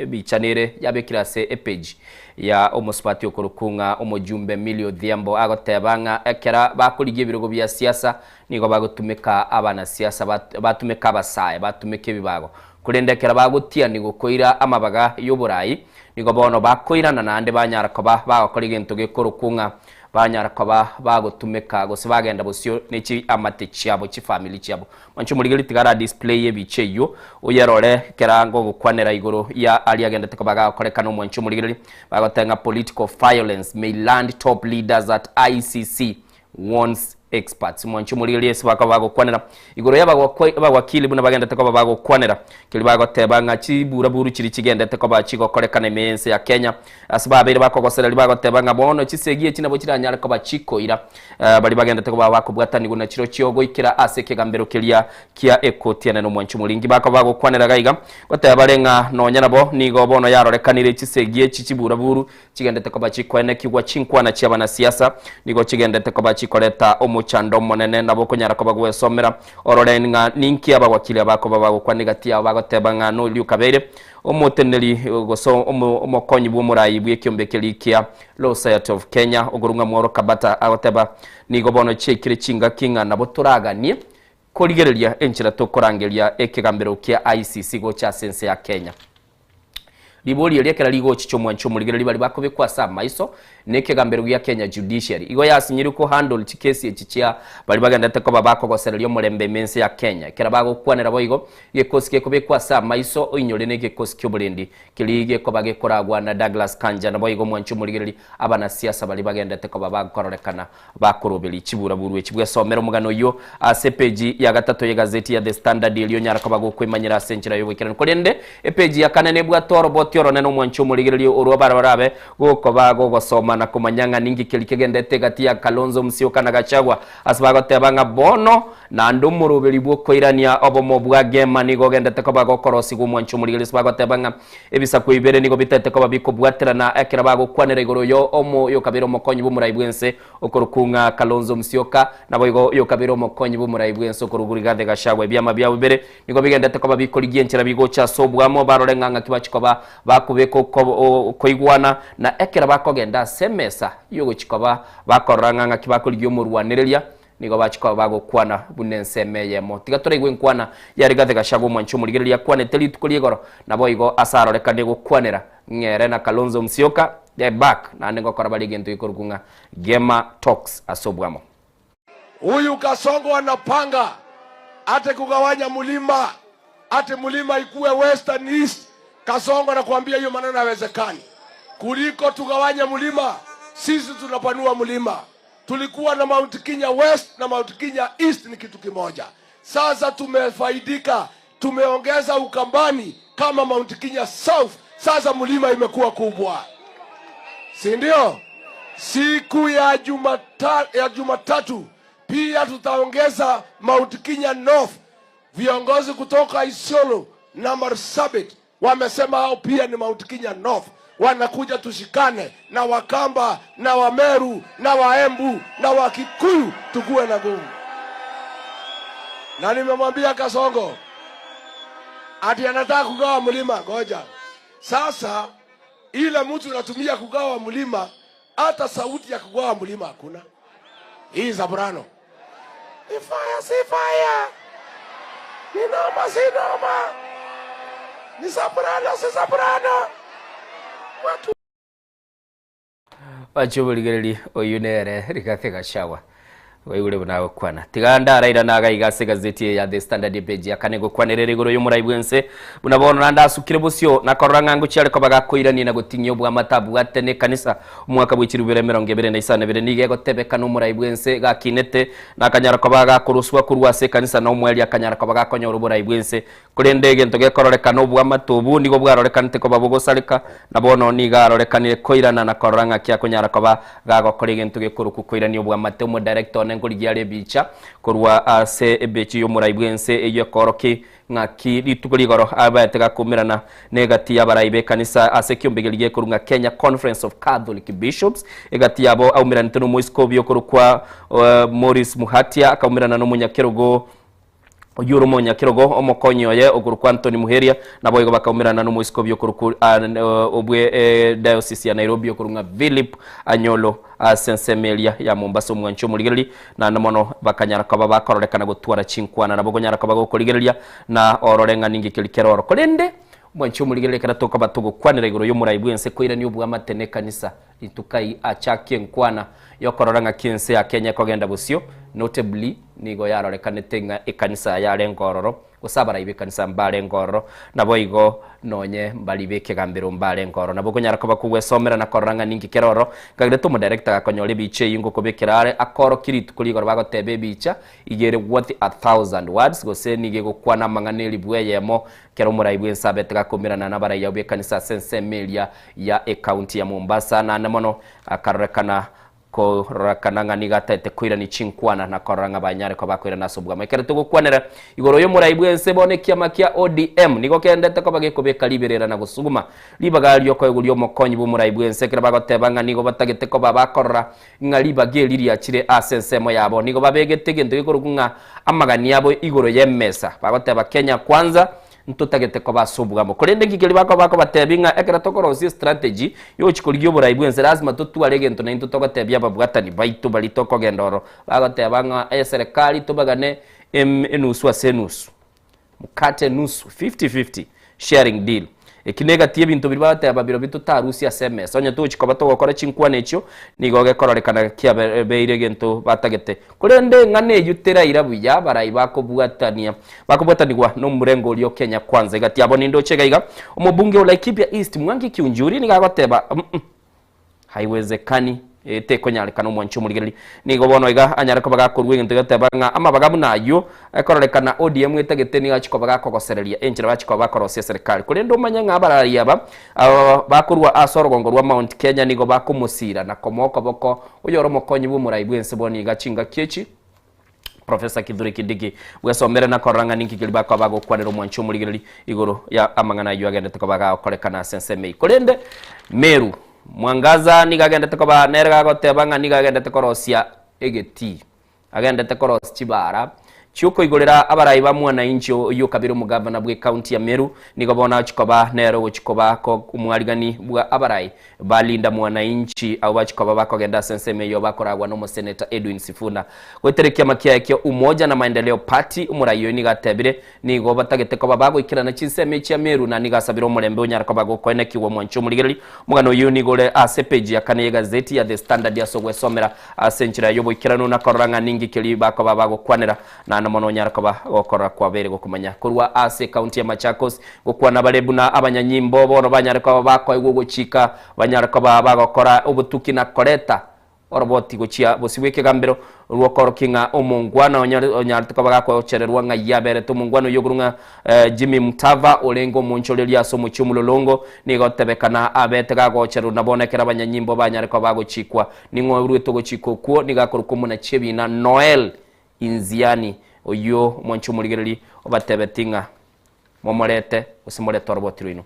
bichanire yabekira se page ya omuspati okurukunga omujumbe Milio Dhiambo agotebanga ekera bakurigie birogo bya siasa nigo bagotumika abana siasa batumika abasaye batumika ebibago kurendekera bagutia nigo koira amabaga y'oburayi nigo bono bakoirana nande banyara koba bagakora igintu gikurukunga banyara koba bagotumika gose bagenda bosyo neki amate cyabo ki family cyabo mancho murigeri tigara display yebice yo uyerore kerango gukwanera igoro ya ali agenda tekobaga koreka no mancho murigeri bagotenga political violence may land top leaders at ICC warns experts mwancho murigeri ese bakabago kwanera igoro y'abagwakili buna bagenda tekobago kwanera kili bagotebanga kibura buru kiri kigenda tekoba kigo koreka ne mense ya Kenya asibabere bakogosera libagotebanga bono kisegiye kinabo kiranyara ko bachikoira bali bagenda tekoba bakubwatani guna kiro kyogo ikira aseke gambero kilia kia ekotiana no mwancho muringi bakabago kwanera gaiga gotebarenga nonya nabo nigo bono yarorekanire kisegiye kikibura buru kigenda tekoba kikwene kigwa chinkwana cyabana siasa nigo kigenda tekoba kikoreta omuchando monene nabo kunyara ko bagwesomera ororenga ninki abagwakili abako babagukwanigati abagotebanga no liukabere omuteneri goso omokonyi bw'omurayi bw'ekyombekeri kia Law Society of Kenya ogurunga mworo kabata agoteba nigo bono chekire chinga kinga nabo turaganie korigereria enchira tokorangeria ekigambero kia ICC go cha sense ya Kenya libori yekera ligo chicho mwancho murigereri bali bakobe kwa sama iso nekegambero ya Kenya Judiciary igo yasinyiri ko handle chikesi echichia bali baganda teko babako goserelio mulembe mense ya Kenya kera bago kwanera boigo yekosike kobe kwa sama iso oinyore nege kosikyo bulendi kilige ko bage koragwa na Douglas Kanja na boigo mwancho murigereri abana siasa bali baganda teko babago kororekana bakorobeli chibura buru echibwe somero mugano yo asepeji ya gatatu ya gazeti ya The Standard iliyo nyara ko bago kwimanyira senchira yo wekera kolende epeji ya kanene bwa toro tioro neno mwancho murigereri oro barabarabe goko bago gosoma na kumanyanga ningi kelikigendete gati ya Kalonzo Musyoka na Gachagua asbago tebanga bono na ndumurubeli bwo koirania obomo bwa gema nigo gendete ko bago korosi gu mwancho murigereri asbago tebanga ebisa ko ibere nigo bitete ko babiko bwatera na ekera bago kwanera igoro yo omo yo kabiro mokonyi bumurayi bwense okorukunga Kalonzo Musyoka nabo yo kabiro mokonyi bumurayi bwense okorugurigathe Gachagua byama byawe ibere nigo bigendete ko babiko ligienchera bigo cha sobwamo barorenganga kibachikoba bakubeko koigwana na ekera bakogenda semesa yogo chikoba bakoranga kibakurigyo mu Rwanereria nigo bachikoba bagokwana bunensemeye mo tigatore igwe nkwana yari gathe Gachagua mwancho murigereria kwane teli tukuliegoro nabo igo asaroreka gukwanera ngere na Kalonzo Musyoka the back na nego korabali gento ikorukunga Gema Talks asobwamo huyu Kasongo anapanga ate kugawanya mulima ate mulima ikuwe western east. Kasongo anakuambia hiyo maneno hayawezekani. Kuliko tugawanya mlima, sisi tunapanua mlima. Tulikuwa na Mount Kenya West na Mount Kenya East ni kitu kimoja. Sasa tumefaidika, tumeongeza Ukambani kama Mount Kenya South. Sasa mlima imekuwa kubwa. Si ndio? Siku ya Jumatatu pia tutaongeza Mount Kenya North Viongozi kutoka Isiolo na Marsabit wamesema hao pia ni Mount Kenya North. Wanakuja tushikane na Wakamba na Wameru na Waembu na Wakikuyu tukue na nguvu. Na nimemwambia Kasongo ati anataka kugawa mlima. Ngoja sasa, ile mtu unatumia kugawa mlima, hata sauti ya kugawa mlima hakuna. Hii Zabrano ni fire, si fire, ni noma, si noma, ni Zabrano, si Zabrano. Watu wachubuligereri oyunere Rigathi Gachagua waigure bunawe kwana tiganda raira naga igase gazeti ya The Standard page yakane gukwanirira iguru y'umurayibwense bunabona nandasukire busyo nakorora ngo cyare ko bagakoirani na gutinyo bwa matabu gatene kanisa umwaka bw'ikirubere 2022 nige gotebeka n'umurayibwense gakinete nakanyara ko bagakuruswa kurwase kanisa no mweli akanyara ko bagakonyora umurayibwense kuri ndege ntoge kororeka no bwa matubu nigo bwarorekanite ko babugosalika nabono nigarorekanire koirana nakorora kya konyara ko bagakorege ntoge kuruku koirani bwa matemu director ngoligiare bicha korwa ase ebechi y'umurayibwense eyo koroki ngaki litukuligoro abatega kumirana negati y'abaraibe kanisa ase kyombegeliye kurunga Kenya Conference of Catholic Bishops egati yabo aumirana tunu muiskobyo korukwa Morris Muhatia akaumirana no munyakerogo Oyuro Monyakirogo omokonyo ye ogurukwa Anthony Muheria nabo igo bakaumirana no muiskobyo korukwa obwe diocese ya Nairobi okurunga Philip Anyolo Sensemelia ya Mombasa mwancho muligereri na namono bakanyara kaba bakororekana gutwara chinkwana nabo gonyara kaba gukoligereria na ororenga ningi kilikero kolende mwancho muligereri kana toka batugo kwanira igoro y'umurayibwense koira ni ubwa matene kanisa litukai achake nkwana yokororanga kinse ya Kenya kogenda busyo notably nigo yarorekanete nga ekanisa ya Lengororo gusabara ibekanisa mbale Ngororo nabo igo nonye mbalibeke gambiro mbale Ngororo nabo gonyara ko bakugwesomera na koranga ningi keroro kagireto mu director akonyole bice yingo kobekerare akoro kiritu kuligoro bagotebe bica igere worth 1000 words gose nige gukwana manganeli bweyemo kero murayibwense abetega komirana na barayi yabekanisa Sensemelia ya account ya Mombasa na namono akarekana ko rakananga nigatete kwirani chinkwana na koranga banyare ko bakwirana sobwa mekere to gukwanera igoro yo murayibwense bonekia makia ODM nigo kendete ko bagekobeka liberera na gusuguma libagalyo ko egulyo mokonyi bu murayibwense kira bagotebanga nigo batagete ko babakorra ngaliba geliri akire asensemo yabo nigo babegete gendo igoro kunga amagani yabo igoro yemesa bagoteba Kenya kwanza ntutagete ko basubwamo kurende ngigeli bako batebinga ekera tokorosi strategy yo chikuligyo burayibwense lazima tutwalege ntona intutogotebya babwatani baitu balitoko gendoro bagotebanga serikali tubagane enusu asenusu mukate nusu 50-50 sharing deal ekinega tie bintu biribate ababiro bitu tarusi SMS onye tuchikoba to gukora chinkwa necho nigoge kororekana kia beire gento batagete kurende ngane yutera irabuya barayi bakobwatanirwa no murengo lyo Kenya kwanza gati abo nindo chegaiga umubunge wa Laikipia East Mwangi Kiunjuri nigagoteba haiwezekani teko nyarikana mwancho muligereri nigo bono iga anyarako bagakorwe ngento gatebanga ama bagabu nayo ekororekana ODM etagete ni gachiko bagakogosereria enjira bachiko bakorosia serikali kuri ndo manya ngabara yaba bakorwa asorogongo rwa Mount Kenya nigo bakumusira na komoko boko uyoro mokonyi bu murayibwense boni gachinga kechi Professor Kidhuri Kindiki wesomere na koranga ninki kiliba kwa bago kwanero mwancho muligereri igoro ya amangana yu agenda teko bagakorekana Sensemei kurende Meru Mwangaza nigagenda tekoba nerga gotebanga nigagenda tekorosia egeti agenda tekorosia Chibara chuko igorera abarayi bamwana incho yo kabiro mugavana bwe county ya Meru nigobona chikoba nero guchikoba ko umwarigani bwa abarayi balinda mwana inchi au bachikoba bakogenda Senseme yo bakoragwa no Senator Edwin Sifuna gweterekia makia yake umoja na maendeleo party umurayo nigatebire nigo batagete ko babago ikirana Chiseme cha Meru na nigasabira umurembe unyara ko bago kwenekiwa mwancho muligereri mugano yo nigole page ya kane gazeti ya The Standard ya sogwe somera asenchira yobo ikirano na koranga ningi kiliba ko babago kwanera na mono nyarkaba okora kwa bere gokumanya kurwa ase county ya Machakos gukwa na balebu na abanyanyimbo bono banyarkaba bakwa igugo chika banyarkaba bagokora ubutuki na koreta oroboti gochia bosiweke gambero ruokoro kinga omongwana onyartuka bagakwa ochererwa nga yabere to mongwano yogurunga Jimmy Mtava olengo moncholeria so muchumulolongo nigotebekana abetega gocheru nabonekera abanyanyimbo banyarkaba bagochikwa ningo urwe to gochiko kuo nigakoruko muna chebi na Noel Inziani oyo mwancho muligereri obatebetinga momorete usimorete orobotiro ino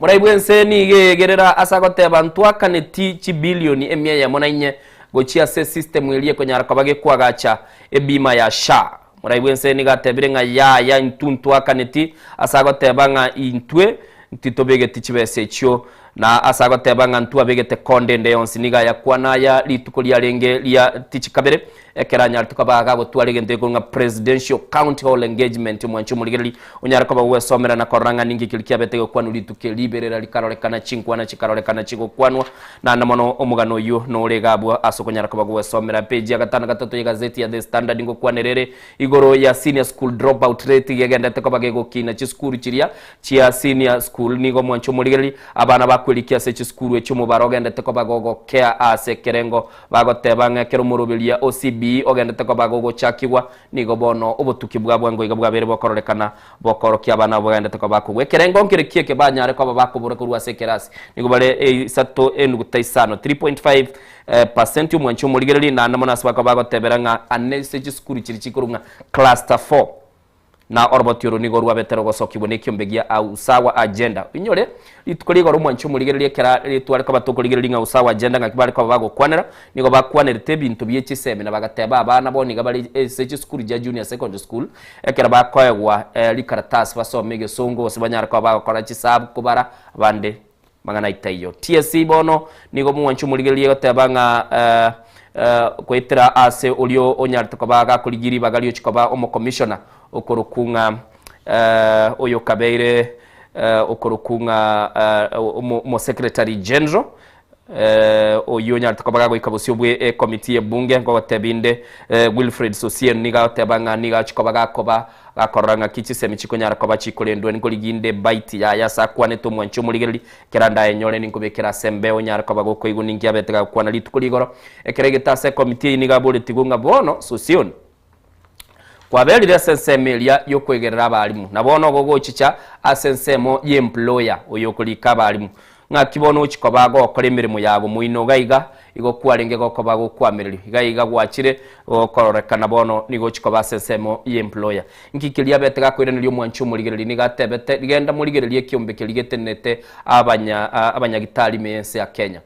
Muraibwense ni gerera asagoteba ntwakaneti chibilioni emia ya monanye gochia se system iliye konyara kabage kwagacha ebima ya SHA Muraibwense ni gatebire nga ya ntwakaneti asagoteba nga intwe ntitobege tichibese chyo na asagoteba nga ntwa begete konde nde yonsiniga ya kwana ya litukulia lenge lia tichikabere ekeranya tukabaga gotwalege ndego nga presidential county hall engagement mwancho muligereri onyara kaba wesomera na koranga ningi kilikia betego kwanu lituke liberera likarolekana chinkwana chikarolekana chiko kwanwa na namono omugano yo no legabwa asokonyara kaba wesomera page ya 5 ya gazeti ya The Standard ngo kwanerere igoro ya senior school dropout rate yegenda tekobage go kina chi school chiria chia senior school nigo mwancho muligereri abana bakwelikia se chi school echo mubaroga ndete kobago go care ase kerengo bagotebanga kero murubilia OCB ogenda ko bagogo chakigwa nigo bono obutuki bwabwango iga bwabere bokorolekana bokorokia abana bwagenda ko bakugwe kerengo nkirikie ke banyare ko bakobura kurwa sekerasi nigo bare sato enugutaisano 3.5% mwancho muligereri na namona sibako bagoteberanga anese skuru chiri chikurunga cluster 4 na orbotiro nigo rwa betero gosokibwo nekiyombegia au sawa agenda inyore litukoligo ro mwancho muligereri kera litwale ko batokoligereri nga usawa agenda ngakibale ko bago kwanera nigo bakwanera tebintu byechiseme na bagateba abana boni gabali sechi school ja junior secondary school ekera bakoyegwa likaratasi basomege songo sibanyara ko bago kora chisabu kubara bande magana itayo TSC bono nigo mwancho muligereri gotebanga kwetera ase olio onyarto ko baga kuligiri bagalio chikoba omo commissioner okorokunga oyo kabeire okorokunga mo secretary general oyo nyarto kabaga go ikabosyo bwe committee ebunge ngo tebinde Wilfred Sosien niga tebanga niga chikobaga koba gakoranga kichisemi chikonyara koba chikolendwe ngo liginde bite ya sakwane to mwancho muligereri keranda enyole ninkobekera sembe onyara koba go koiguningia betega kwana litukuligoro ekeregeta se committee niga bole tigunga bono Sosien kwabelire sensemelia yokwegerera abalimu nabono gogo chicha asensemo ye employer oyokulika abalimu ngakibono chikobago okole mirimo yabo muino gaiga igo kwalenge go kobago kwamereri gaiga gwachire okororekana bono nigo chikoba sensemo ye employer nkikilia betega kwirenelio mwancho muligereri niga tebete ligenda muligereri ekiombe ligetenete abanya gitali mense ya Kenya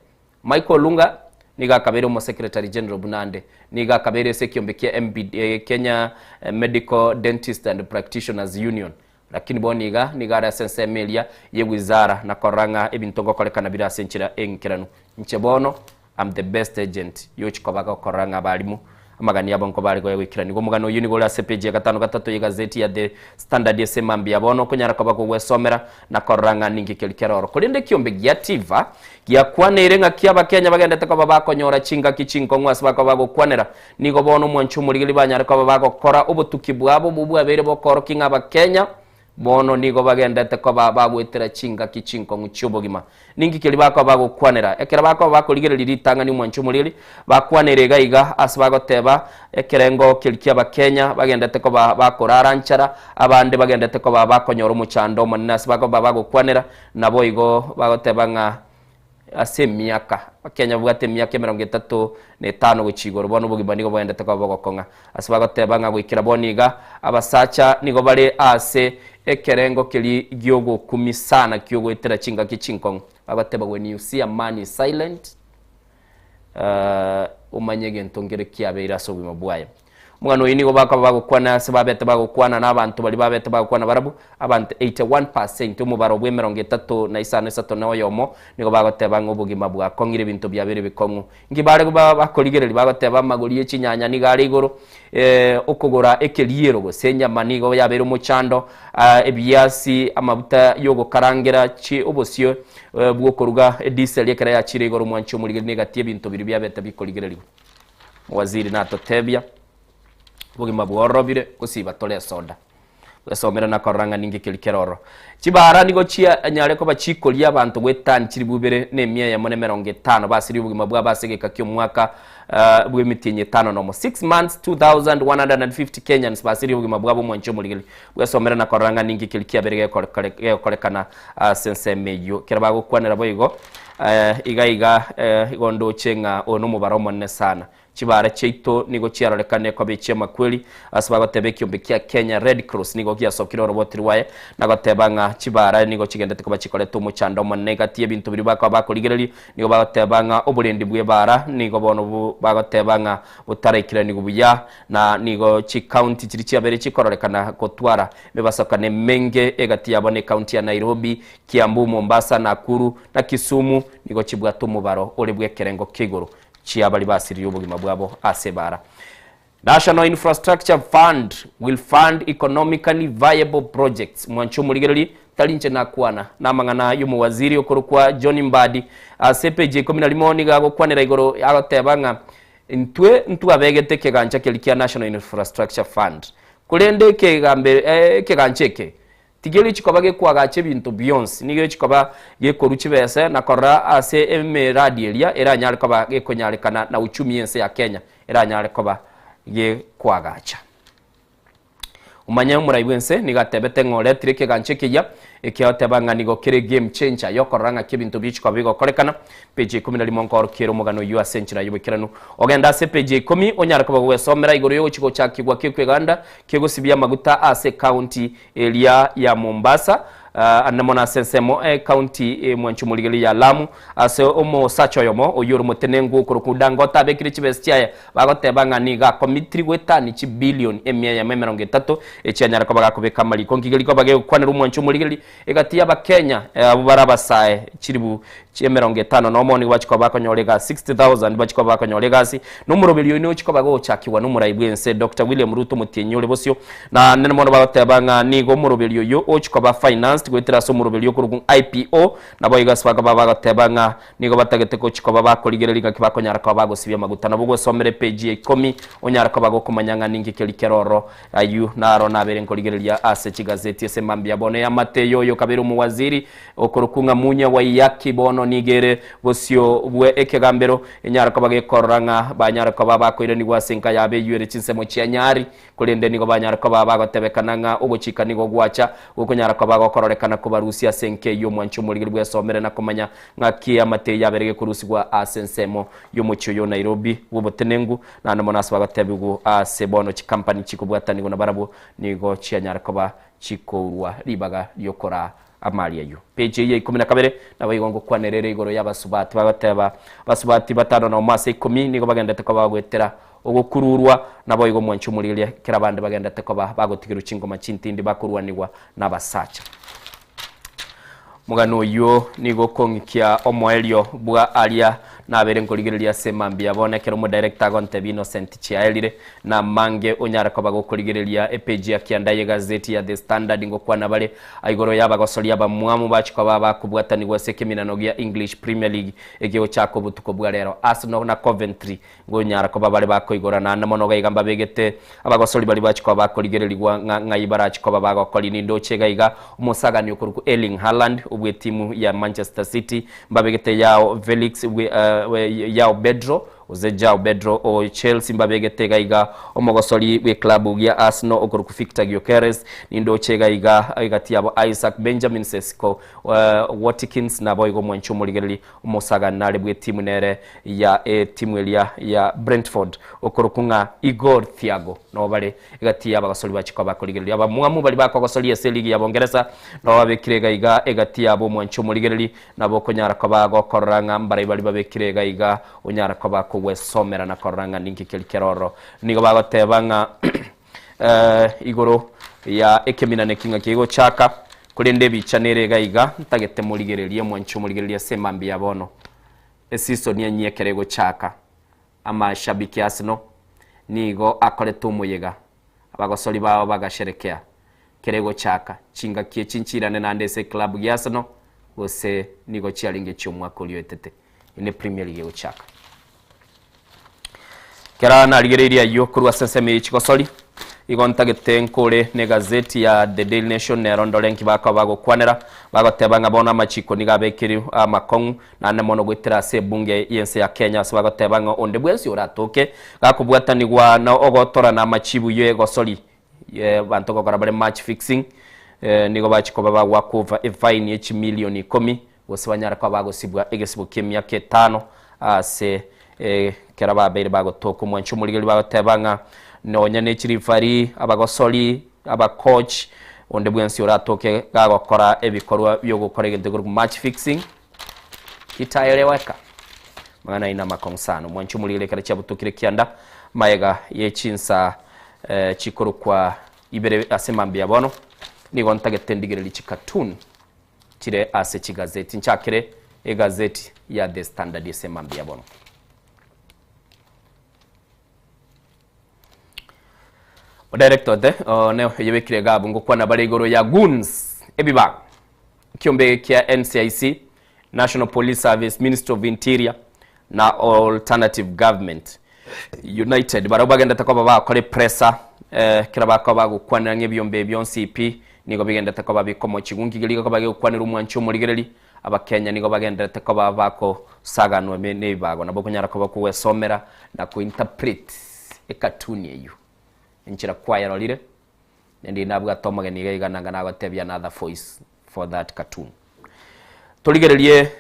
Michael Lunga niga kabere mo secretary general Bunande niga kabere sekiombeke MBD Kenya Medical Dentist and Practitioners Union lakini boniga niga ra sense melia ye wizara na koranga ebintongo kolekana bira senchira enkirano nchebono I'm the best agent yo chikobaga koranga balimu amagani yabo nko bali gwekirani go mugano yuni gola CPG ya 5 ya gazeti ya The Standard yesemambi yabono kunyara ko bako wesomera na koranga ningi kelikero kolinde kiombe giativa ya kwanere nga kiaba Kenya bagenda teko babako nyora chinga kichinko ngwasi bako bago kwanera nigo bono mwanchu muligili banyara ko babako kora obutuki bwabo bubu abere bokoro kinga ba Kenya bono nigo bagenda teko babu etera chinga kichinko nguchubogima ningi keli bako bago kwanera ekera bako bako ligere litanga ni mwanchu mulili bakwanere gaiga asbago teba ekerengo kelikia ba Kenya bagenda teko bako raranchara abande bagenda teko bako nyoro muchando manasi bako bago kwanera nabo igo bago tebanga ase miaka Kenya bwate miaka 35 guchigoro bono bugimba nigo bagenda teko bagokonga asbago tebanga gwikira boniga abasacha nigo bale ase ekerengo keli gyogo kumisana kyogo etera chinga kichinko abateba when you see a man is silent umanyege ntongere kiabeira so bimabwaye mwana yini go bako kwana sebabete bako kwana nabantu bali babete bako kwana barabu abantu 81% umubaro bwe 33 nawo yomo nigo bako teba ngobugima bwa kongire bintu byabere bikongu ngibare go bakoligereri bako teba magoli echinyanya ni gari igoro okogora ekeliero go senya manigo yabere umuchando ebyasi amabuta yogo karangera chi obosyo bwo koruga diesel yekera ya chire igoro mwancho muri negative bintu biri byabete bikoligereri waziri nato tebya bugima bworobire kusiba tole soda wesomera na koranga ningi kilikeroro chibara nigo chia nyare ko bachikolia abantu gwetani chiri bubere nemia ya mone 50 basiri bugima bwa basegeka kyo mwaka bwemitinye 5 no 6 months 2150 Kenyans basiri bugima bwa mwancho muligeli wesomera na koranga ningi kilikia berege kolekana sense meyo kiraba gukwanira boyigo iga igondo chenga ono mubaro monne sana chibara cheito nigo chiarorekane kwa bichia makweli asaba gotebe kiombe kia Kenya Red Cross nigo kia sokiro robotri wae na goteba nga chibara nigo chigendete kwa chikoleto muchando manegati ebintu biri bakwa bakoligereri nigo bagoteba nga oburendi bwe bara nigo bono bagoteba nga butarekira nigo buya na nigo chi county chiri chiabere chikororekana kotwara bebasakane menge egati yabone county ya Nairobi, Kiambu, Mombasa, Nakuru na Kisumu nigo chibwato mubaro ole bwe kerengo kigoro chiabali basiri yobugima bwabo asebara. National Infrastructure Fund will fund economically viable projects. Mwancho muligereri talinche na kuana na mangana yumu waziri okorukwa John Mbadi CPJ 11 gago kwanera igoro agotebanga ntwe abegete kegancha kelikia National Infrastructure Fund kulende kegambe kegancheke tigeli chikoba gekwagache bintu Beyonce nige chikoba gekoruchi bese na kora ase emeradi elia era nyale koba gekonyarekana na uchumi yense ya Kenya era nyale koba gekwagacha umanya muraiwense nigatebete ngole trike gancheke ya ekiotebanga nigo kire game changer yokoranga kibintu bichiko bigo korekana page 11 nkoro kiro mugano yu asenchira yubikirano ogenda se page 10 onyara koba wesomera igoro yo chiko chakigwa kikweganda kigosibya maguta ase county area ya Mombasa anamona sensemo county mwanchumuligeli ya Lamu ase omo sacho yomo oyuru mutenengu kurukudangota bekiri chibestia bagotebanga niga komitri wetani chi billion emya ya 30 ekyanyara ko bagakubeka mali konkigeli ko bage kwanira mwanchumuligeli egati ya Kenya barabasae chiribu 50 no moni wachiko bakonyolega 60000 bachiko bakonyolega si numero milioni ochiko bago chakiwa numero ibwense Dr. William Ruto mutinyole bosio na nemono bagotebanga nigo murobelio yo ochiko ba finance gwetera so murobelio kurugun IPO nabo igaswaga bagatebanga nigo batagete ko chiko babakoligererika kibakonyara ko bagosibya maguta nabo gosomere page 10 onyara ko bagokumanyanga ningi kelikeroro ayu naro nabere nkoligereria ase chigazeti ese mambia bone ya Mateyo yo kabero mu waziri okurukunga munya wa yaki bono nigere bosio bwe ekegambero enyara ko bagekoranga banyara ko babakoire ni gwasenka yabe yure chinsemo cyanyari kulende nigo banyara ko babagotebekananga obuchika nigo gwacha ukonyara ko bagokororekana ko barusia senke yo mwancho muligirwe bwesomere nakomanya ngaki Mateyo yaberege kurusigwa asensemo yo mucyo yo Nairobi bubotenengu na namonasa bagatebigu asebono chikampani chikubwatani go nabarabu nigo cyanyara ko ba chikorwa ribaga yokora amali yayo page ye 12 nabayigongo kwanerere igoro y'abasubati bagateba basubati batano na mase 10 nigo bagenda te ko bagwetera ogokururwa nabayigo mwancho muriye kirabande bagenda te ko bagotigira ukingoma chintindi bakurwanirwa nabasacha mugano yo nigo konkia omoelio bwa alia na bere nkoligereria semambia bonekero mu director gonte Innocent Chiaelire na mange onyara ko bagokoligereria page ya kiandaye gazeti ya The Standard ngo kwana bale aigoro yabagosolia bamwamu bachiko babakubwatani gwase keminanogia English Premier League egyo chako butuko bwa rero Arsenal na Coventry ngo nyara ko babale bakoigora na namono gaigamba begete abagosoli bali bachiko bakoligererigwa ngayibara chiko babagokoli nindo chegaiga umusaga ni okuruku Erling Haaland ubwe timu ya Manchester City mbabegete yao Felix yao Pedro Ozejao Pedro o Chelsea mbabegete gaiga omogosoli we club ya Arsenal okuruku Victor Gyökeres nindo chegaiga igati yabo Isaac Benjamin Sesko Watkins na boygo mwancho muligerli umusaga nale bwe timu nere ya timu ya Brentford okurukunga Igor Thiago no bale igati yaba gasoli bachiko bakoligerli aba mwamu bali bakogosoli ese ligi ya Bongereza no babekirega iga igati yabo mwancho muligerli nabo konyara ko bagokoranga mbare bali babekirega iga onyara ko bakogwe somera na koranga ninki kelkeroro nigo bagotebanga igoro ya ekeminane kinga kigo chaka kulende bichanere gaiga ntagete muligererie mwancho muligererie semambi yabono season yenyekerego chaka ama shabiki Arsenal nigo akole tumuyega abagosoli bawo bagasherekea kerego chaka chinga kie chinchirane na ndese club ya Arsenal bose nigo chialinge chomwa koliyetete ine Premier League chaka kera na ligereria yo kurwa senseme ichikosoli igontagete nkore ne gazeti ya The Daily Nation ne rondolenki bako kwanera bagotebanga bona machiko nigabekiri amakong na nemono gwetera se bunge yense ya Kenya so bagotebanga onde bwesi oratoke gakubwatanirwa na ogotora na machibu yo egosoli bantu gokora bare match fixing nigo bachiko baba wakova fine each million 10 bose banyara kwa bagosibwa egesibo kemya ke 5 ase kera babere bagotoko mwancho muligeli bagotebanga nonya ne chirifari abagosoli abacoach onde bwensi oratoke gagokora ebikorwa byo gukora igendo match fixing kitaeleweka magana ina makonsano mwancho muligeli kera cyabutukire kianda maega yechinsa chikoro kwa ibere asemambia bono nigo ntagetendigireli chikatun chire ase chigazeti nchakire egazeti ya The Standard yasemambia bono Director ne yebekire gabo ngo kwana bale igoro ya goons ebiba kiombe kia NCIC National Police Service Ministry of Interior na Alternative Government United barabagenda takoba bakore pressure kira bakoba gukwanira ngebyombe byonsi CP nigo bigenda takoba bikomo chigungi giligo ko bage gukwanira umwancho muri gereli abakenya nigo bagenda takoba bako saganwe ne bago nabo kunyara ko bakuwe somera na ku interpret ekatuni eyo nchira kwaya rolire ndi nabwa tomoge niga igananga na gotebya another voice for that cartoon toligerelie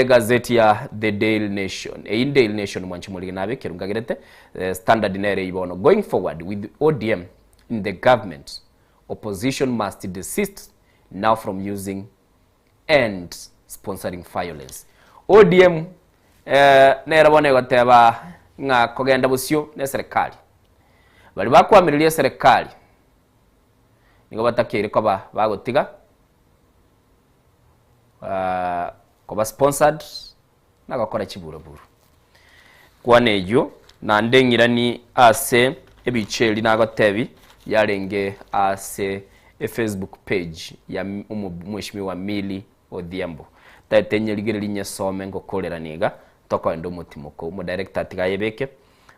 gazeti ya The Daily Nation in Daily Nation mwanchi muri nabe kerungagerete Standard nere ibono going forward with ODM in the government opposition must desist now from using and sponsoring violence ODM nere bone goteba nga kogenda busyo ne serikali bali bakwamirilie serikali nigo batakire ko bagotiga koba sponsored na gakora kiburaburu kwanejo na ndengirani ase ebicheli na gatebi yarenge ase Facebook page ya Mheshimiwa Milly Odhiambo tatenye ligere nyesome ngo kolera niga toko ndo mutimoko mu director atigayebeke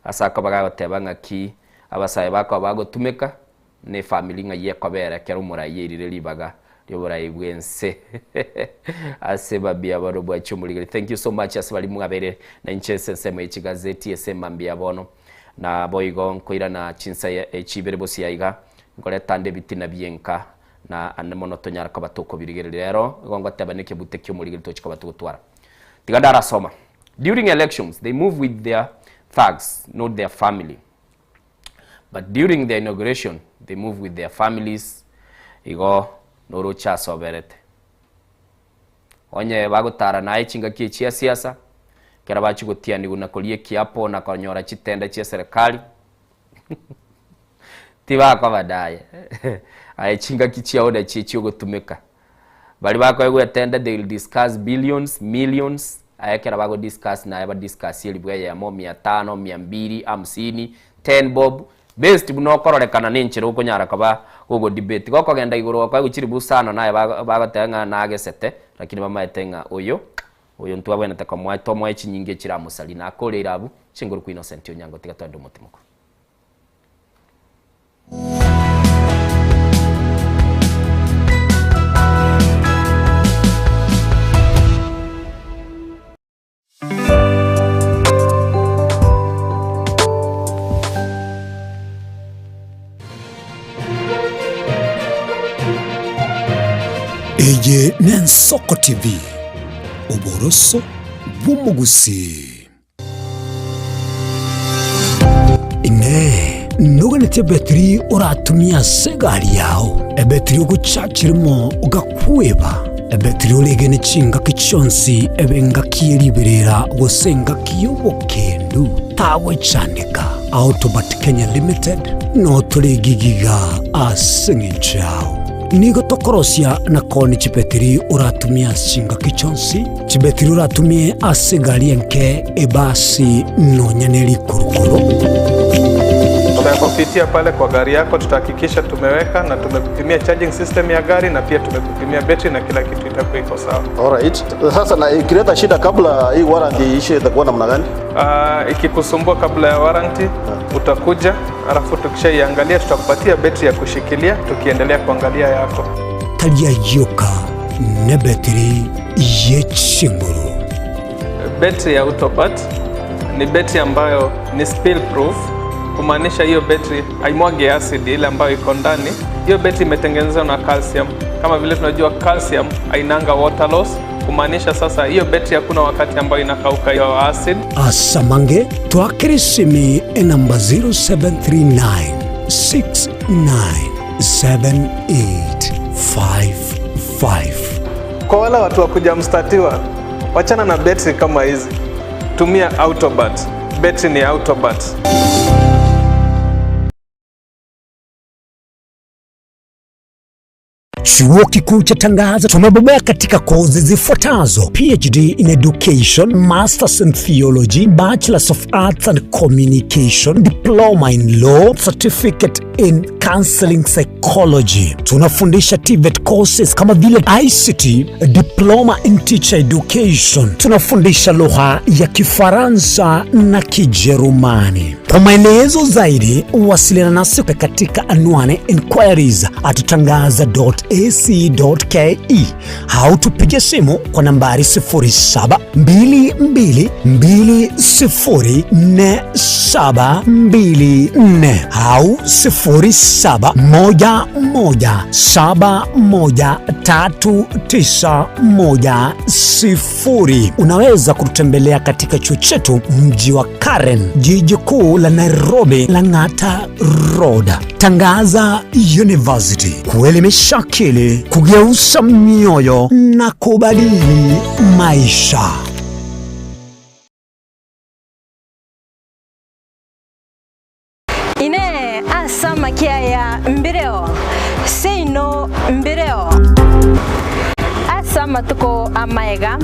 asaka bagagoteba ngaki abasaye bako bagotumeka ne family nga yekobera kero murayirire libaga lyoburayi bwense ase babia barobwa cyumuligere. Thank you so much ase bali mugabere na inchese sema ikigazeti esemambia bono na boigo nkoira na chinsa ya echibere bosi yaiga ngore tande bitina bienka na anemono tonyara ko batoko birigere rero gongo tabaneke buteke muligere tochika batutwara tigadara soma. During elections they move with their thugs, not their family, but during the inauguration they move with their families. Igo noro cha soberete onye bagotara na ichinga kichia siasa kera bachi gotia ni gunakolie kiapo na konyora chitenda chia serikali tiba kwa badaye aichinga kichia oda chichi gotumeka bali bako yego attend they will discuss billions millions ayekera bago discuss na yaba discuss ili bwa ya 500 250 10 bob best buno kororekana ninchiro kunyara kaba gogo debate goko genda iguru kwa guchiri busano naye bagatenga nage sete lakini mama etenga oyo ntu abwene takamwa tomo echi nyinge chira musali na akorera abu chinguru ku Innocent Onyango tigatwando mutimoko. Eye Nensoko TV Oboroso bw'umugusi ine nuganete betri uratumia segari yao ebetri uguchachirimo ugakweba ebetri ulegene chinga kichonsi ebenga kieriberera gusenga kiyobokendo tawe chanika Autobat Kenya Limited no tuligigiga asingichao nigo tokorosia na koni chipetiri uratumia chinga kichonsi chibetiri uratumie asigari enke ebasi nonyaneli kurukuru. Tunapopitia pale kwa gari yako tutahakikisha tumeweka na tumekupimia charging system ya gari na pia tumekupimia battery na kila kitu itakuwa iko sawa. Alright. Sasa na ikileta shida kabla hii warranty ishe itakuwa namna gani? Ikikusumbua kabla ya warranty utakuja, alafu tukishaiangalia tutakupatia battery ya kushikilia tukiendelea kuangalia yako. Talia yoka na battery yechinguru. Battery ya Autobat ni battery ambayo ni spill proof, kumaanisha hiyo battery haimwagi acid ile ambayo iko ndani. Hiyo battery imetengenezwa na calcium Kama vile tunajua calcium hainanga water loss, kumaanisha sasa hiyo betri hakuna wakati ambayo inakauka hiyo acid. Asamange twakirisimi namba 0739 697855. Kwa wale watu wa kujamstatiwa, wachana na betri kama hizi. Tumia Autobat. Betri ni Autobat. Chuo Kikuu cha Tangaza tumebobea katika kozi zifuatazo: PhD in Education, Masters in Theology, Bachelors of Arts and Communication, Diploma in Law, Certificate in Counseling Psychology. Tunafundisha TVET courses kama vile ICT, Diploma in Teacher Education. Tunafundisha lugha ya Kifaransa na Kijerumani. Kwa maelezo zaidi, wasiliana nasi katika anwani inquiries@tangaza.ac.ke au tupige simu kwa nambari 0722204724 au 0711713910. Unaweza kututembelea katika chuo chetu mji wa Karen, jiji kuu la Nairobi, Lang'ata Road. Tangaza University, kuelimisha akili, kugeuza mioyo na kubadili maisha. Ine asama kiaya mbireo seino mbireo asama tuko amaega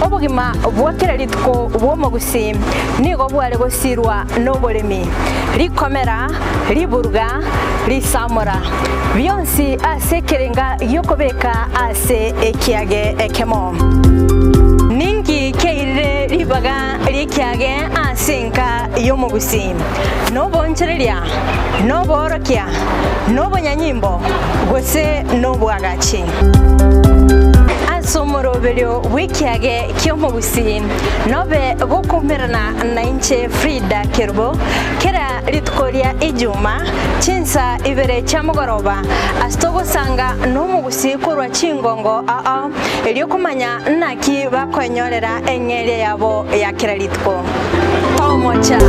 obugima bwakira lituko bwomogusi nigo bwale gosirwa nobolemi likomera liburuga lisamura byonsi asekerenga yokobeka ase ekiage ekemo ningi keire libaga likiage asenka yomogusi nobonchereria noborokia nobonyanyimbo gose nobwagachi asomoroberio wikiage kyomogusi nobe gokumerana na inche Frida Kerubo kera litukoria ijuma chinsa ibere chamugoroba astogo sanga nomugusi kurwa chingongo elio kumanya naki bakonyorera engere yabo ya kera lituko pamoja.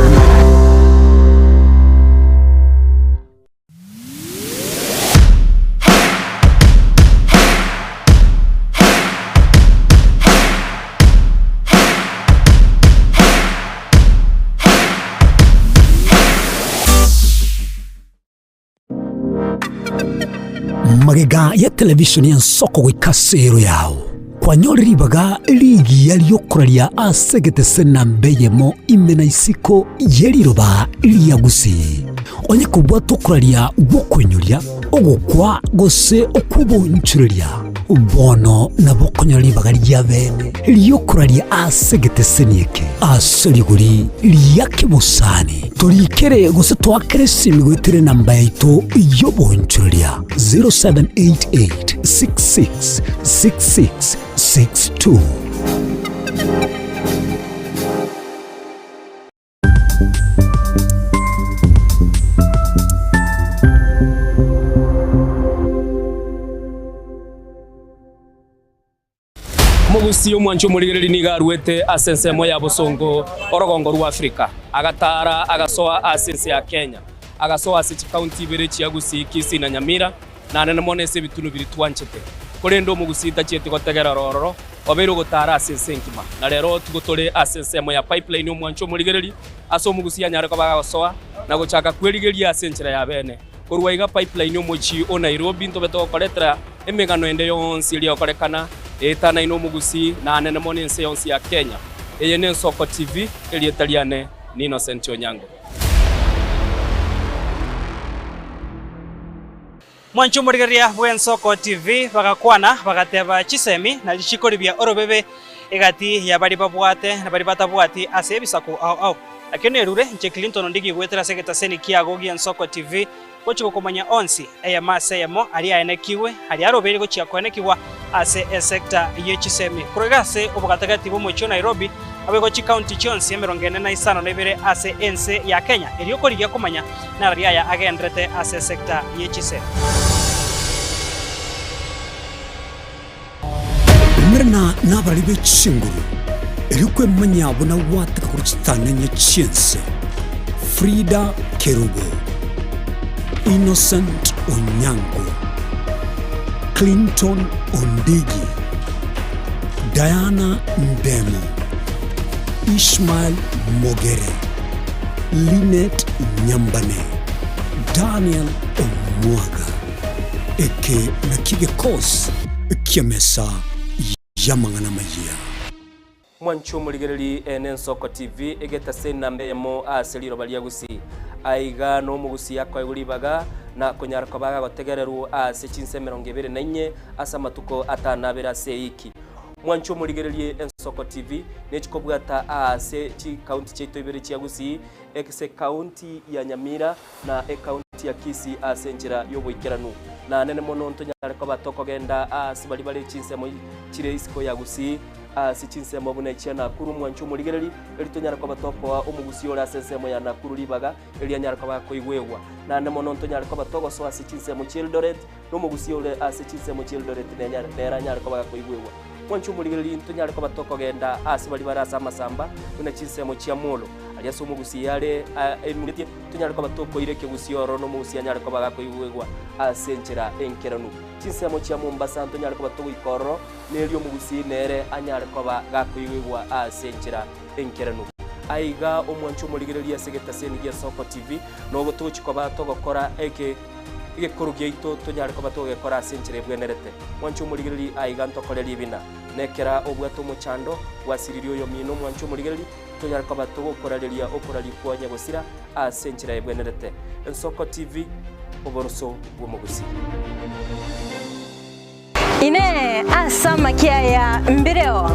Magega ya televishoni ya nsoko gwikasero yao kwa nyori baga ligi yaliyokuralia asegete sena mbeyemo imena isiko yeliroba liyagusi onye kubwa tokuralia gukwenyulia ogukwa gose okubonchuria bono na bokonyori baga lyabene liyokuralia asegete senieke asoliguri liyake busani tulikere gose twakere simigwitire namba yaito yobonchuria 0788666662. Mugusi omwancho murigiriri nigarwete asensemo ya busongo orogongo rwa Afrika agatara agasoa asense ya Kenya agasoa ase county ibere chiagusi Kisii na Nyamira na nene monese bitunu biri twanchete kurendo mugusi tachete gotegera rororo obero gotara asense nkima na rero tugotore asensemo ya pipeline omwancho murigiriri aso mugusi anyare ko bagasoa na gochaka kwerigeria asenchera ya bene kurwaiga pipeline omochi o Nairobi ntobeto koletra emegano ende yonsi iri okorekana etana ino mugusi na nene monense yonsi ya Kenya eye ne Nsoko TV elietaliane ni Innocent Onyango. Mwancho murigeria bwe Nsoko TV bagakwana bagateba chisemi na lichikoribia orobebe egati ya bari babwate na bari batabwati ase bisako au lakini erure nche Clinton ndigi gwetera segeta seni kiago gi Nsoko TV gochiko komanya onsi eya maseyemo ali aenekiwe ali arobere gochia kwenekiwa ase sector yechisemi kurigase obugatagati bo mocho Nairobi abego chi county chonsi emerongene na isano nebere ase ense ya Kenya eliokorigia komanya na ria ya agendrete ase sector yechisemi na nabari b'ekinguru erikwe manyabo na wataka kuruchitananya chense Frida Kerubo, Innocent Onyango, Clinton Ondigi, Diana Ndemo, Ishmael Mogere, Lynette Nyambane, Daniel Omwaga, eke na kigekos kiamesa yamangana mayia. Mwanchu muligereri Nsoko TV egeta sena mbemo aseliro baliagusi aiga no mugusi yakwa iguribaga na kunyarako baga gotegereru ase chinse 24 asa matuko atanabera seiki. Mwanchu muligereri Nsoko TV nechikobwata ase chi county cheto ibere chiagusi ekse county ya Nyamira na county ya Kisii ase njira yoboikeranu na nene mono ntonyarako batoko genda ase bali bali chinse mo chire isiko yagusi sichinse mabuna ichana kuru Mwanchu muligereri elitonyara kwa batoko wa umugusi ora sensemo ya nakuru libaga elianyara kwa koigwegwa na nemono ntonyara kwa batoko so asichinse mu Childoret no mugusi ora asichinse mu Childoret nera nyara kwa koigwegwa Mwanchu muligereri ntonyara kwa batoko genda asibali barasa masamba kuna chinse mu Chiamolo aliaso mugusi yale emugeti tonyara kwa batoko ireke gusi oro no mugusi anyara kwa koigwegwa asenchera enkeranu chinse mu Chiamombasa ntonyara kwa batoko ikoro nelio mugusi nere anyara kwa gakoigwa asenchera enkeranu aiga omwanchu muligereria segeta seni ya Soko TV no gotuchi kwa batogo kora eke korugeito tonyara kwa batogo kora asenchera bwenerete mwanchu muligereri aiga ntokoreri bina nekera obwato muchando wasiririo yo mino mwanchu muligereri tonyara kwa batogo korareria okorari kwa nyagosira asenchera bwenerete Soko TV oboroso bwomugusi ine asama kiaya mbireo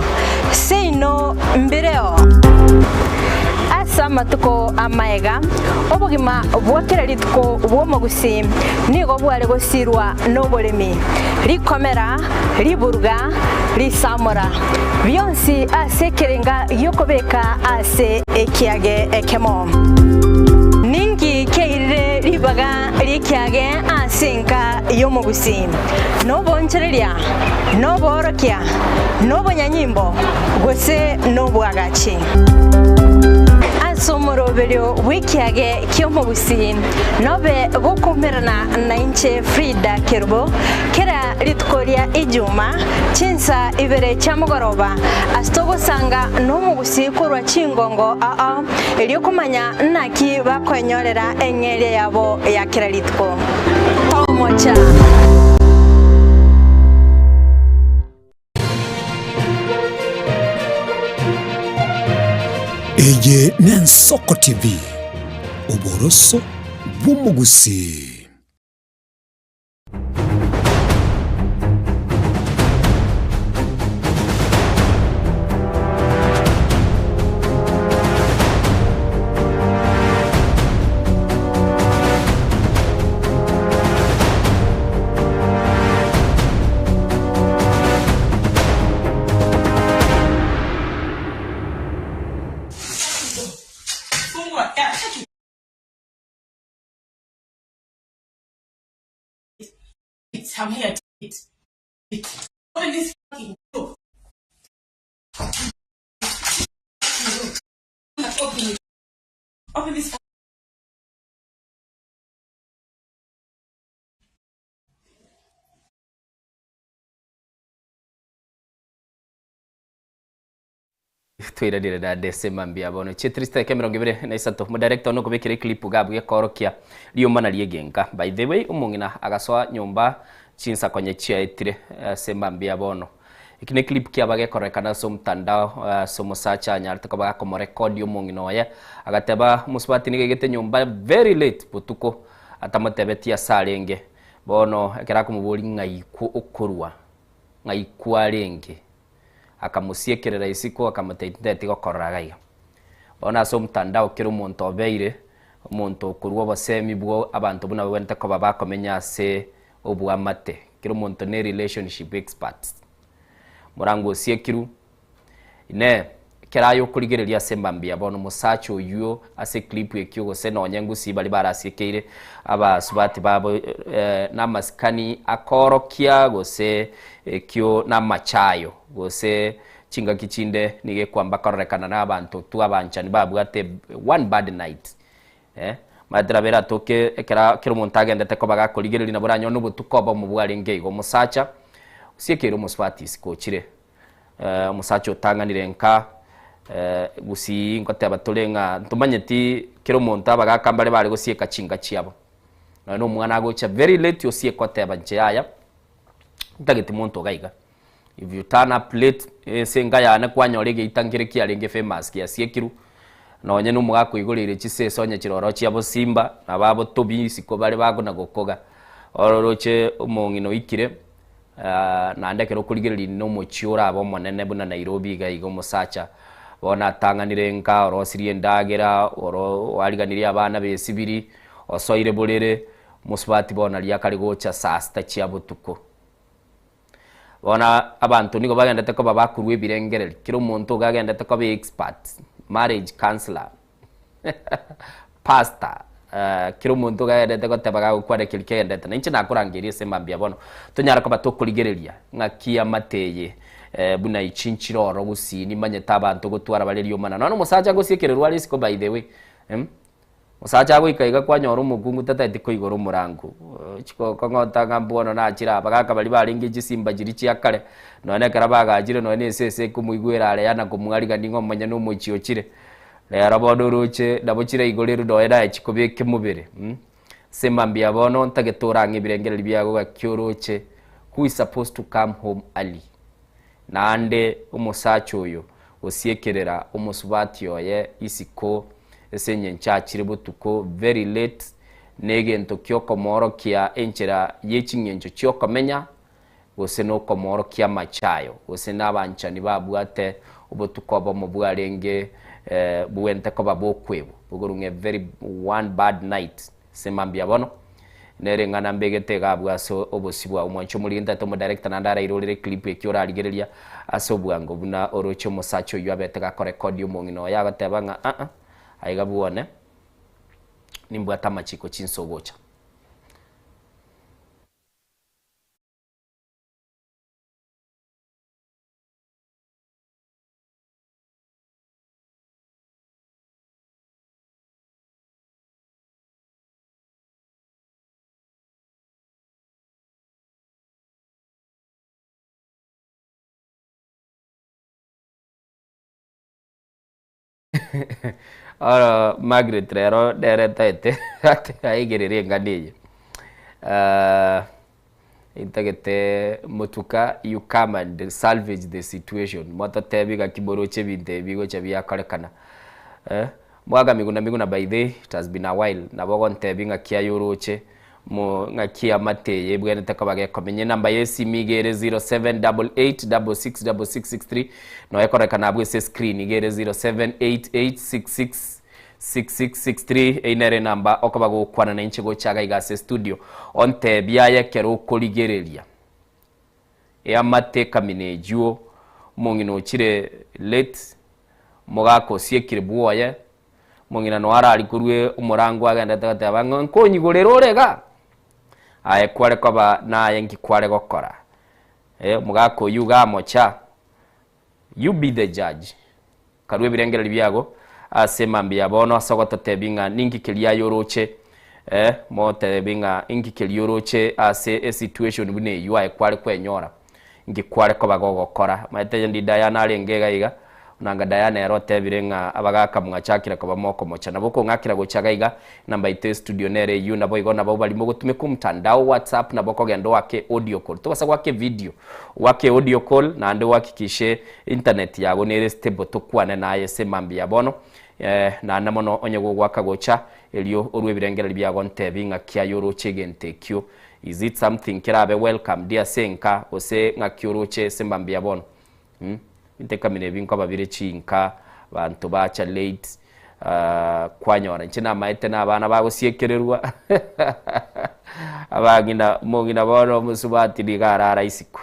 seino mbireo asama tuko amaega obugima bwakirari tuko bwomugusi nigo bware gosirwa noboremi rikomera riburga risamora byonsi asekerenga yokobeka ase ekiage ekemo ningi keire ribaga rikiage asenka yomugusi no bonchereria no borokia no bonyanyimbo gose no bwagachi asomoroberio wikiage kyomugusi nobe gokumerana na inche Frida Kerubo kera ritkoria ijuma chinsa ibere chamugoroba astogo sanga no mugusi kurwa chingongo elio kumanya naki bakwenyorera engere yabo ya kera ritko tomocha Eye Nsoko TV oboroso bw'umugusi. I'm here to eat. Open this fucking door. Open it. Open this. Twira dire da desema mbia bono chitrista kemeronge bere na isanto mu director no kubekire clip gabwe korokia liyo mana liegenga by the way umungina agaswa nyumba chinsa kwenye chia itire sema mbia bono ikine clip kia bage korekana so mtandao so musacha nyarta ko baga ko record umungina waya agateba musbati nigegete nyumba very late putuko atamatebeti salenge bono ekera ko mubuli ngai ku ukurwa ngai kwalenge akamusiekerera isiko akamuteitete gokoragaiga bona so mtandao kiro muntu obeire umuntu kurwa basemi bwo abantu buna wente ko babakomenya se obu amate kiro muntu ne relationship experts murango siekiru ine kerayo kurigereria sembambia bono musacho uyo ase clip ekyo gose nonyengu si bali barasikeire aba subati babo na maskani akorokia gose ekyo na machayo gose chinga kichinde nige kwamba korekana na abantu tu abanchani babwate one bad night madrabera toke ekera kero montage ndete ko baga kurigereria na buranyo no butukoba mu bwarenge go musacha usiekero muswati sikochire musacho tanganire nka gusi ngote abatolenga ntumanyeti kero monta abagakambare bari gusieka chinga chiabo no mwana gocha very late yosie kote abanje aya ntageti monto gaiga if you turn up late senga yana kwanyorege itangire kiarenge famous kia siekiru no nye no mugako igurire chise sonye chiroro chiabo simba na babo tobi siko bari bago na gokoga ororoche umongino ikire na ndekero kurigereria no muchiura abo monene buna Nairobi gaigo musacha bona tanganire nka orosirie ndagera oro wariganiria abana besibiri osoire burere musubati bona ria kari gocha sasta chiabo tuko bona abantu niko bagendete ko babakuru ebirengereri kiro muntu gagendete ko be expert marriage counselor pastor kiro muntu gaendete ko tebaga gukware kirikendete ninche nakurangirie sembambia bono tunyara ko batokurigereria ngakia mateye buna ichinchiroro gusini manyeta abantu gutwara balerio mana no musacha gusiekererwa risiko by the way musacha gwikaiga kwanyora umugungu tatati ko igoro murango chiko kongota ngambono na chira bagaka bali baringi chisimba jiri chiakare none karabaga jire none sese kumuigwera ale yana kumwariga ndingo manya no muchio chire lero bodo roche dabochire igorero doeda chikobeke mubere sembambia bono ntagetoranga ibirengere byago gakyoroche who is supposed to come home early nande umusacho uyo osiekerera umusubati oye isiko esenye nchachire butuko very late nege ntokyo komoro kia enchera yechingenjo cyoko menya gose no komoro kia machayo gose nabanchani babwate ubutuko abo mu bwarenge buwente ko babokwebo bugurunge very one bad night semambia bono nere ngana mbegete gabwaso obosibwa umwancho muri ndate mu director nandara irorere clip ekyora aligereria asobwango buna orocho musacho yabete ga record umongino yagatebanga aigabuone nimbwata machiko chinsobocha ora Margaret rero dere tete aigerere nganiye intagete mutuka you come and salvage the situation mota tebiga kiboroche binte bigo chabia karekana mwaga miguna by the it has been a while nabogo ntebinga kia yoroche mo ngakia mateye bwene takabage komenye namba yesi migere 0788666663 no ekorekana bwese screen igere 0788666663 einere namba okabago kwana na inchigo chaga igase studio onte biaye kero koligereria ya mateka minejuo mongino chire late mogako siekire buoye mongina no ara alikurwe umurango agenda takata bango konyigorero rega aye kware koba na yengi kware gokora mugako yuga mocha you be the judge karwe birengera libyago asemambia bono asogota tebinga ningi kilia yoroche mo tebinga ingi kilia yoroche ase a situation bune you aye kware kwenyora ngi kware koba gokora maite ndi Diana alengega iga nanga Diana erote birenga abagaka mwachakira koba moko mocha naboko ngakira gochagaiga namba ite studio nere yu nabo igona babo bali mogutume ku mtandao WhatsApp naboko gendo wake audio call to basa wake video wake audio call na ande wakikishe internet yago nere stable to kwane naye semambia bono na namono onyego gwaka gocha elio orwe birengera byago ntebinga kya yoro chegente kyo is it something kirabe welcome dear senka ose ngakyoroche sembambia bono inteka mine binko babire chinka bantu bacha late kwanyora nchina maite na abana bago siekererwa abagina mongina bono musubati ligarara isiku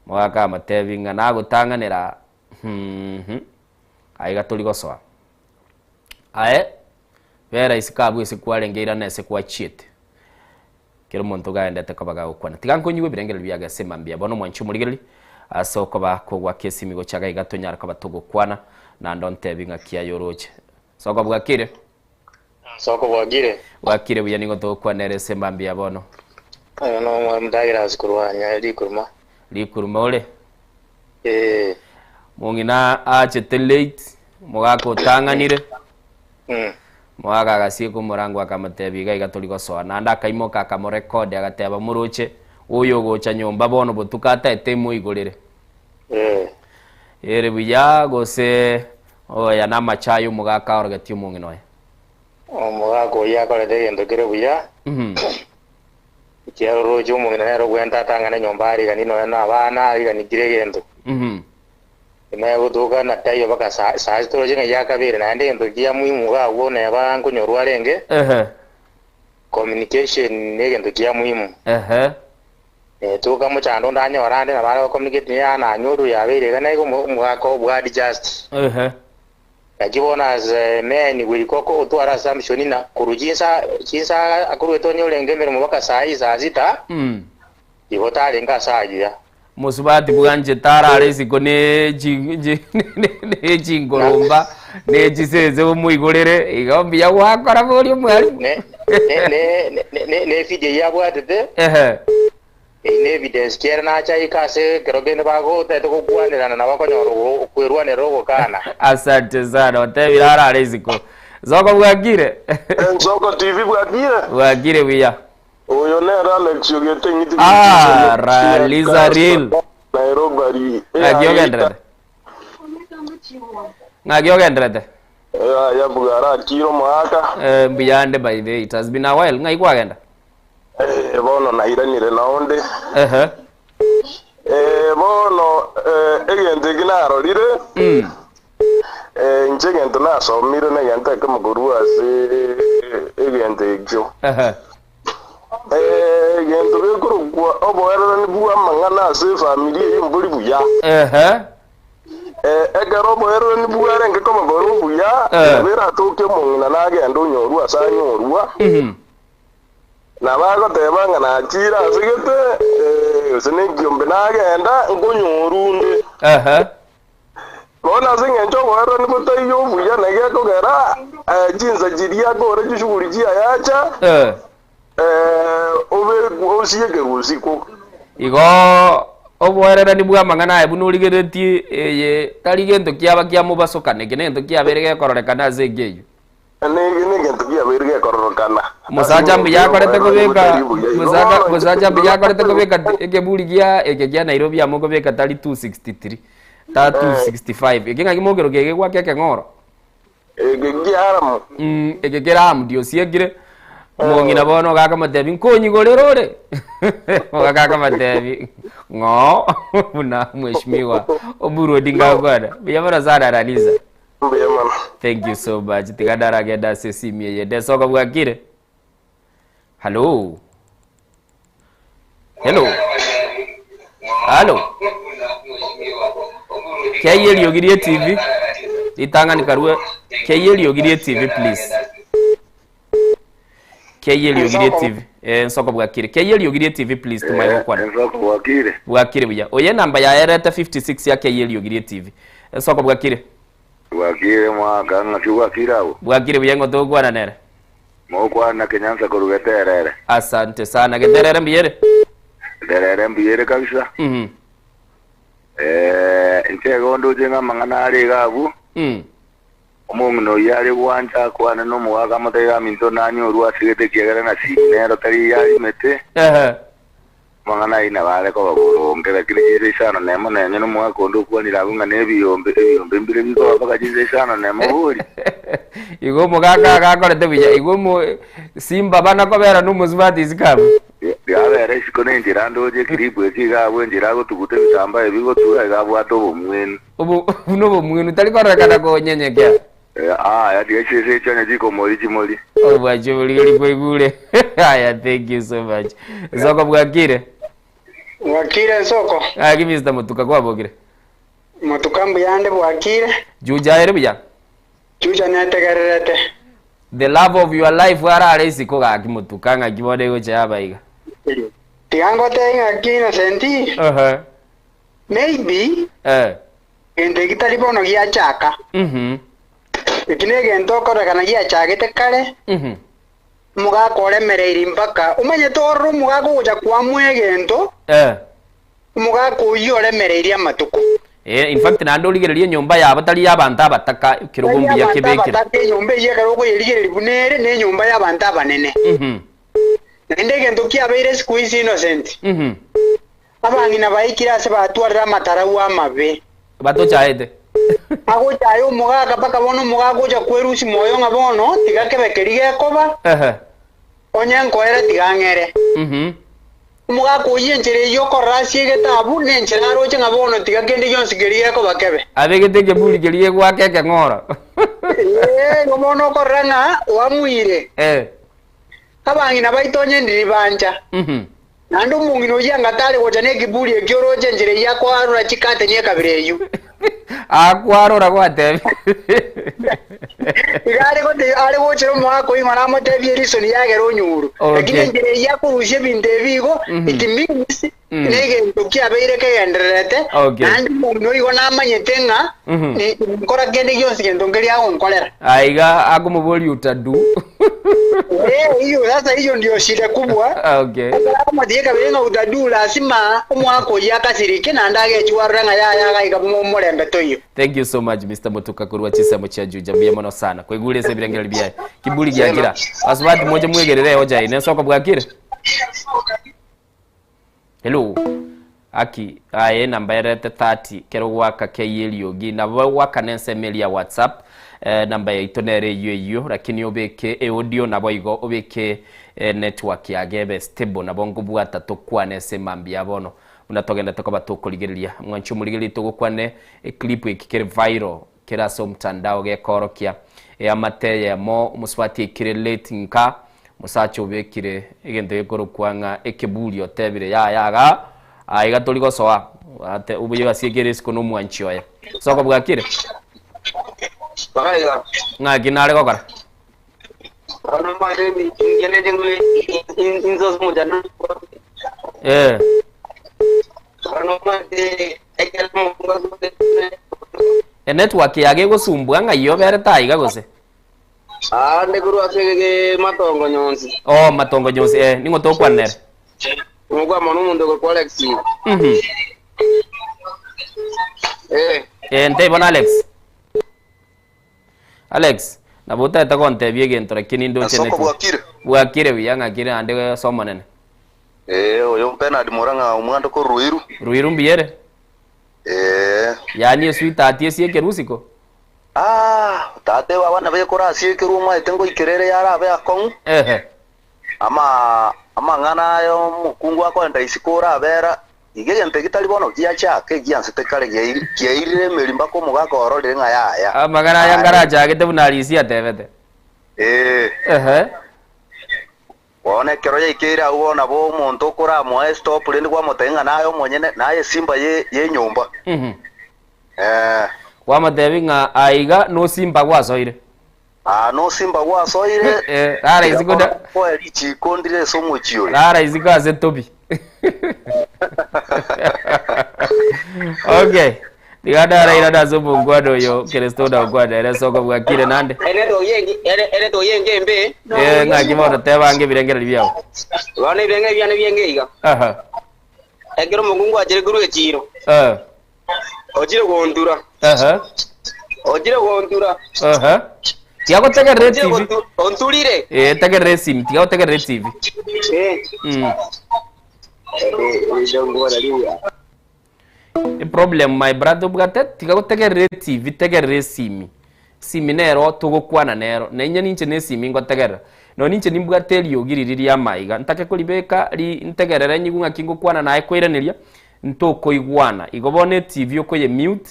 mwaka matebinga nago tanganera aiga tuligosoa ae vera isikabu isikwarengeira na isikwachiete kero muntu gaendete kobaga gukwana tigankonyiwe birengero byaga semambia bono mwanchu murigeri asoko ba kogwa kesi migo chaga igatunyara kaba tugukwana na ndonte binga kia yoroche soko bwakire wakire buya ningo tugukwanere semambia bono no mdagira zikurwanya likuruma ole mungina achete late mugako tanganire mwaga gasiku murango akamatebiga igatuligosoa na ndakaimoka akamurekodi agateba muruche uyo gocha nyomba bono butukata etemu igurire ere buya gose oya na machayo mugaka orgati mungino mugako yakore degendo kire buya kiaro rojo mungino nero gwenta tangane nyomba ari ganino na abana ari ganigire gendo ina gutuka na tayo baka saa toroje nga yakabere na ndendo kia muhimu ga wona bango nyorwarenge communication negendo kia muhimu tuka muchando ndanya warande na bara communicate ya na nyoru ya bere kana iko mugako bwa adjust akibona as men wilikoko utwara assumption na kurujinsa kinsa akurueto nyorenge mbere mubaka saa sita ibotale nga saa ya musubati bwanje tarare siko ne jingoromba ne jiseze umuyigorere igombi ya wakora buri mwari ne video ya bwatete ne evidence kera na cha ikase kerogene bago teto kugwanira na bakonyoro kwerwane rogo kana asante sana otebirara siko zoko bwagire zoko TV bwagire biya oyo ne Alex yogete ngiti Liza real Nairobi ngagyogendrede ya bugara kiro mwaka beyond by the it has been a while ngai kwagenda bono na iranire naonde bono egente ginaro rire njegente na somire na yanta kamuguru ase egente gyo gento bekurugwa oboerera ni buwa mangana ase family yumburi buya egaro oboerera ni buwa renge koma boru buya bera toke mungina nagenda onyorwa asanyorwa na bagoteba nga nakira asigete usene gyombe nagenda ngonyorunde bona singencho boerera ni botayo buya negekogera jinza jiria gore jishuguri jia yacha osiyeke rusiko igo obwerera ni bwa mangana ebu nurigeretie ye tari gento kiaba kia mubasokane gento kia berege kororekana zegeyo ne gento kia berege kororekana musaja mbiya korete kubeka musaja mbiya korete kubeka ekeburi gia ekegia Nairobi amoko beka tari 263 ta 265 ekinga kimogero kege kwa keke ngoro ekegiaramu dio siegire mongina bono kaka matebi nkonyi gorerore kaka matebi ngo una mheshimiwa Oburu Odinga gwada biyabara sana Raliza thank you so much tigadara geda sesimie yede soko bwakire hello Kayeli Ogirie TV itangani karue Kayeli Ogirie TV please Kayeli Ogirie TV nsoko bwakire Kayeli Ogirie TV please tumaye kwana nsoko bwakire buya oye namba ya ereta 56 ya Kayeli Ogirie TV nsoko bwakire mwaka ngachubwakirawo bwakire buya ngoto kwana nere mokwana Kenyanza kurugeterere asante sana geterere mbiyere mbiyere kabisa ntego ndojenga mangana ari gabu omuno yari wanja kwana no muwaga mutega minto nanyo ruwa sigete kiagara na sinero tari yari mete mangana ina vale ko ngera kile sana nemo nenyo no muwaga kondo kwani rabunga nebiyombe mbire biko bakajize sana nemo buri igo mugaka gakorete biya igo mu simba bana ko bera no muzubati zikabu ya bere sikone ndirando je kiribu ekiga bwenjira go tugute bitamba ebigo tuga gabwa to bomwenu no bomwenu tali korekana ko nyenyekea ya tiye chanya jiko moli bwaje buli kwegule aya thank you so much soko bwakire soko Mr. Mutuka kwa bogire Mutukambu yande bwakire. Juja erebuya. Juja netegererete. The love of your life wara aresi ko gaki mutukanga kibode go chabaiga. Tigango tenga kina senti. Maybe. Ente kitali bono gia chaka. Ikine gento kora kana gia chagete kale. Muga kole mereiri mpaka. Umenye toru muga kuja kwa mwegento. Muga kuyole mereiri amatuko. In fact nando ligereria nyumba yabatali yabantu abataka kirugumbi yakebekera. Batake nyumba yekero yeligereri bunere ne nyumba yabantu abanene. Nende gento kiabeire squeeze innocent. Abangina bayikira se batwarira matarawu amabe. Bato chaete. Ago chayo mugaga paka bono mugago ja kwerusi moyo ngabono tigakebekerige koba. Onyanko era tigangere. Mugago yenjere yoko rasi getabu nenjera roche ngabono tigagende yonsigerige koba kebe. Abegete ke buli gerige gwake ke ngora. Ngomono koranga wamuire. Abangina baitonye ndibanja. Nandu mungino yanga tale wotane kibuli ekyoroje njire yako arura chikate nye kabireyu. Akwarora kwate. Igare kote ale wochero mwako ingana motebi reason yake ronyuru. Lakini njire yako ushe bindebigo it means nege ntokia beire ke enderete. Nandu mungino igona amanyetenga ni nkora gende yonsi gendongeri aho nkolera. Aiga akumuboli utadu. Hiyo sasa hiyo ndio shida kubwa. Kama dieka benga utadu lazima umwako yakasirike na ndage chiwaranga ya ikamumolembe toyo. Thank you so much Mr. Mutuka kurwa chisemo cha Juja mbia mono sana. Kwegule se birengera libya. Kibuli gyagira. Asubati moja mwegerere hoja ine soko bwakire. Hello. Aki aye namba yarete 30 kero waka keyeliogi na waka nensemeli ya WhatsApp. Namba ya itonere iyo lakini obeke audio nabo igo obeke network ya gebe stable nabo ngubwata tokwane semambi yabono unatogenda tokoba tokoligeria mwanchu muligeli togokwane clip ikikere viral kera so mtandao gekorokia amateye mo muswati ikirelate nka musacho obekire egento yekoro kwanga ekebuli otebire yaga aiga toliko soa ate ubuye basigere sikono mwanchu oya soko bwakire Baiga. Ngaki nare kokara. Ano mare ni ngene jengwe inzos mujana. Ano mare ekel munga network yage gosumbwa ngayo bere taiga gose. Ndekuru asege matongo nyonsi. Matongo nyonsi ningo tokwanere. Ngwa manu mundo ko Alex. Ndey bon Alex. Alex, nabuta etakonte biegento lakini ndo chene. Bwakire biyanga kire ande somo nene. Oyo Bernard Moranga umwando ko Ruiru. Ruiru mbiyere? Yani suita atie sieke rusiko. Tate wana be kora sieke ruma etengo ikirere yara be akong. Ama ngana yo mukungu akwenda isikora bera. Igegente kitali bono giacha ke giansete kale giaire melimba ko mugako orode nga ya. Magana ya ngaraja agete bunalisia tevete. Wone kero ye kira uona bo muntu kura mo stop lendi kwa motenga nayo monyene naye simba ye nyumba. Kwa matevinga aiga no simba kwa soire. No simba kwa soire. Ara izikoda. Kwa lichi kondire somo chiyo. Ara izika zetobi. Okay. Digada ira da zobo gwado yo Kristoda gwada era soko bwakire nande. Ene to yenge mbe. Ngaki mono tebange birengera libyao. Bane birenge byane byengeiga. Egero mugungu ajere guru echiro. Ojire gondura. Ojire gondura. Tiago tega red TV. Ontulire. Tega red sim, tiago tega red TV. Problem my brother bugate tiga tega red TV tega red simi. Simi nero togo kwana nero. Na inya ninche ne simi ngo tegera. No ninche nimbugate liogiriri ya maiga. Ntake kulibeka li integerere nyigunga kingo kwana na ekwereneria. Ntoko igwana. Igobone TV okoye mute.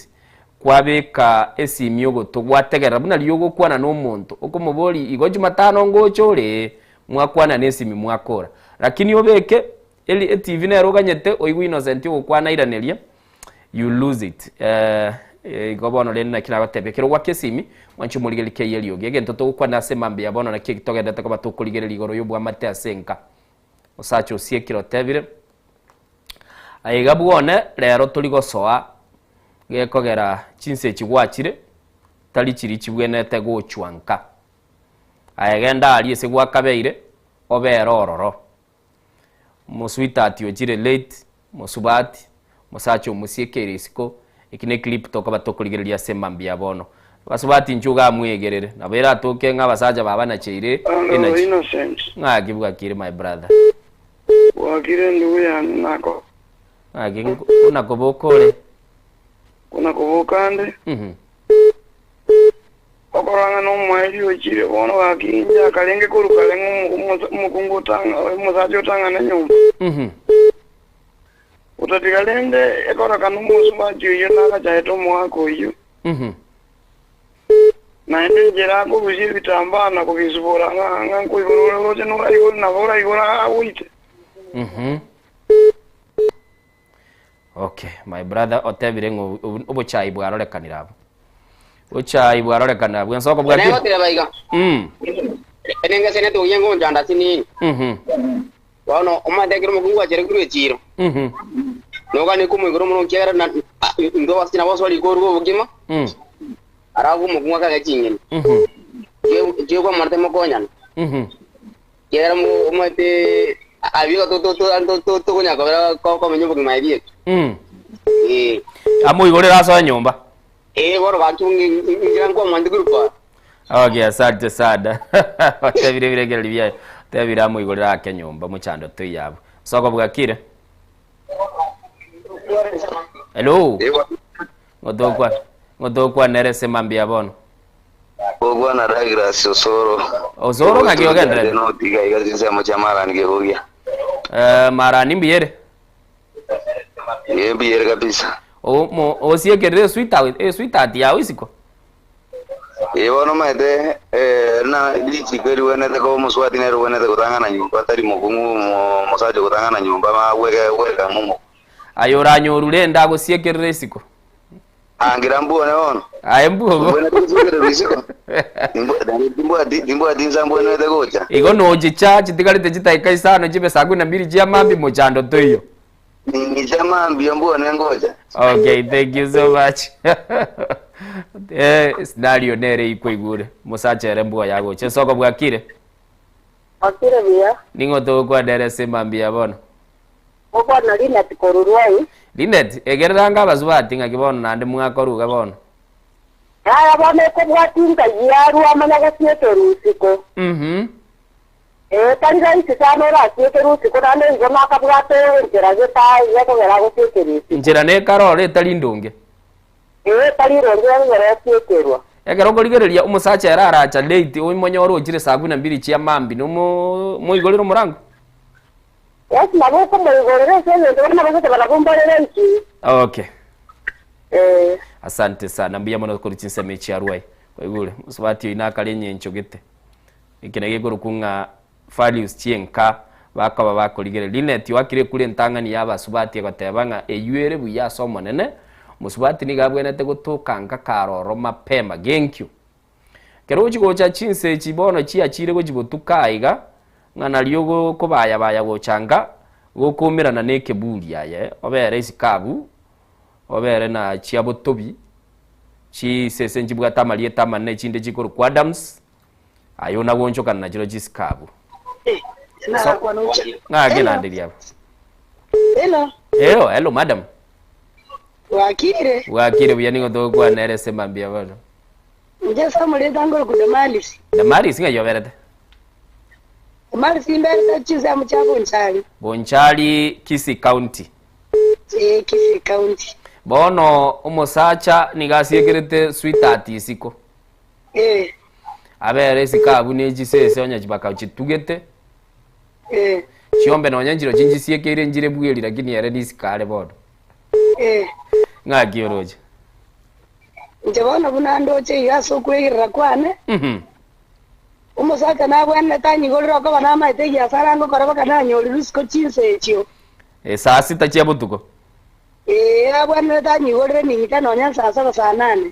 Kwabeka esimi yogo togwategera buna liyogo kwana no muntu okomoboli igoju matano ngochole mwakwana nesimi mwakora lakini obeke eli TV na roganyete oigu innocent yo kwana iraneria you lose it. Gobono le na kina batebe kero wa kesimi wanchu muligeli ke yeli oge gento to kwa na sema mbia bono na kiki toge data kwa to kuligeli ligoro yobu amate asenka osacho sie kiro tebire aiga buone rero tuligo soa gekogera chinse chigwachire tali chiri chibwenete gochwanka aigenda ali ese gwa kabeire obero ororo muswita atio chire late musubati musacho musiekere isiko ikine clip toka batokurigereria sema mbia bono basubati nchuga mwegerere nabera toke nga basaja baba na cheire energy innocent ngagibuga kire my brother wakire ndugu yangu nako una kobokole kuna kobokande okoranga no mweli ochire bono wakinja kalenge kurukalenga mukungutanga musacho tanga na nyumba utatikalende ekora kanumusu bajuyo nakajaeto mwako iyo naende njera ko kuzi bitambana ko bizubora nga ko iboro je no ayo na bora igora awite okay my brother otebire ngo obochai bwarorekanira abo obochai bwarorekanira bwo nsoko bwa Nengo tira baiga enenga sene to yengo njanda sinini wano umadekiro mukungu ajere kuru echiro noga ni kumwigoro muno kera na ndo wasina waswali goru bugima aragu mukungu aka chingeni je kwa marte mokonyan kera mu umate abiga to kunya ko menyo bugima ibie amu igore raso nyumba goro gatungi ngira ngo mwandi grupa okay asante sada otebire biregera bya tebira amu igore rake nyumba muchando to yabo soko bwakire hello ngodokwa nerese mambia bono ogwa na ragira sosoro ozoro ngagiogendere no tiga igazi mo chamara ngehogia marani mbiyere mbiyere kabisa osiekerere sweetheart yawe isiko bono mete na lichikeri wenete ko muswati nero wenete kutangana nyumba tari mukungu musaje kutangana nyumba ma wega mumo ayora nyoru renda gusiekerere isiko angira mbone ono mbugo bone tuzukere isiko dimbo dinza mbone wete gocha igo noje cha chitigalite chitaika isano chibe sagu na mbiri chia mambi mochando toyo ni chama mbio mbone ngoja okay thank you so much scenario nere iko igure musachere mbuo yago chesoko bwakire akire bia ningo to kwa dere sema mbia bono okwa na Linet korurwai Linet egeranga bazubati ngakibono nande mwakoruga bono aya bone ko bwatinga yaru amanya gasieto rusiko tanga isano ra siete rusiko nande ngoma kabwato njera zeta yako gerago siete njera ne karole talindunge talironge ngere sieterwa egero gorigereria umusacha era aracha late uimonyoro ojire sagu na mbiri chia mambi no muigorero murango yes naboko muigorero sene ndo naboko balagombalera iki okay asante sana mbia mono kuri chinseme chia ruai koigure musubati ina kalenye nchogete ikinege gorukunga values chienka bakaba bakorigere Linet wakire kuri ntangani yaba subati gotebanga eyuere buya somo nene musubati ni gabwenete gutokanga karoro mapema thank you kero chigocha chinse chibono chia chire go chigotukaiga ngana lyogo kobaya baya gochanga gokumirana neke buri yaye obere isikabu obere na chiabo tobi chi sese njibwa tamalie tamane chinde chikoro kwa Adams ayona woncho kana chiro chisikabu ngagena ndiria hello madam wakire buya ningo to kwa nerese mambia bano nje samule dangoro ku Damaris nga yoberete Damaris imbe chiza mu cha Bonchari Kisii County Kisii County bono umusacha nigasiegerete sweetheart isiko abere sikabu neji sese onya chibaka chitugete chiombe no nyanjiro chinji siekere njire bweli lakini yare disikale bodo ngaki oroje njabona bunando che yaso kwegera kwane umusaka nabwana tanyi golero ko bana maite ya sarango koraba kana nyoli rusko chinse echo saa sita chia butuko Abwana tanyi gore ni ngitano nya saa 7 saa 8.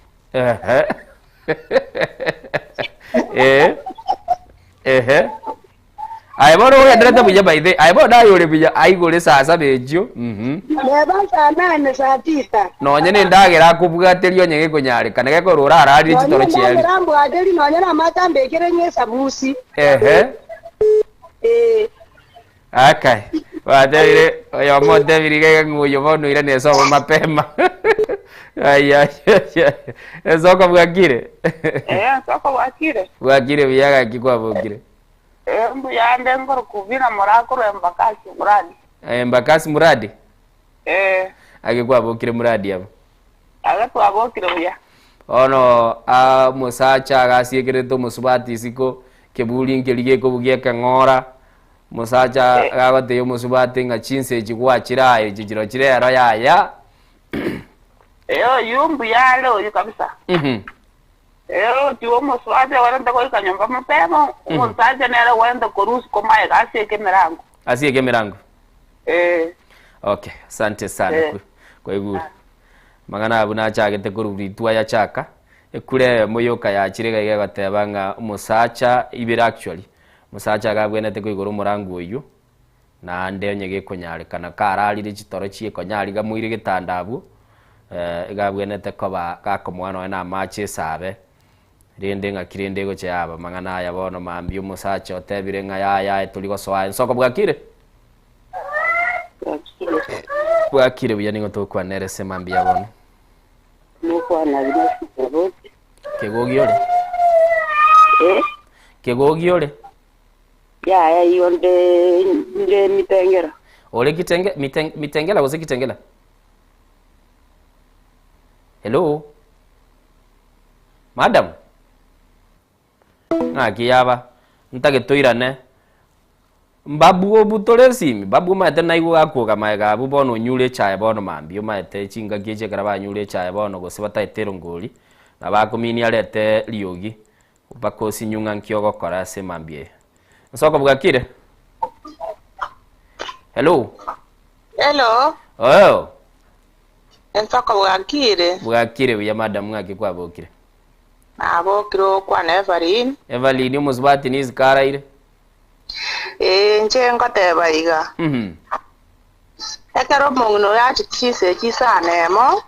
Ai bono ugendete buya by the ai bono ayore buya aigore saa 7 ejio. Leba saa 8 saa 9. Nonye ni ndagira kubugatirio nyege kunyari kana geko rura arari chitoro chieli. Rambo adeli nonye na matambe kire nye sabusi. Okay. Wadele oyo mode birige nguyo bono ire neso mapema. Ay. Soko bwakire. Soko bwakire. Bwakire biyaga kikwa bwakire. Mbu yande ngoro kuvira morakuru embakasi muradi. Embakasi muradi? Agikwa bwakire muradi abo. Agakwa bwakire buya. Ono musacha agasiekirete musubati siko kebuli ngelige ko bugieka ngora. Musacha agate yo musubati nga chinse chigwa chiraye chijiro chirero yaya. Yumbu yale oyo kabisa. Tiwo musubati warenda ko ikanyomba mapema. Musacha nere wenda korusi ko mai asieke mirango. Asieke mirango. Okay, asante sana kwa iguru. Magana abuna chagete kururi tuwa ya chaka. Ekure moyoka ya chirega igatebanga musacha ibira actually. Musacha gabwenete ko iguru murango uyu. Na nde nyege konyari kana kararire chitoro chie konyari gamuire gitandabu. Gabwenete ko ba gakomwana na mache sabe. Rinde nga kirinde go cyaba mangana ya bono mambi umusacha otebire nga ya tuliko soa soko bwakire. Bwakire bya ningo to kwa nerese mambi ya bono. Nuko na bino Kegogiole. Kegogiole. Ya yonde mitengera. Ole kitenge mitengela wose kitengela. Hello. Madam. Kiyaba ntage toirane mbabu obutore simi babu mate naigo akuga maiga bubono nyure chae bono mambi mate chinga geje karaba nyure chae bono gosibata etero ngoli na bakomini alete liogi bakosi nyunga nkyogo kora se mambie nsoko bwakire. Hello. Nsoko bwakire. Bwakire ya madam ngaki kwa bokire. Abokiro kwa Evelyn. Evelyn musubati nizikaraire. Nje ngoteba iga. Ekero mungno yachi chise chisanemo.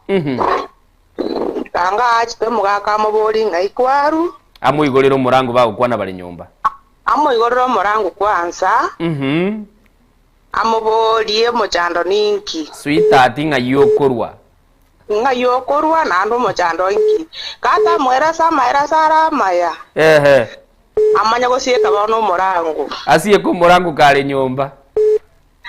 Kanga achite mugaka mubori ngaikwaru. Amuigorero murango bagukwana bali nyumba. Amuigorero murango kwanza. Amuborie mujando ninki. Sweetheart ngayokorwa. Nga yokorwa na ando mojando inki kata mwera sara maya amanya gosieka bono murango asiye ko murango kale nyumba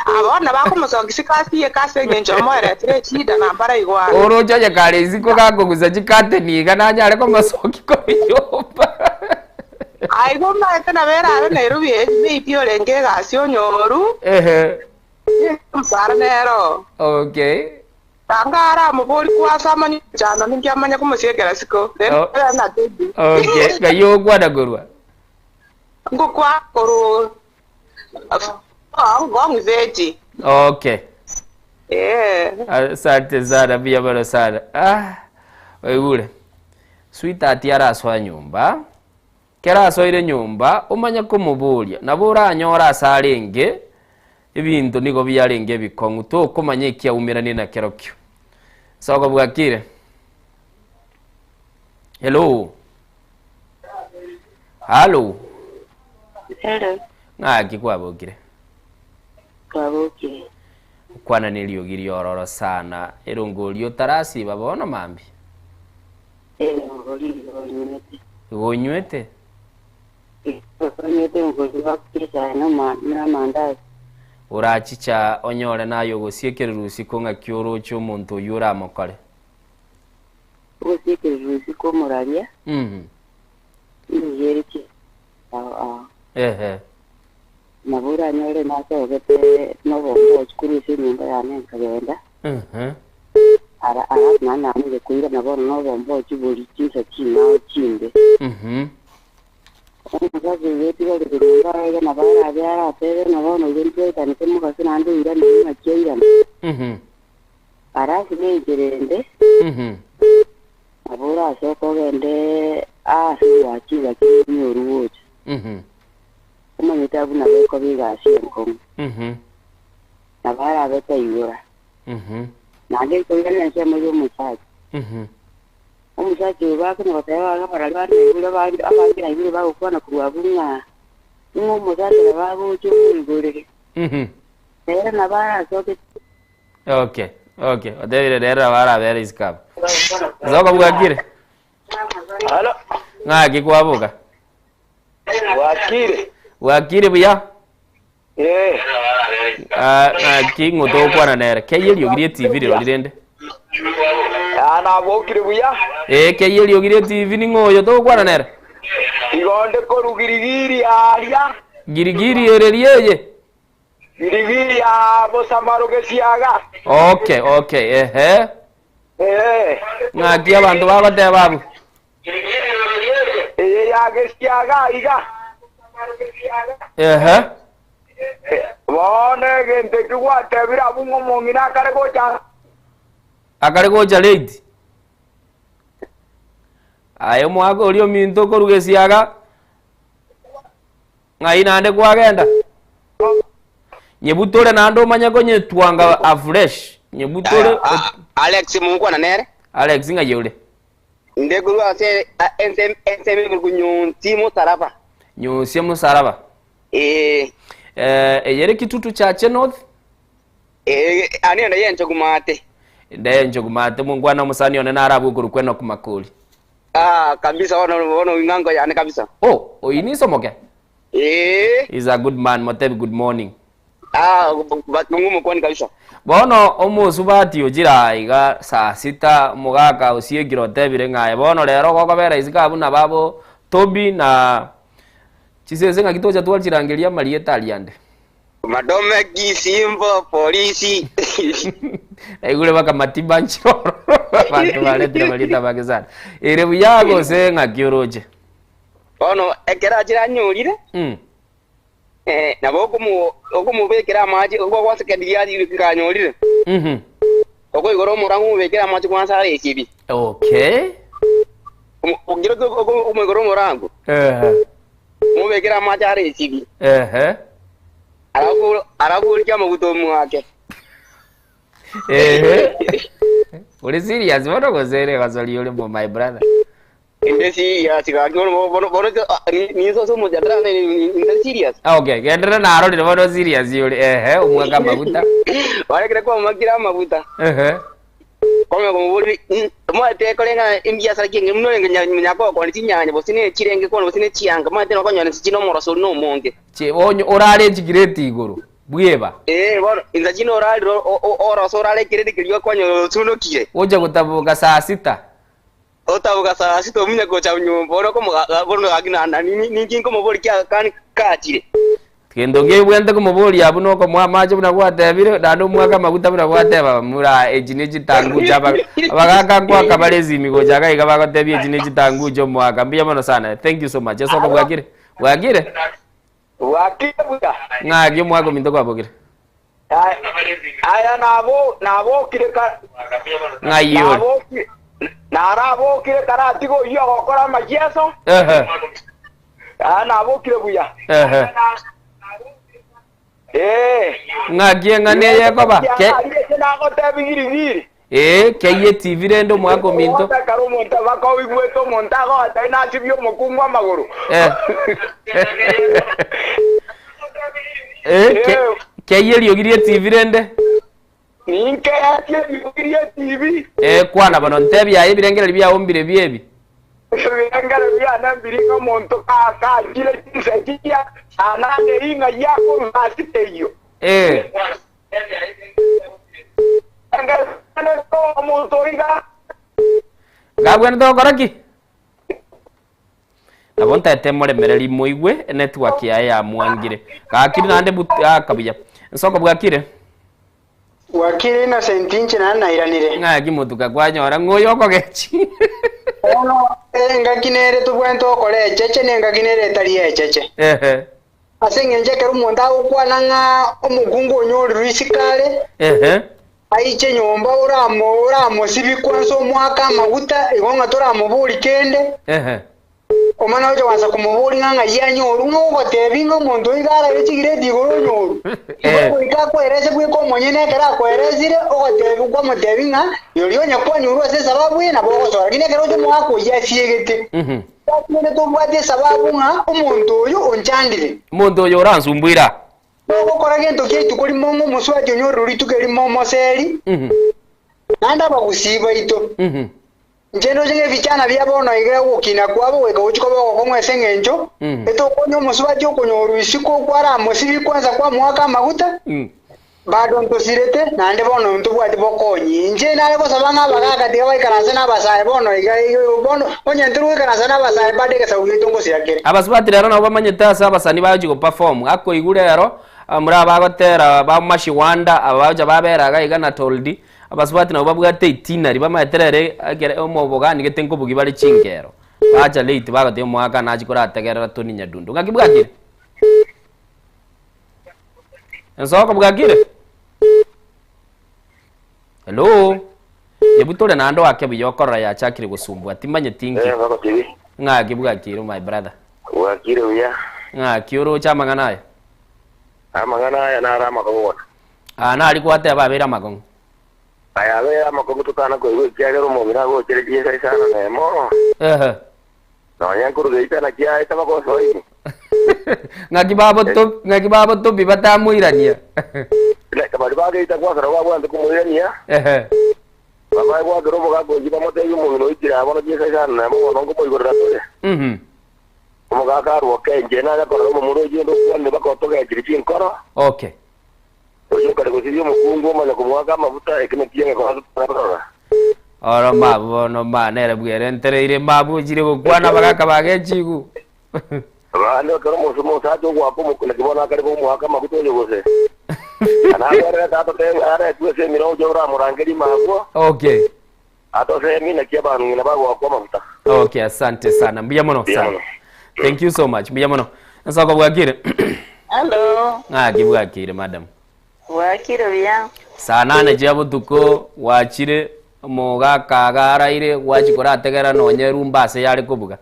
abona bakumusogisi kasiye kasenye njomore tire chida na bara igwana orojaje kale iziko kagoguza chikate niga nanyare ko masoki ko nyumba ai goma kana vera ara Nairobi ni piolenge gasio nyoru msara nero. Okay. Tangara mubori kwasama ni jana ningyamanya kumusiekera siko na baby. Okay, gayo gwada gorwa. Ngukwa koru ngong zeji. Okay. Asante sana pia bado sana. Wewe sweetheart yaraswa nyumba. Kera soire nyumba umanya kumuburia nabura anyora asarenge ibintu niko byarenge bikongu to kumanye kya umirane na kerokyo. Soko bwakire. Hello. Hello. Kikwa bokire. Kwabokire. Kwana niliogiri ororo sana. Erongolio tarasi babona mambi. Gonywete. Urachicha onyore nayo gosiekerera usiko nga kioro cyo muntu yura mokore. Gosiekerera usiko moraria. Yeriki. Nabura nyore naso gete nobo chukuru nyumba ya nenka genda. Ara nana amuje kuinga nabona nobo mbo chibuli chinsa chinao chinde. Ngazi yeti wale kunyumba ya nabara byara tebe nabona ugenti tanike mukasi nande ira ni macheya. Arasi ne jirende. Abura soko gende wachiga kini uruwote. Kuma mitabu na beko biga asienkom. Na bara beta yura. Na age kongene se moyo musaji. Umusaji ubako na batewa para lwana yura ba abakira yura ba ukwana kuwabunga. Ngo musaji ba bo chumu gore. Na bara soko. Okay. Odebire rero bara bere iskap. Zoko bwakire. Halo. Ngaki kwabuka. Wakire buya. Ki ngoto kwana nere. Keyeli ogire TV ro lirende. Ana bokire buya. Keyeli ogire TV ni ngoyo to kwana nere. Igonde ko rugirigiri aria. Girigiri ereriye. Girigiri bosamaro gesiaga. Okay. Ngaki abantu babate babu. Ya gesiaga iga. Bone gente kwa tebira bungo mongina kare gocha. Akare gocha late. Ayo mwako ulio minto ko rugesiaga. Ngai nande kwa genda. Nyebutore nando manya konye tuanga afresh. Nyebutore Alex mungu na nere. Alex ngayole. Ndeguru ase enseme kunyo timo saraba. Nyo simu saraba. Yere kitutu cha North. Ani anda yencho kumate. Ndenjo kumate mungu ana musani one narabu kurukwena kumakuli. Kabisa ono wingango yani kabisa. Oyiniso moke. He's a good man, Motebi, good morning. Mungu kwani kabisa. Bono omusubati ojira iga saa 6 mugaka usiegiro tebire ngaye bono rero gokobera isikabu na babo Tobi na chisese ngakitoja twalchirangeria marieta aliande. Madome kisimbo polisi. Egule baka matiba nchoro. Bantu baletira marieta bagezana. Ere buyago se ngakioroje. Bono ekera chiranyurire. Nabo okumubekera amaji uko kwasekendiya kanyorire. Oko igoro murangu mubekera amaji kwanza ari ekibi. Okay. Ugiro ko igoro murangu. Mubekera amaji ari ekibi. Arabu kya mabuto mwake. Uri serious bono gozere gazali uri my brother. Indesi ya sika bono ni so mo jadra ni serious. Okay, gendera naro ni bono serious yuri umwaka mabuta. Wale kile kwa magira mabuta. Kome ko muri mo te kolenga imbia saraki ngimno nyako ko ni tinyanya bosine kirenge ko bosine chianga mo te no konyo ni chino moroso no monge. Che onyo orale chigireti iguru. Bwieba. Bono inza chino orale oroso orale kireti kiliyo konyo tuno kie. Oja gutabuka saa 6. Otabuka saa 6 omunya ko cha nyumba oro ko bono agina ni kinko mo boli kya kan kachire. Kendo ngebwende ko moboli abuno ko mwamaje buna kwatebire dando mwaka maguta buna kwateba mura ejineji tangu jaba abagaka kwa kabalezi migo jaga igaba kwatebie ejineji tangu jo mwaka mbia mono sana. Thank you so much. Eso ko bwagire buya ngagi mwako mindoko abogire aya nabo kireka ngayo narabo kireka tigo yo gokora majeso nabo kire buya ngagi ngane yakoba ke nago tabigiri keye TV rendo mwako minto karo monta bako wigweto montago ataina chibyo mokungwa maguru keye liogirie TV rende ninke liogirie TV kwana bano ntebya ebirengera libya ombire byebi birengera bya nambiri ko monto ka kile kinsekia anane inga yako masiteyo gabwe ndo koraki nabonta temore mereri moigwe network ya mwangire kakiri nande kabuya nsoko bwakire wakire na sentinche na nairanire ngaki mutuka kwanyora ngoyo kogechi ono ngakinere tubwento kole cheche nengakinere tari cheche asengenje keru monda ukwana nga omugungu onyori risikale aiche nyomba uramo sibi kwanza omwaka maguta igonga toramuburi kende omana ojo wanza kumuburi nganga yanyoru ngogotebi ngomuntu igara echigire digoro nyoru ikakwerese bwiko monyene kera kwerezire ogotebi kwa mutebi nga yoriyo nyakwanyuru ase sababu ina bogosora kine kero ojo mwaka oyasiegete Nene tubwate sababu nga omuntu oyo onchandire omuntu oyo oransumbwira okora gento kitu kuri momo muswati onyoru ritukeri momo seri nanda bagusiba ito njendo jenge vichana byabono igera gukina kwabo weka uchiko bako komwese ngenjo eto konyo muswati okonyoru isiko kwara musibi kwanza kwa mwaka maguta bado ntosirete nande bono ntubwati bokonyi nje nale kosabanga bagaga tiga baikana na basaye bono bono onye nturu kana sana basaye badeke sauyitongo siakere abasubati rero nabo bamanyeta abasani baje go perform akko igure rero muri abagotera ba mashiwanda abaje baberaga igana toldi abasubati nabo babwate itinari bamaterere agere omobogani getenko bugi bari chingero baje late bagate mwaka naji kurategerera toni nyadundu ngakibwagire nsoko bwagire hello yebutore nando wake biyokora ya chakire gusumbwa timanye tingi ngaki bwakire my brother wakire uya kioro cha manganaye amanganaye narama kongona na alikuwa ate babera magongo aya bera magongo tukana ko iwe kyagero mo bira go kire kire sana nemo no yankuru geita na kia ita bako soi ngaki babo to bibata muirania le kabali baga ita kwa sara wa ndo kumuirania baba wa gero mo ga go jiba mo te yumo no itira bono kire sana nemo no ko igorra tole mo ga ka ro ke jena ga ko mo muro jindo ko ne bako to ga kiri nkoro okay oyo kare ko siyo mo kungo mo ko mo ga mabuta ekene kienge ko ha ora mabo no manere bwere ntereire mabu jire gukwana bagaka bagechigu ano kero mo sumo sa jo gwapo mo kule kibona kare ko mo aka mabuto yo gose ana gara ta to te ara tu se miro jo ra morangeli mabu okay ato se mi na kia banu na bago kwa mabuta okay asante sana mbia mono sana thank you so much mbia mono nsoko bwakire hello kibwakire madam wakire bya sana ne jabo tuko wachire moga kagaraire wachikora ategera nonyeru mbase yari kubuga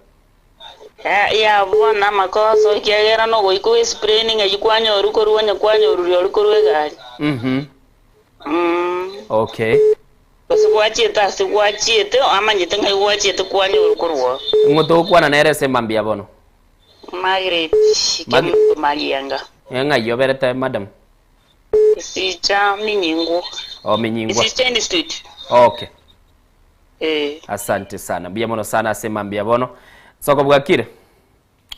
ya bona makoso kiagera no goiko explaining ajikwanyoru korunya kwanyoru yori korwe gari okay Sigwachita sigwachite amanyite ngai gwachite kwanyoru korwo ngoto kwana nerese mambia bono Margaret Marianga nga yoberete madam Sicha minyingo minyingo Sicha Institute okay asante sana mbia mono sana asema mbia bono soko bwakire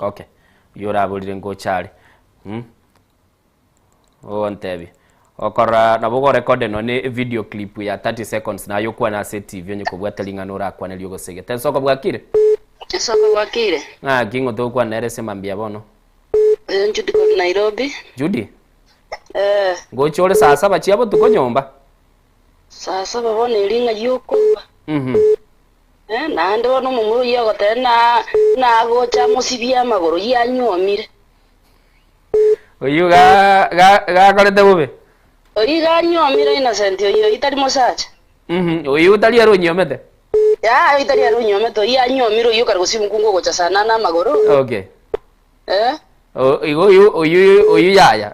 okay yora bulire ngo chali ntebi okora nabugo record no ni video clip ya 30 seconds na yokuwa na set TV onye kubwata lingano rakwa nelyo gosegete soko bwakire kingo to kwa nerese mambia bono Judy ko Nairobi Judy ngochole saa 7 chiabo tuko nyomba saa 7 bono ilinga yokuba na ndo no mumuru yogo tena na gocha musibia magoro yanyomire oyu ga kolete bube oyu ga nyomire innocent oyu itari musacha oyu utali aro nyomete ya itari aro nyomete yanyomire oyu kare gusimu kungo gocha sana na magoro okay oyu yaya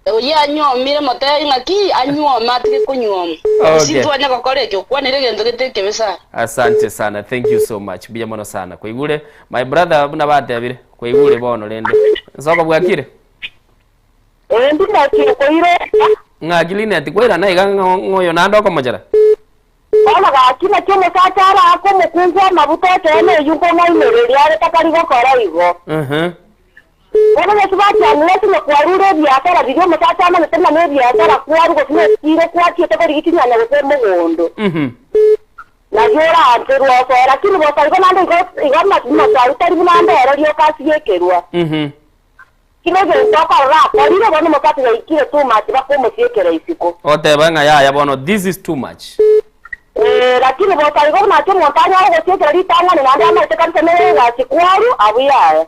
oyu anyomire mote ngaki anyoma atike kunyoma sitwanya kokore kyo kwanire gento giteke bisa asante sana thank you so much bia mono sana koigure my brother buna batebire koigure bono lende soko bwakire ndi nakire koire ngakili ati koira na iga ngoyo na ndoko mojera ona ga kina kimo sachara ako mukunza mabuto tene yuko ngaimereri are takari gokora igo Ona nesubati anlesi no kwarure biashara video mutata ama tena ne biashara kwaru ko tine tire kwati tekori gikinya na ko mugondo na yora anteru so lakini bosa iko nande igama tuma tari munande era rio kasi yekerwa kinege ndoka ra ko rile bono mukati ya ikire too much bako musiekera isiko oteba nga ya bono this is too much lakini bosa iko na tuma tanya ko siekera litanga ni nande ama tekari tene ga sikwaru abuya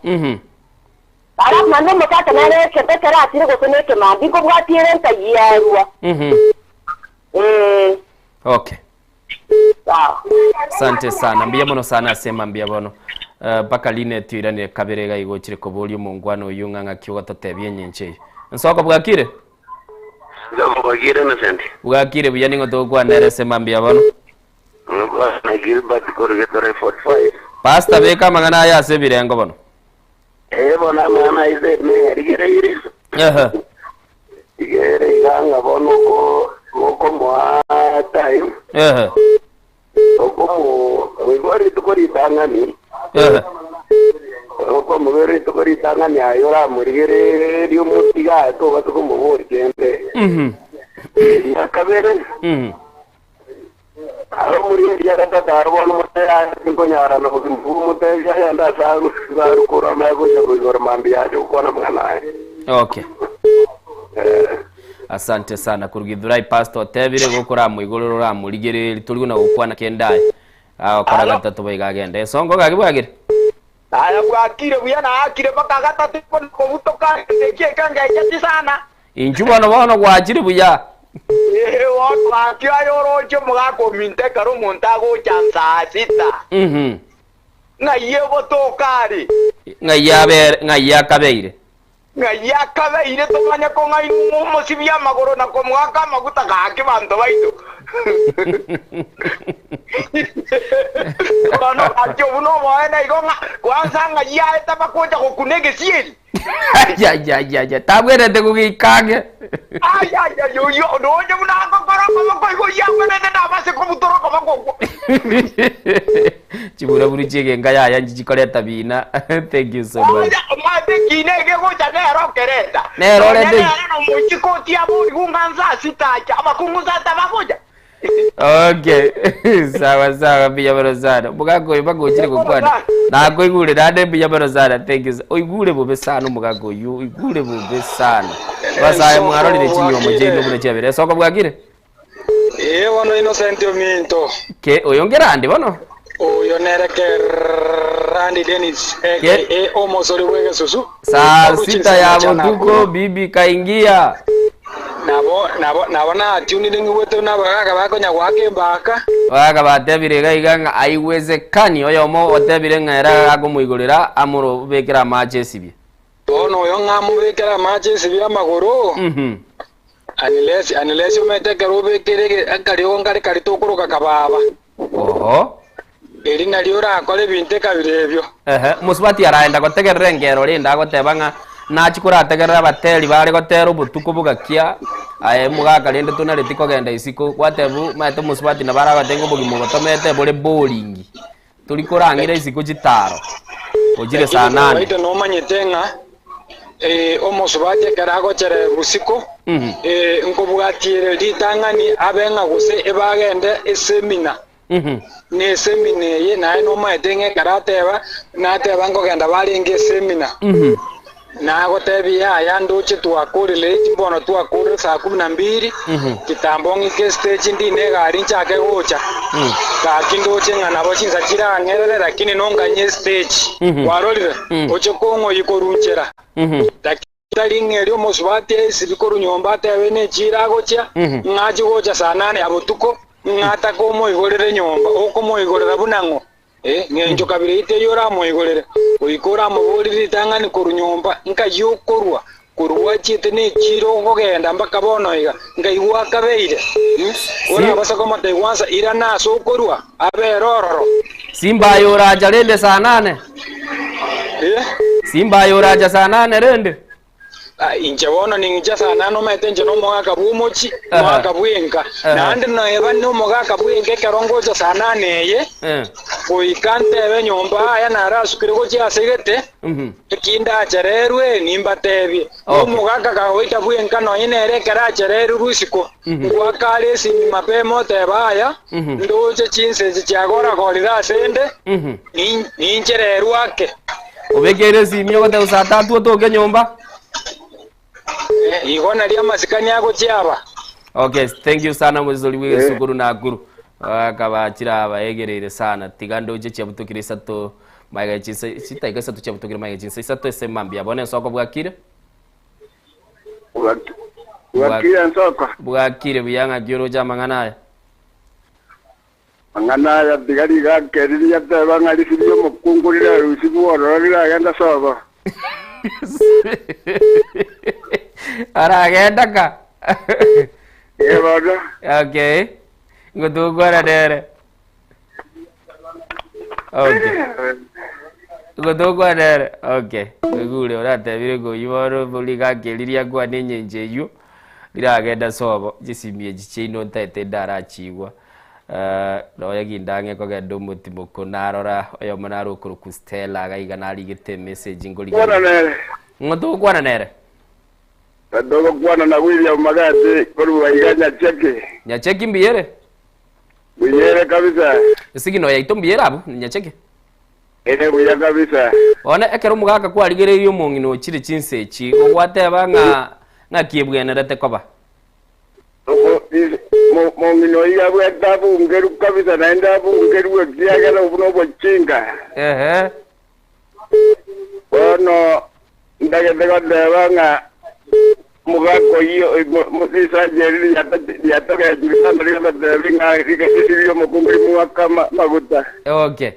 Arab mano mukata nare kete kara atire go soneke mandi ko bwatire ntayarwa Okay. Asante sana. Mbia mono sana asema mbia bono. Baka line tuirane kabirega igochire kobulyo mungwano yunganga kiwa totebye nyenche. Nsoko bwakire? Bwakire na sente. Bwakire buyani ngoto kwa nere sema mbia bono. Na Gilbert Corgetore 45. Pastor beka magana ya sebirengo bono. Bona mana ize ne rigere iri. Igere ganga bono ko mwa time. Como wigori tukori tangani. Como wigori tukori tangani ayora murigere rio mutiga to batuko mubori kende. Yakabere. Aro muri ya kata darwan mutaya ngonyara no mutaya ya nda saru saru kurama ko jagor mambia jo kona mwana. Okay. Asante sana kurugithurai pastor tebire gukora mwigururo ra murigere turi na gukwana kendai akora gatatu baigagende songo gagibwagire aya bwakire buya na akire baka gatatu ko butoka ndekie kanga yati sana injuba no bono gwajire buya wa kwakya yoroje mugako minte karo montago chansa sita na yebo tokari nga yakabeire ngayakabeire tomanya ko ngai musibya magoro na ko mwaka maguta gake bantu baitu kono atyo buno mwana igonga kwanza ngaya etabakoja kukunege sieli ya tabwere te kugikage yo doje muna ko ko ya mena na base ko mutoro ko bako chibura buri chege ngaya yanjikoreta bina thank you so much kinege goja nero kereta nero rende no muchikoti abo igunganza sitacha abakunguza tabagoja. Okay. Sawa pia barozana mugago bagokire gukwana nago igure nande pia barozana thank you oigure bube sana mugago yu igure bube sana basaye mwarorire chinyo mujendo bune cyabere soko bwagire wono Innocent Ominto ke oyongera ande bono oyo nereke Randy Dennis omosori wege susu saa sita ya mutuko bibi kaingia nabona tunile ngweto nabaga bakonya gwake mbaka baga batebire gaiganga aiwezekani oyomo otebire ngera agumuigurira amuro bekera majesibye tono oyo ngamubekera majesibye amagoro unless umeteka rubekere akariyo ngari karitokuruka kababa oho eri nalyo rakole binte kabirebyo musubati araenda gotegerera ngero rinda gotebanga nachikura ategerera bateri bari gotera obutuko bugakia mugaka rinde tunareti kogenda isiko gwatebu maete musubati nabara batengo bugimo gotomete bore bowling turi kurangira isiko gitaro ojire saa 8 waito no manyetenga omusubati karago chere rusiko nkobugatiere litangani abenga guse ebagende esemina ne semina ye nae no maetenge karateba nateba ngogenda baringe semina na gotebia aya nduche twakurire timbono twakurire saa 12 kitambongi ke stage ndine gari nchake gocha ka kinduche ngana bochinza chira ngerere lakini nonganye stage warorire oche kongo yikorunchera dakitari ngerio musubati sibikoru nyomba tewe ne chira gocha ngaji gocha saa 8 abotuko ngata komo igorere nyomba okomo igorera bunango ngenjo kabiri ite yora moigorere oikora muburi tangani kurunyomba nka yokorwa kurwa chite ne chiro ngogenda mpaka bono iga ngaigwa kabeire ora basa koma taiwansa ira naso korwa aberororo Simba yoraja rende saa 8 Simba yoraja saa 8 rende inje wono ninja saa 8 metenje no mwaka bumochi mwaka bwenga nandi no eba no mwaka bwenga kerongoja saa 8 ye kuikante ebe nyomba aya narasukire gocha segete kinda chererwe nimba tebi omugaka kagoita bwenga no inere kara chereru rusiko gwakale simi mapemo tebaya ndoje chinse chagora golira sende ninchereru ake obegere simyo gote saa 3 otoke nyomba igona ria masikani yako chiaba. Okay, thank you sana muzuri wige sukuru na guru akabachira abayegerere sana tigando je cyabutukire sato maiga chinse sitaiga sato cyabutukire maiga chinse sato esemambia abone soko bwakire bwakire nsoko bwakire buyanga gyoro jamangana Mangana ya tigari ga keriri ya teba ngari sibyo mukungurira rusibu ororira agenda soba. Aragenda ka. Bada. Okay. Ngotugwara dere. Okay. Ngotugwara dere. Okay. Ngule oratebire go yoro buliga keliria kwa nenyenje yu. Diragenda sobo gisimie gichino ntete darachigwa. Roya gindange ko gendo mutimo konarora oyo manaro kuru kustela gaiga nari gite message ngoli. Kwana nere. Ngotugwara nere. Dogo kwana na William Magati kuru waiganya cheki. Nya cheki mbiyere. Biyere kabisa. Sigino ya itombiyera abu nya cheki. Ene buya kabisa. One ekero mugaka kwarigererio mungino chiri chinsechi ogwateba nga kiebwenerete koba. Mungino iya bwetabu ngeru kabisa naenda bungeru ekiagera ubuno bochinga. Ono ndagedega deba nga mugako iyo musisa jeri yatoka jibitanda rika debinga rika sisiyo mukungri muwaka maguta. Okay.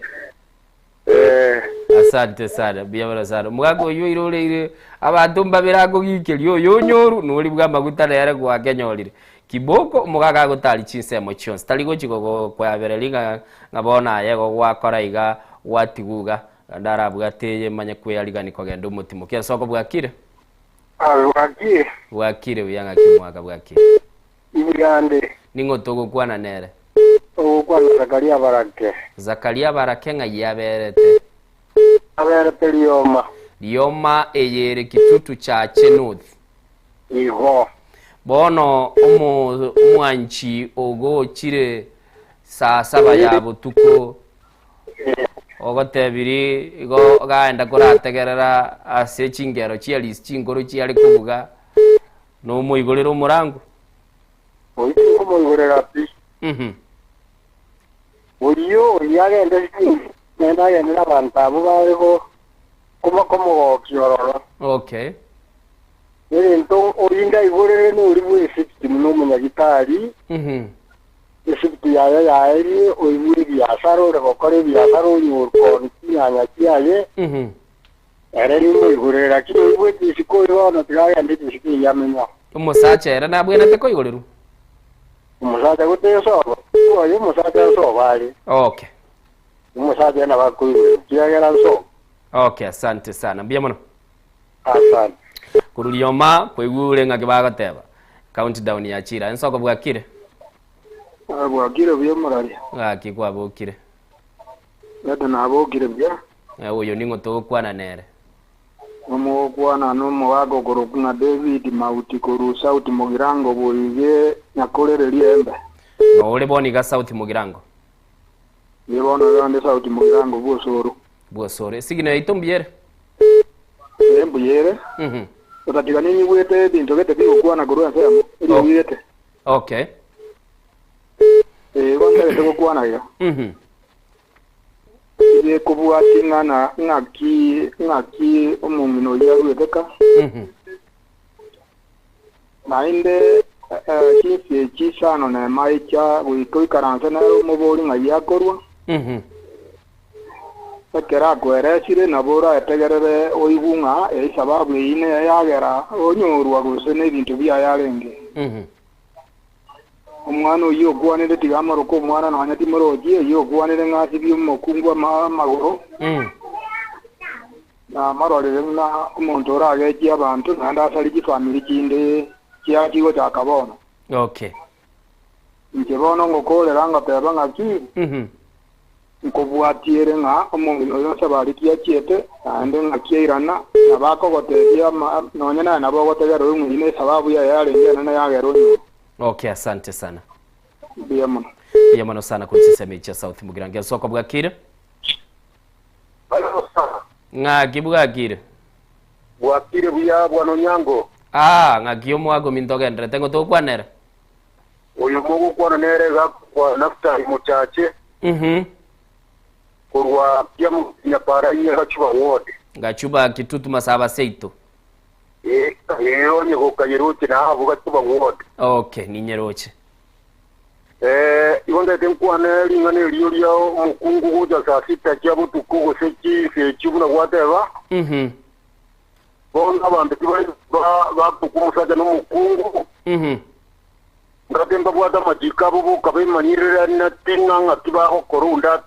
Asante sana biyabara sana mugako iyo irore abantu mbabirago gikerio yo nyoru nuri bwa maguta yare kwa kenyorire kiboko mugaka gutari chinsemo chons taligo chigogo kwa berelinga ngabona yego gwakora iga watiguga ndarabwa teye manye kweyaliga nikogenda umutimo kya soko bwakire bwakire uyanga kimwaka bwakire Igande ningotogo kwana nere okwana Zakaria Barake nga yaberete aberete Lioma eyere kitutu cha Chenuth iho bono umwanchi ogo chire saa 7 ya butuko ogotebiri igo gaenda kurategerera ase chingero chia list chingoro chiali kubuga no muigorero murangu oiko muigorera pi Oyo yagende nenda yenda bantabo baho como kiororo. Okay. Ento orinda igorere no uri bwe 60 muno munyagitari. Esipti ya eri oyuri biasaro re gokore biasaro yurko nyanya kiaye. Ere ni igorera kino ibwe tisiko yo no tigaya ndi tisiko yamenya. Umusacha era nabwe nate ko igoreru. Umusacha gote so. Oyo musacha so bali. Okay. Musacha na bakuru kiagera so. Okay, asante sana. Mbia mono. Asante. Kurulioma kwegure ngakibagoteba. Countdown ya chira. Ensoko bwakire. Bwakire byo murari. Kikwa bwakire. Nado na bwakire bya. Oyo ningo to kwana nere. Omo kwana no mwago gorokuna David Mauti koru sauti mugirango boyige nakorere liembe. Ole boni ga sauti mugirango. Yebona gande sauti mugirango bosoro. Bosoro. Sigino itombiere. Embuyere. Utatika nini wete bintu gete bikwana gorwa sema. Ili wete. Okay. Wanda gete kwana ya. Ile kubuati ngaki omumino ya weteka. Nainde kisi chisano na maicha wiko karanza na moboli ngayakorwa. Sekera gweresire nabora etegerere oibunga sababu ine yagera onyorwa gusene bintu bya yarenge. Omwana uyo gwanire tigamaro ko mwana na nyati moroji yo gwanire ngasi byo mokungwa magoro. Na marorere na umuntu orage abantu nanda sali family kinde kia kigo takabona. Okay. Nkibono ngokolera ngapeba ngaki. Nkobwatiere nga omuntu oyo sabali kia chiete ande ngakiirana nabako gotegia nonyana nabo gotegera umwine sababu ya yarenge na yagero. Okay, asante sana. Biyamano sana kuchiseme cha South Mugirange soko bwakire. Ngaki bwakire. Bwakire buya bwano nyango. Ngaki mwago mintogendere tengo to kwanera. Oyo mogo kwana nere ga kwa nafta muchache. Kurwa yamu ya para iye gachuba wote. Gachuba kitutu masaba seito. Onye gokayeroche na abo gachuba wote. Okay, ni nyeroche. Igonda tenkwane lingane liyo mukungu kuja saa 6 chabu tukugo sechi buna whatever. Bona abantu ba tukumusaja no mukungu. Ngatemba bwata majika bubu kabe manirira na tinanga kibaho korunda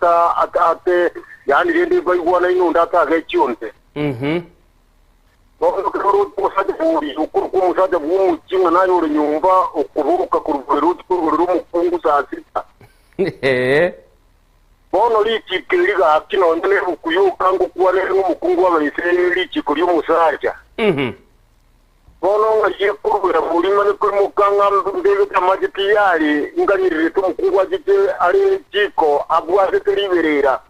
ate yani rende baywana inunda ta gechionte. Bona kero kusaja muri ukumusaja bumu chinga nayo uri nyumba ukuruka kururuti mukungu saa 6. Bono lichi kiliga akino ndele ukuyuka ngukuwa lero mukungu wa bayise lichi kuri umusaja. Bono ngaje kurubira bulima ne kuri mukanga mbebe kamajiti yali nganyirire to mukungu wa jite ari jiko abwa seteliberera.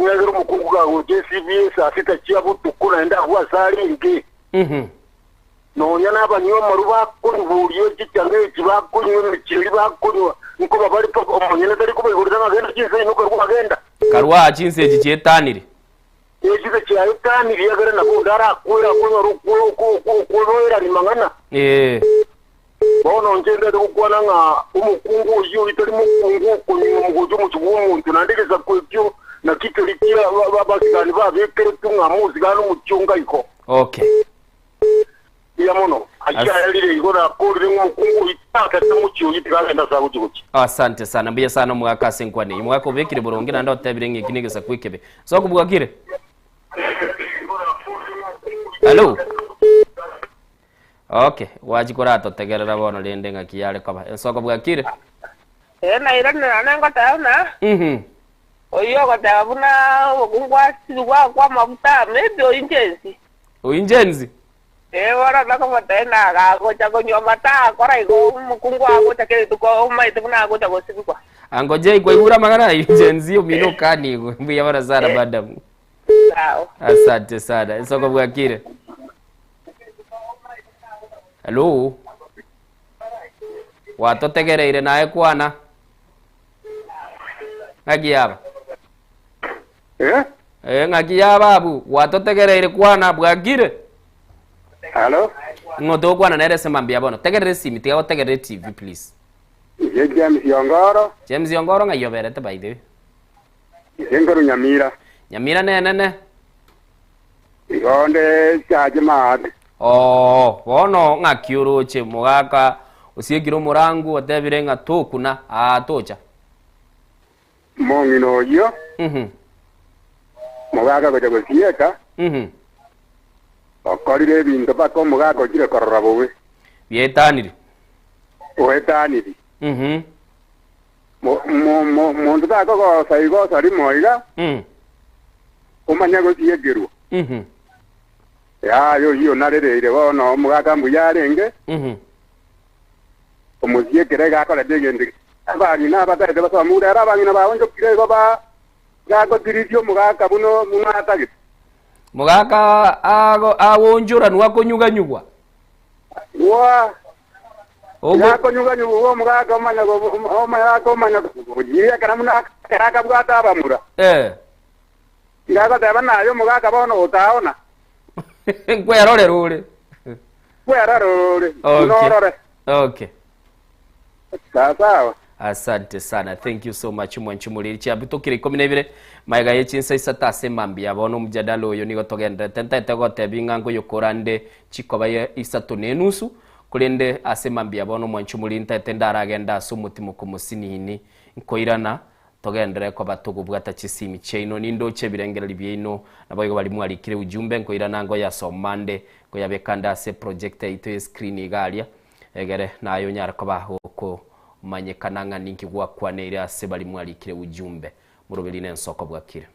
Ngezero mukungu ga uje CBS asita chia butukuna enda abwa salingi. No nyana abanyo maruba kunburiyo jicyange kibakunywe mikiri bakunywa nko babari to omonyene tari kubigurira ngagenda kise ino ko bagenda. Karwa chinse jichetanire. Ejize cyayitanire yagara na kundara kwira kuno rukuroira ni mangana. Bono ngende ukwana nga umukungu uyu itari mukungu kunyuma mugojo mu kibumuntu nandegeza kwebyo na kitolikia babakigani babekere tunga muzi gano mucyunga iko. Okay. Ya mono ajya igora kuri mukungu itaka tumucyo yitiganda za bujuki. Asante sana mbiya sana mwaka senkwane mwaka bekire boronge nanda otabirenge kinegeza kwikebe so kubwakire. Hello. Okay, wajikora totegerera bono lende ngakiyale kaba so kubwakire. Na irana nango tauna. Oyo kota buna ogungwa silwa kwa mafuta maybe oinjenzi. Oinjenzi? Wara nakama tena ga chago nyoma ta kora igo mukungu ago take tuko maite buna ago chago sikwa. Angoje kwa igura magana oinjenzi omino kani go mbiya bara sana badamu. Sawa. Asante sana. Soko bwakire. Hello. Watotegereire nae kwana. Ngagiyaba. Ngagiyaba abu. Watotegereire kwana bwakire. Hello. Ngoto kwana nere semambia bono. Tegerere simi tiga tegerere TV please. James Yongoro. James Yongoro ngayoberete by the way. Yengaro Nyamira. Nyamira nene. Yonde chaje mad. Bono ngakiuruche mugaka usiegiro murangu otebire ngatokuna atocha. Mongino yo. Mugaka goja gosieka. Okorire bintu bako mugaka ojire korrabowe. Bietaniri. Oetaniri. Muntu bako go saigo sari moiga. Umanya gosiegiro. Ya yo narereire bono mugaka mbuyarenge. Omusiekere gakora degende. Abari nabatete basomure arabangina bawonjo kirego ba gako diritio mugaka buno munatagit. Mugaka awonjura nwakonyuganyugwa. Wa gako nyuganyugwa mugaka manya go yako manya ujiya kana munaka bwata abamura. Ngaka tabana yo mugaka bono utaona. Kwerore rure. Kwerore. Okay. Sawa. Asante sana. Thank you so much mwanchumuliri cyabitokire 12 maiga yechinsa isatase mambi abono mujadalo oyo nigo togenda tentete gotebinga ngo yokorande chikobaye isatu nenusu kulende ase mambi abono mwanchumuliri ntete ndaragenda sumutima kumusinini nkoirana togendere ko batugu bwata chisimi cheino nindo chebirengera libyino nabayigo bali mwalikire ujumbe nkoirana ngo ya somande ko yabekanda ase project ito screen igalia egere nayo nyara ko baho ko manyekananga ninki gwakwane ase bali mwalikire ujumbe murubiri nensoko bwakire.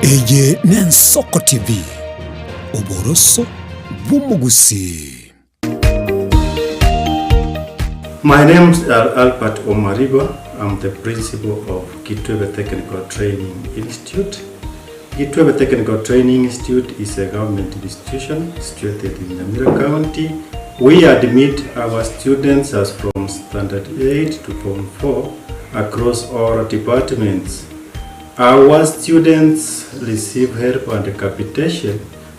Eye Nensoko TV Oboroso Bumugusi. My name is Albert Omariba. I'm the principal of Gitwebe Technical Training Institute. Gitwebe Technical Training Institute is a government institution situated in Nyamira County. We admit our students as from Standard 8 to Form 4 across all departments. Our students receive help and capitation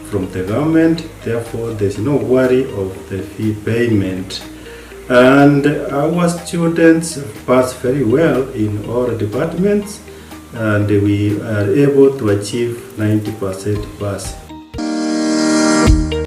from the government, therefore there is no worry of the fee payment. And our students pass very well in all departments, and we are able to achieve 90% pass.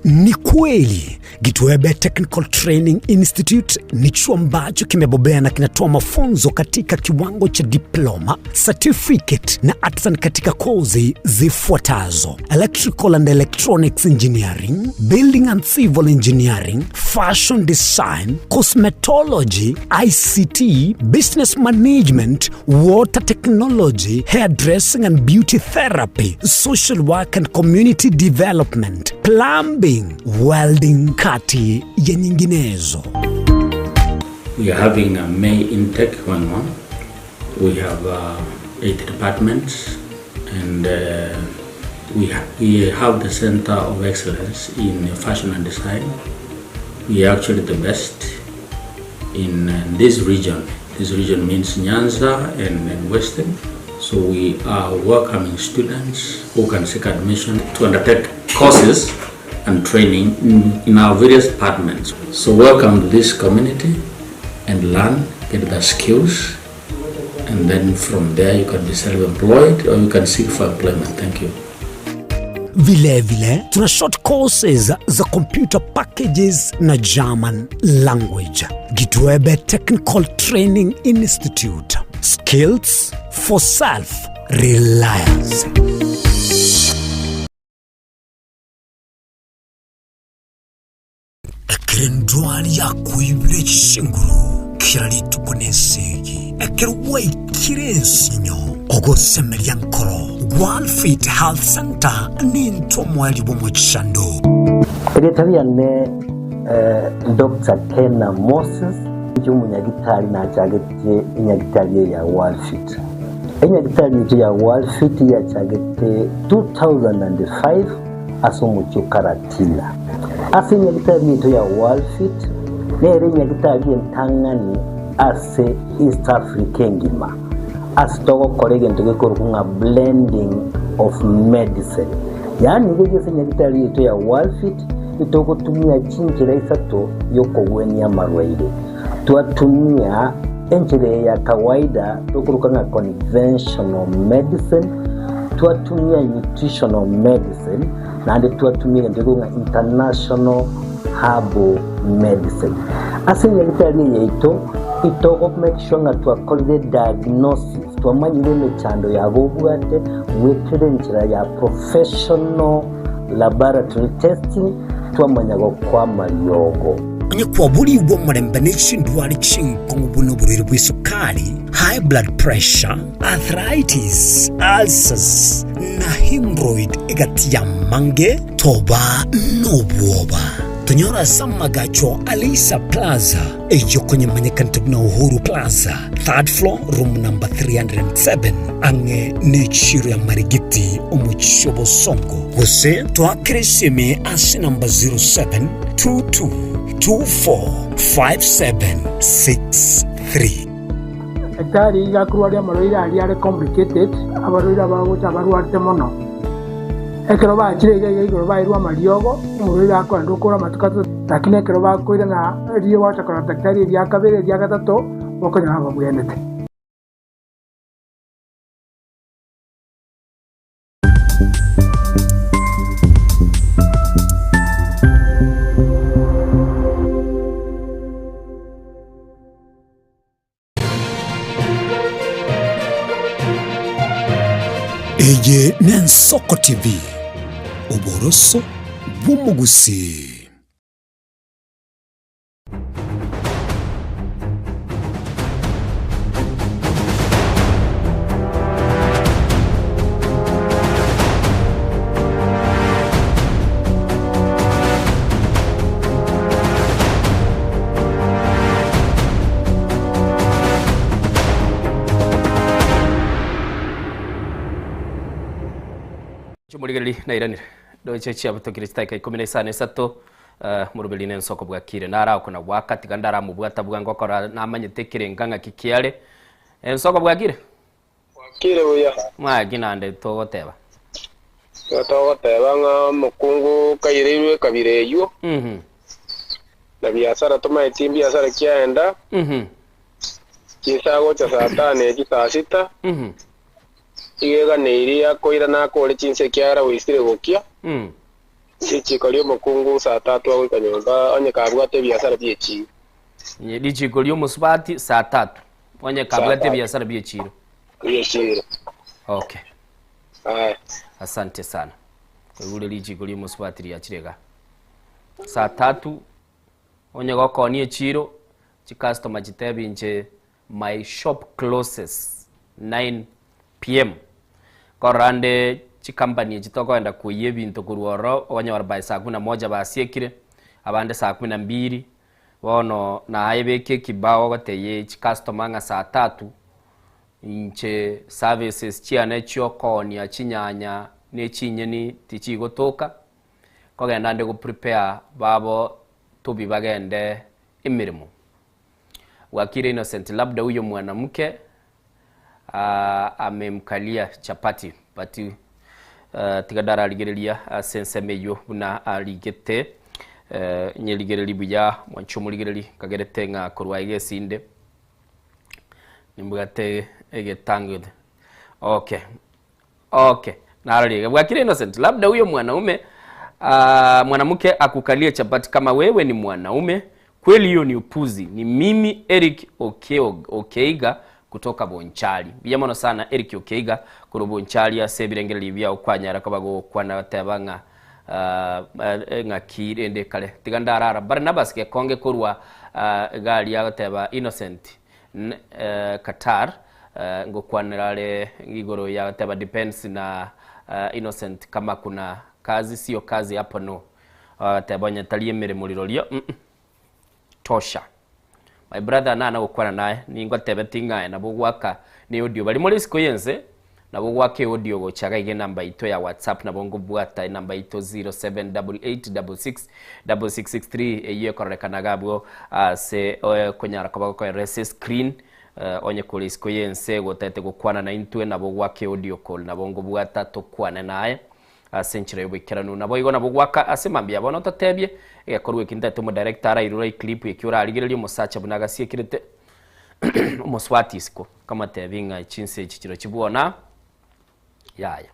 Ni kweli Gitwebe Technical Training Institute ni chuo ambacho kimebobea na kinatoa mafunzo katika kiwango cha diploma, certificate na artisan katika kozi zifuatazo: Electrical and Electronics Engineering, Building and Civil Engineering, Fashion Design, Cosmetology, ICT, Business Management, Water Technology, Hairdressing and Beauty Therapy, Social Work and Community Development, Plumbing, Welding, kati ya nyinginezo. We are having a May intake 1-1. We have 8 departments, and we have the Center of Excellence in Fashion and Design. We are actually the best in this region. This region means Nyanza and Western. So we are welcoming students who can seek admission to undertake courses and training in our various departments. So welcome to this community and learn, get the skills, and then from there you can be self-employed or you can seek for employment. Thank you. Vile tuna short courses za computer packages na German language. Gitwebe Technical Training Institute. Skills for self-reliance. Ekerendwali ya kuibire chinguru kirali tukunesegi ekerwe kirensinyo ogosemeria nkoro Walfit Health Center ni ntomwali bomuchando Secretary ne Dr. Kena Moses umunyagitari na chagete inyagitari ya Walfit. Inyagitari ya Walfit ya chagete 2005 asumucho karatila. Asinya gitari ya Walfit nere nyagitari ntangani ase East Africa ngima. Asitogo korege ntogekorukunga blending of medicine. Yani ngege nyagitari ya Walfit itoko tumia chinjira isato yoko weni ya marwaide. Tuatumia enjire ya kawaida tukurukanga conventional medicine, tuatumia nutritional medicine, na ande tuatumia njegunga international herbal medicine. Asinya gitari ya ito make sure nga tuakolide diagnosis, tuamanyire mechando ya gobuate, wekere njira ya professional laboratory testing, tuamanyago kwa mayogo. Nye kwa buli uwa marembaneshi ndwari chinko ngubuno buriri bwisukari, high blood pressure, arthritis, ulcers, na hemorrhoid egati ya mange, toba nobuoba. Tunyora samagacho Alisa Plaza, ejo kwenye manyekantu na Uhuru Plaza, 3rd floor, room number 307, ange nechiro ya Marigiti, Omuchishobo Songo. Hose, tuakirisimi asi number 0722245763. Ekari ya kuruaria maroira ari complicated, abaroira bagocha abaruarte mono. Ekero bakire igoro bairwa mariogo umuroira akora ndokora matukato lakini ekero bakoira na rio watakora daktari ya kabere ya gatatu bokonya aba buyendete. Eye Nensoko TV, uboroso bw'umugusi. Chumurigeli na iranire. Doiche chia butokire staika 13 murubeli nensoko bwakire nara ukona wakati gandara mubwata bwango kora namanyete kirenganga kikiale. Ensoko bwakire? Kire buya. Mwaginande togoteba. Togoteba nga mukungu kairirwe kabireyo. Na biashara tumaiti biashara kiaenda. Kisago cha saa 5 saa 6. Igega neiria koira na kore chinse kiara wisire gokia. Chichikorio mukungu saa 3 awika nyumba onye kabwate biashara biechi. Nye chichikorio musubati saa 3. Onye kabwate biashara biechiro. Biechiro. Okay. Hai. Asante sana. Kwa ule lichikorio musubati liachirega. Saa 3 onye gokonie chiro chi customer chitebi nje my shop closes 9 PM. Korande chi company chitoko enda kuye bintu kuruoro onye warbai saa 11 basiekire abande saa 12 wono na ayebeke kibao bateye chi customer nga saa 3 inche services chiane chokoni achinyanya nechinyeni tichi gotoka kogenda nde go prepare babo tubi bagende imirimo Wakire Innocent labda huyo mwanamke amemkalia chapati pati tigadara aligerelia sensemeyo buna aligete nyeligereli buya mwanchumuligereli kagerete nga korwa igesinde nimbugate egetangud. Okay narali Wakire Innocent labda huyo mwanaume mwanamke akukalia chapati kama wewe ni mwanaume kweli hiyo ni upuzi. Ni mimi Eric Okeiga kutoka Bonchali. Biyamono sana Eric Okeiga kuro Bonchali asebirengeli bya okwanyara kabago kwana tabanga ngakire ende kale tigandara Barnabas ke konge kurwa gali ya taba Innocent Qatar ngokwanirale ngigoro ya taba depends na Innocent kama kuna kazi sio kazi hapo no tabanya talie mere mulirolio tosha. My brother nana ukwana naye ningo tebetinga na bugwaka ni audio bali muri siko yenze na bugwake audio go chaga ige namba ito ya WhatsApp na bongo bwata namba ito 0788666663 eye korekana gabwo se konyara kabago ko RS screen onye kuli siko yenze gotete gukwana na intwe na bugwake audio call na bongo bwata tokwana naye century wikiranu nabo igona bugwaka asemambia bono totebye ekorwe kinteto mu director ayirura clip ekyura aligerelie musacha bunaga siekirete muswatisiko kama tebinga chinse chikiro kibona yaya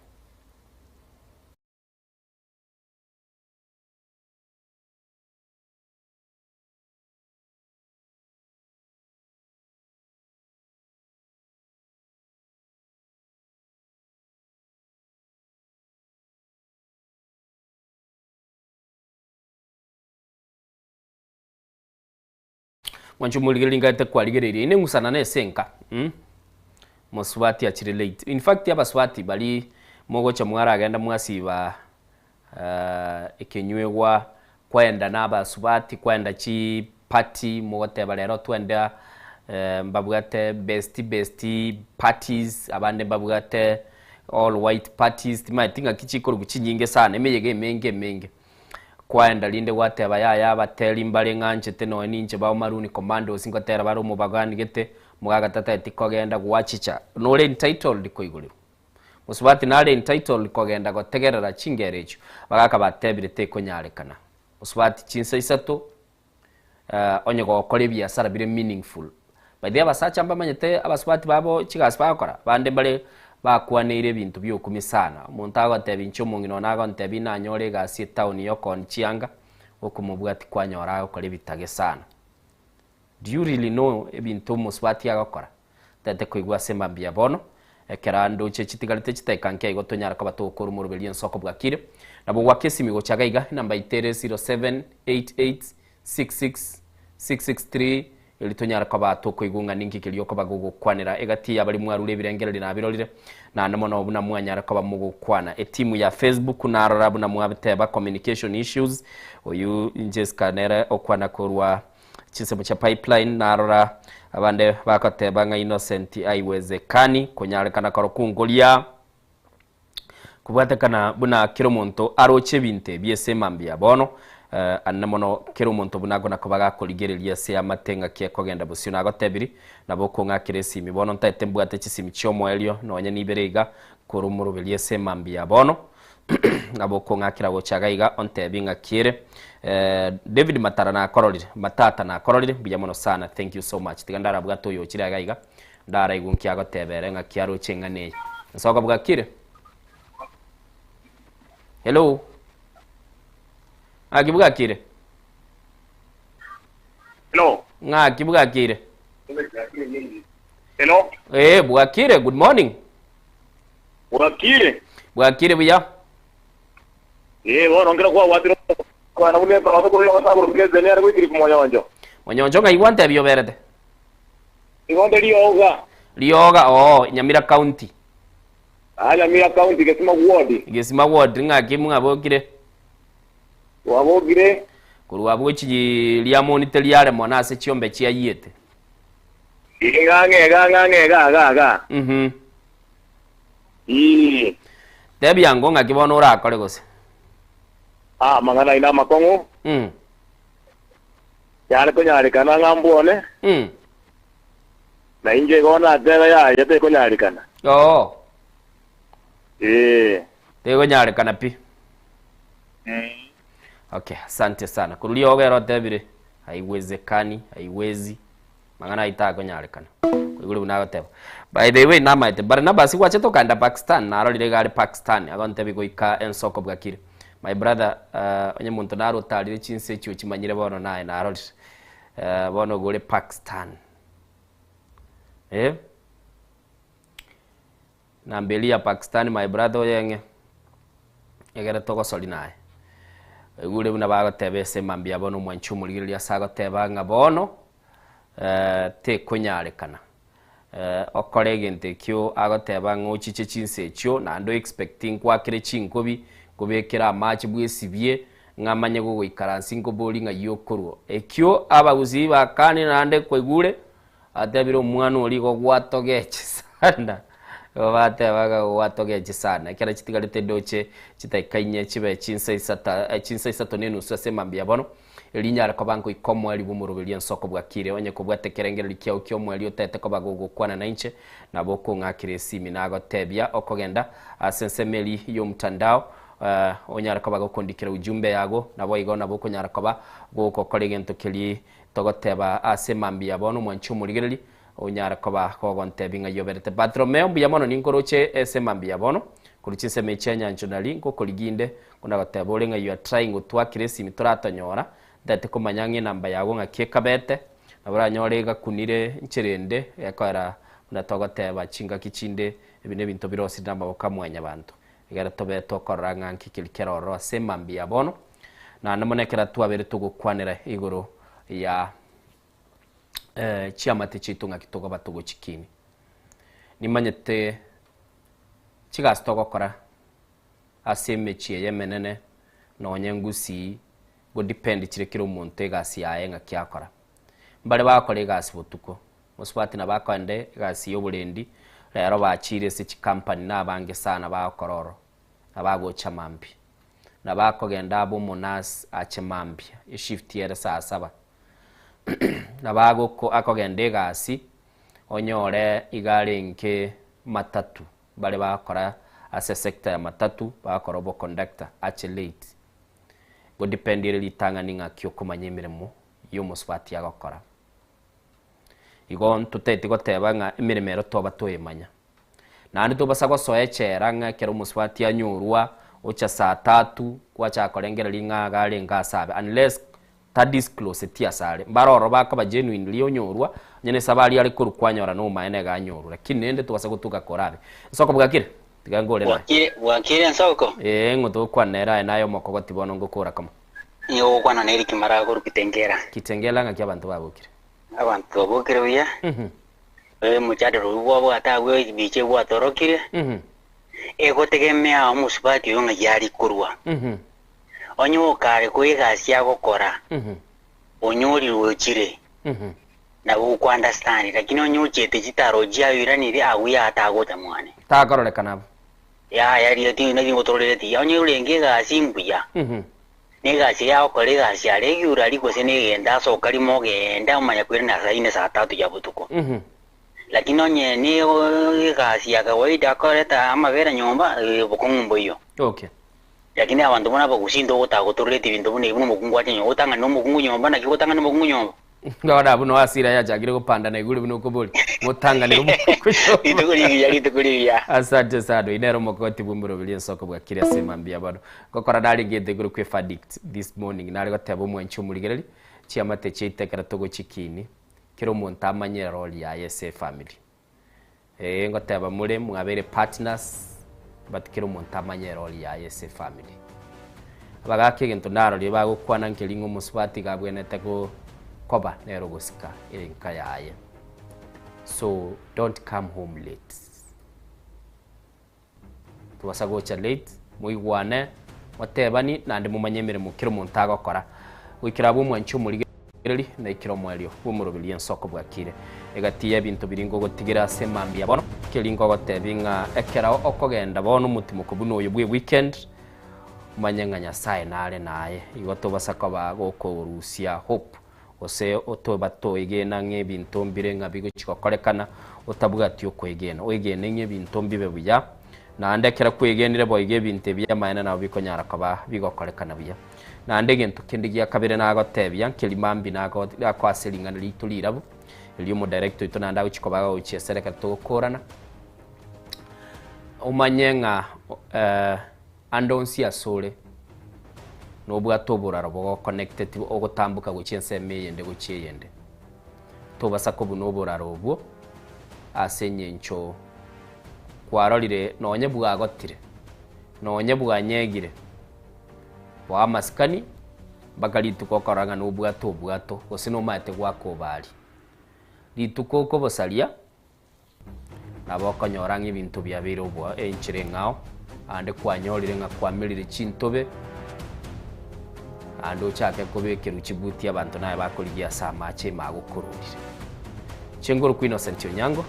Wanchumuligelinga te kwaligereri ine ngusana ne senka Muswati achiri late. In fact abaswati bali mogocha mwara agenda mwasiba ekenywewa kwenda nabaswati kwenda chi party mogote balero twenda mbabugate best parties abande mbabugate all white parties timatinga kichikoro guchinyinge sana emeyege menge kwenda linde wate bayaya bateli mbale nganje teno ninje ba maruni commandos ngotera baro mubagani gete mugaga tata etikogenda gwachicha no le entitled koiguliro musubati nale entitled kogenda gotegerera chingerecho bagaka batebire te konyarekana musubati chinsa isato onye gokore biashara bire meaningful badia basacha mba manyete abasubati babo chigaspa bakora bande bale bakwanire bintu byokumisana umuntu agatebe incho mungino nago ntebi nanyore gasi town yoko nchianga okumubwati kwanyora ukore bitage sana. Do you really know ebintu muswati agakora tete kuigwa sema mbia bono ekerando chechitigalite chitekanke igotonyara kabatokora umurubeli ensoko bwakire nabo wakesi migo chagaiga namba itere 0788666663 ilitonyara kabato kuigunga ninki kilio kabagogo kwanira egati abali mwarule birengereri na birolire na namono buna mwanyara kabamugo kwana etimu ya Facebook na arabu na mwabiteba communication issues oyu Jessica Nere okwana korwa chisemo cha pipeline na arora abande bakateba nga Innocent aiwezekani konyarekana karo kungolia kubwatekana buna kiro muntu aroche binte biese mambia bono anna mono kiro muntu buna gona kubaga kuligereria se amatenga kye kogenda busio na gotebiri nabo kunga kiresimi bono ntete mbwate chisimi chomo elio nonya niberega kurumuru biese mambia bono nabo kunga kira gochaga iga ontebinga kire David Matara na korolire matata na korolire biya mono sana. Thank you so much tigandara bwato yo kiraga iga ndara igunki agotebere nga kiaro chengane nsoka bwakire. Hello. Akibuga kire. Hello. Nga kibuga kire. Hello. Bwakire, good morning. Bwakire. Bwakire buya. Bono ngera kwa watiro kwa na ule kwa ko yo saburo ngeze ne ariko kiri kumonyonjo. Monyonjo nga iwante byo berede. Iwante Rioga. Rioga, Nyamira County. Nyamira County Gesima Ward. Gesima Ward nga kimu abokire. Wabogire. Kuruwa bwochi lya monitor lyale mona se chiombe chia yete. Ga. Tebi yango nga kibono ora kole gose. Mangana ina makongo. Yale ko nyari kana ngambone. Na inje gona atera ya yete ko nyari kana. Te ko nyari kana pi. Okay, asante sana. Kurulio gero tebire. Haiwezi. Mangana itako nyarekana. Kugule unagoteba. By the way, namaite Barnabas wache to kanda Pakistan, narolire gari Pakistan. Agontebi goika ensoko bwakire. My brother onye muntu naro talire chinse cyo kimanyire bono naye narolire. Bono gole Pakistan. Nambeli ya Pakistan my brother oyenge. Yagera toko soli naye. Gule buna bagotebe se mambia bono mwanchumulire lya sagoteba nga bono te kunyarekana okorege ntekyo agoteba ngochiche chinse cyo nando expecting kwakire chinkobi kubekera match bwesibye ngamanye go ikaransi ngo boli nga yokorwo ekyo abaguzi bakane nande kwegure atabiro mwana oli go gwatogeche sana baga watogeche sana kera chitigalete doche chitaikanye chibe chinse isato nenu sase mambia bono elinya ko banko ikomo ali bumurubilia nsoko bwakire onye ko bwatekerengera likia ukyo mweli otete ko bagogo kwana na inche na boko ngakire simi nago tebia okogenda asensemeli yo mtandao onyara ko bagokondikira ujumbe yago nabo igona boko nyara ko ba goko kolegento keli togoteba asemambia bono mwanchumuligereri onyara ko ba ko gontebinga yoberete patromeo mbuya mono ninkoroche esemambia bono kuruchinse mechenya nchonali ngo koliginde kuna goteba olenga you are trying utwakire simi turatonyora date ko manyange namba yago ngakieka bete nabura nyorega kunire ncherende yakwara unatogoteba chinga kichinde ebine bintu birosi namba bokamwanya bantu igara tobe tokoranga nkikilikero ro asemambia bono na namonekera twabere tugukwanira igoro ya chiamate chitunga kitogo batugo chikini nimanyete chigastogo kora asemechi yemenene nonyengusi go depend chirekiro umuntu egasi yaye nga kyakora mbale bakore egasi butuko muswati na bakwande egasi yobulendi rero bachire se company nabange sana bakororo abagocha mambi na bakogenda abo monas achemambi shift yere saa 7 na bago ko akogenda egasi onyore igare nke matatu bale bakora ase sector ya matatu bakora bo conductor ache late go dependire litanga ninga kyo kumanyemiremo yo muswati yagakora igon tutete goteba nga imiremero toba toyemanya nandi tobasagwa soyechera nga kero muswati anyurwa ocha saa 3 kwacha korengera linga gale ngasabe unless ta disclose tia sale baroro bakaba genuine lionyorwa nyene sabali ali kurukwanyora no maene ganyoru lakini nende tubasa tuka korabe soko bwakire tigangole na wakire nsoko ngoto kwanera nayo moko tibono ngokora kama yo kwana neri kimara ko kitengela nga kyabantu babukire abantu babukire uya muchade rubo atagwe biche bwatorokire ego tegemea omusubati yo nga yari kurwa onyo kare ko igasi yagokora onyori ruchire na ku understand lakini onyo chete chitaro jya yuranire awiya atagota mwane takarole kanabo ya yari ati na ngotolere ti onye urenge ga simbuya nega cia okorega cia regular liko senegenda so kalimo genda umanya kwirina saa 4 saa 3 ya butuko lakini onye ni ga cia kawaida koreta amabera nyomba bukongumbo iyo okay lakini abantu bona bagusindo gotagotolere ti bintu bune buno mukungu ati nyotanga no mukungu nyomba na kigotanga no mukungu nyomba ngawada buno asira ya jagire kupanda na igule buno kubuli mutanga ni itukuliya asante sana inero mokoti bumburo bilien soko bwa kire sema mbia bado kokora dali gete guru kwe verdict this morning nari gotebo mwenchu muligereri chiamate cheitekera togo chikini kiro monta manyera role ya yese family ngoteba mure mwabere partners but kiro monta manyera role ya yese family abagake gento naro liba gukwana nkelingo muswati gabwenete ko koba nero gusika inka yaye so don't come home late tuwasagocha late muigwane watebani nande mumanyemere mukiro montago kora wikira bumwe nchumuligereri na ikiro mwelio bumurubili ensoko bwakire egatiye bintu biringo gotigira semambia bono kiringo gotebinga ekera okogenda bono mutimo kubuno uyu bwe weekend manyanganya sae nale naye igoto basaka bagoko Rusia hope ose otobato igena ngebintu mbirenga bigochikokorekana otabuga tyo kwegena oigene ngebintu mbibe buya na andekera kwegenire boige binte bya mayana na bikonyara kaba bigokorekana buya na ndegento kindigia kabire na agotebya kilimambi na akwaselingana litulirabu iliyo director ito nanda uchikobaga uchisereka tokorana umanyenga andonsi asole no bwatobora robo connected ogotambuka gucyense meyende guciyende tobasa ko bunobora robo asenye ncho kwarorire nonye bwagotire nonye bwanyegire wa maskani bakalitu koranga no bwato osino mate gwakobali lituko ko bosalia nabo konyorangi bintu bya birobwa enchire ngao ande kwanyorire nga kwamirire chintobe ando chake kubekera uchibuti abantu naye bakoligia sama che magukururire chengoro ku Innocent Onyango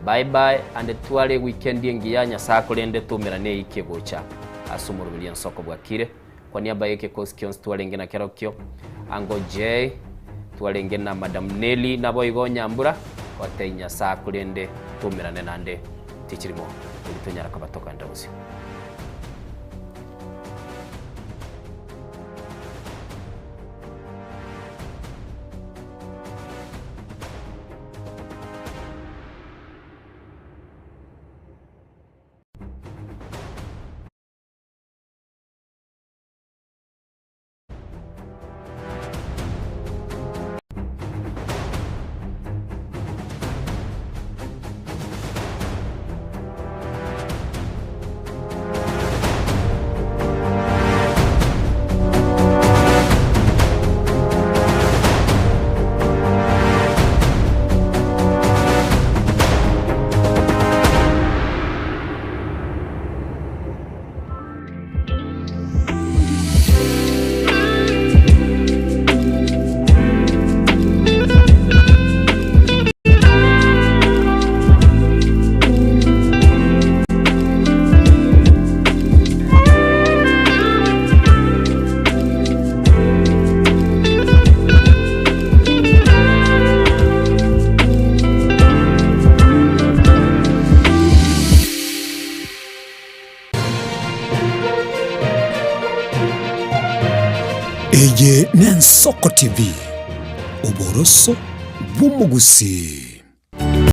bye bye and twale weekend yengiyanya sakulende tumira ne ikebocha asumuru bilian soko bwakire kwa niaba yake Koskions twalenge na kerokyo ango J twalenge na Madam Nelly nabo igonyambura watenya sakulende tumira ne nande tichirimo ulitonyara kabatoka ndausi Eye Nensoko TV Uboroso bw'umugusi.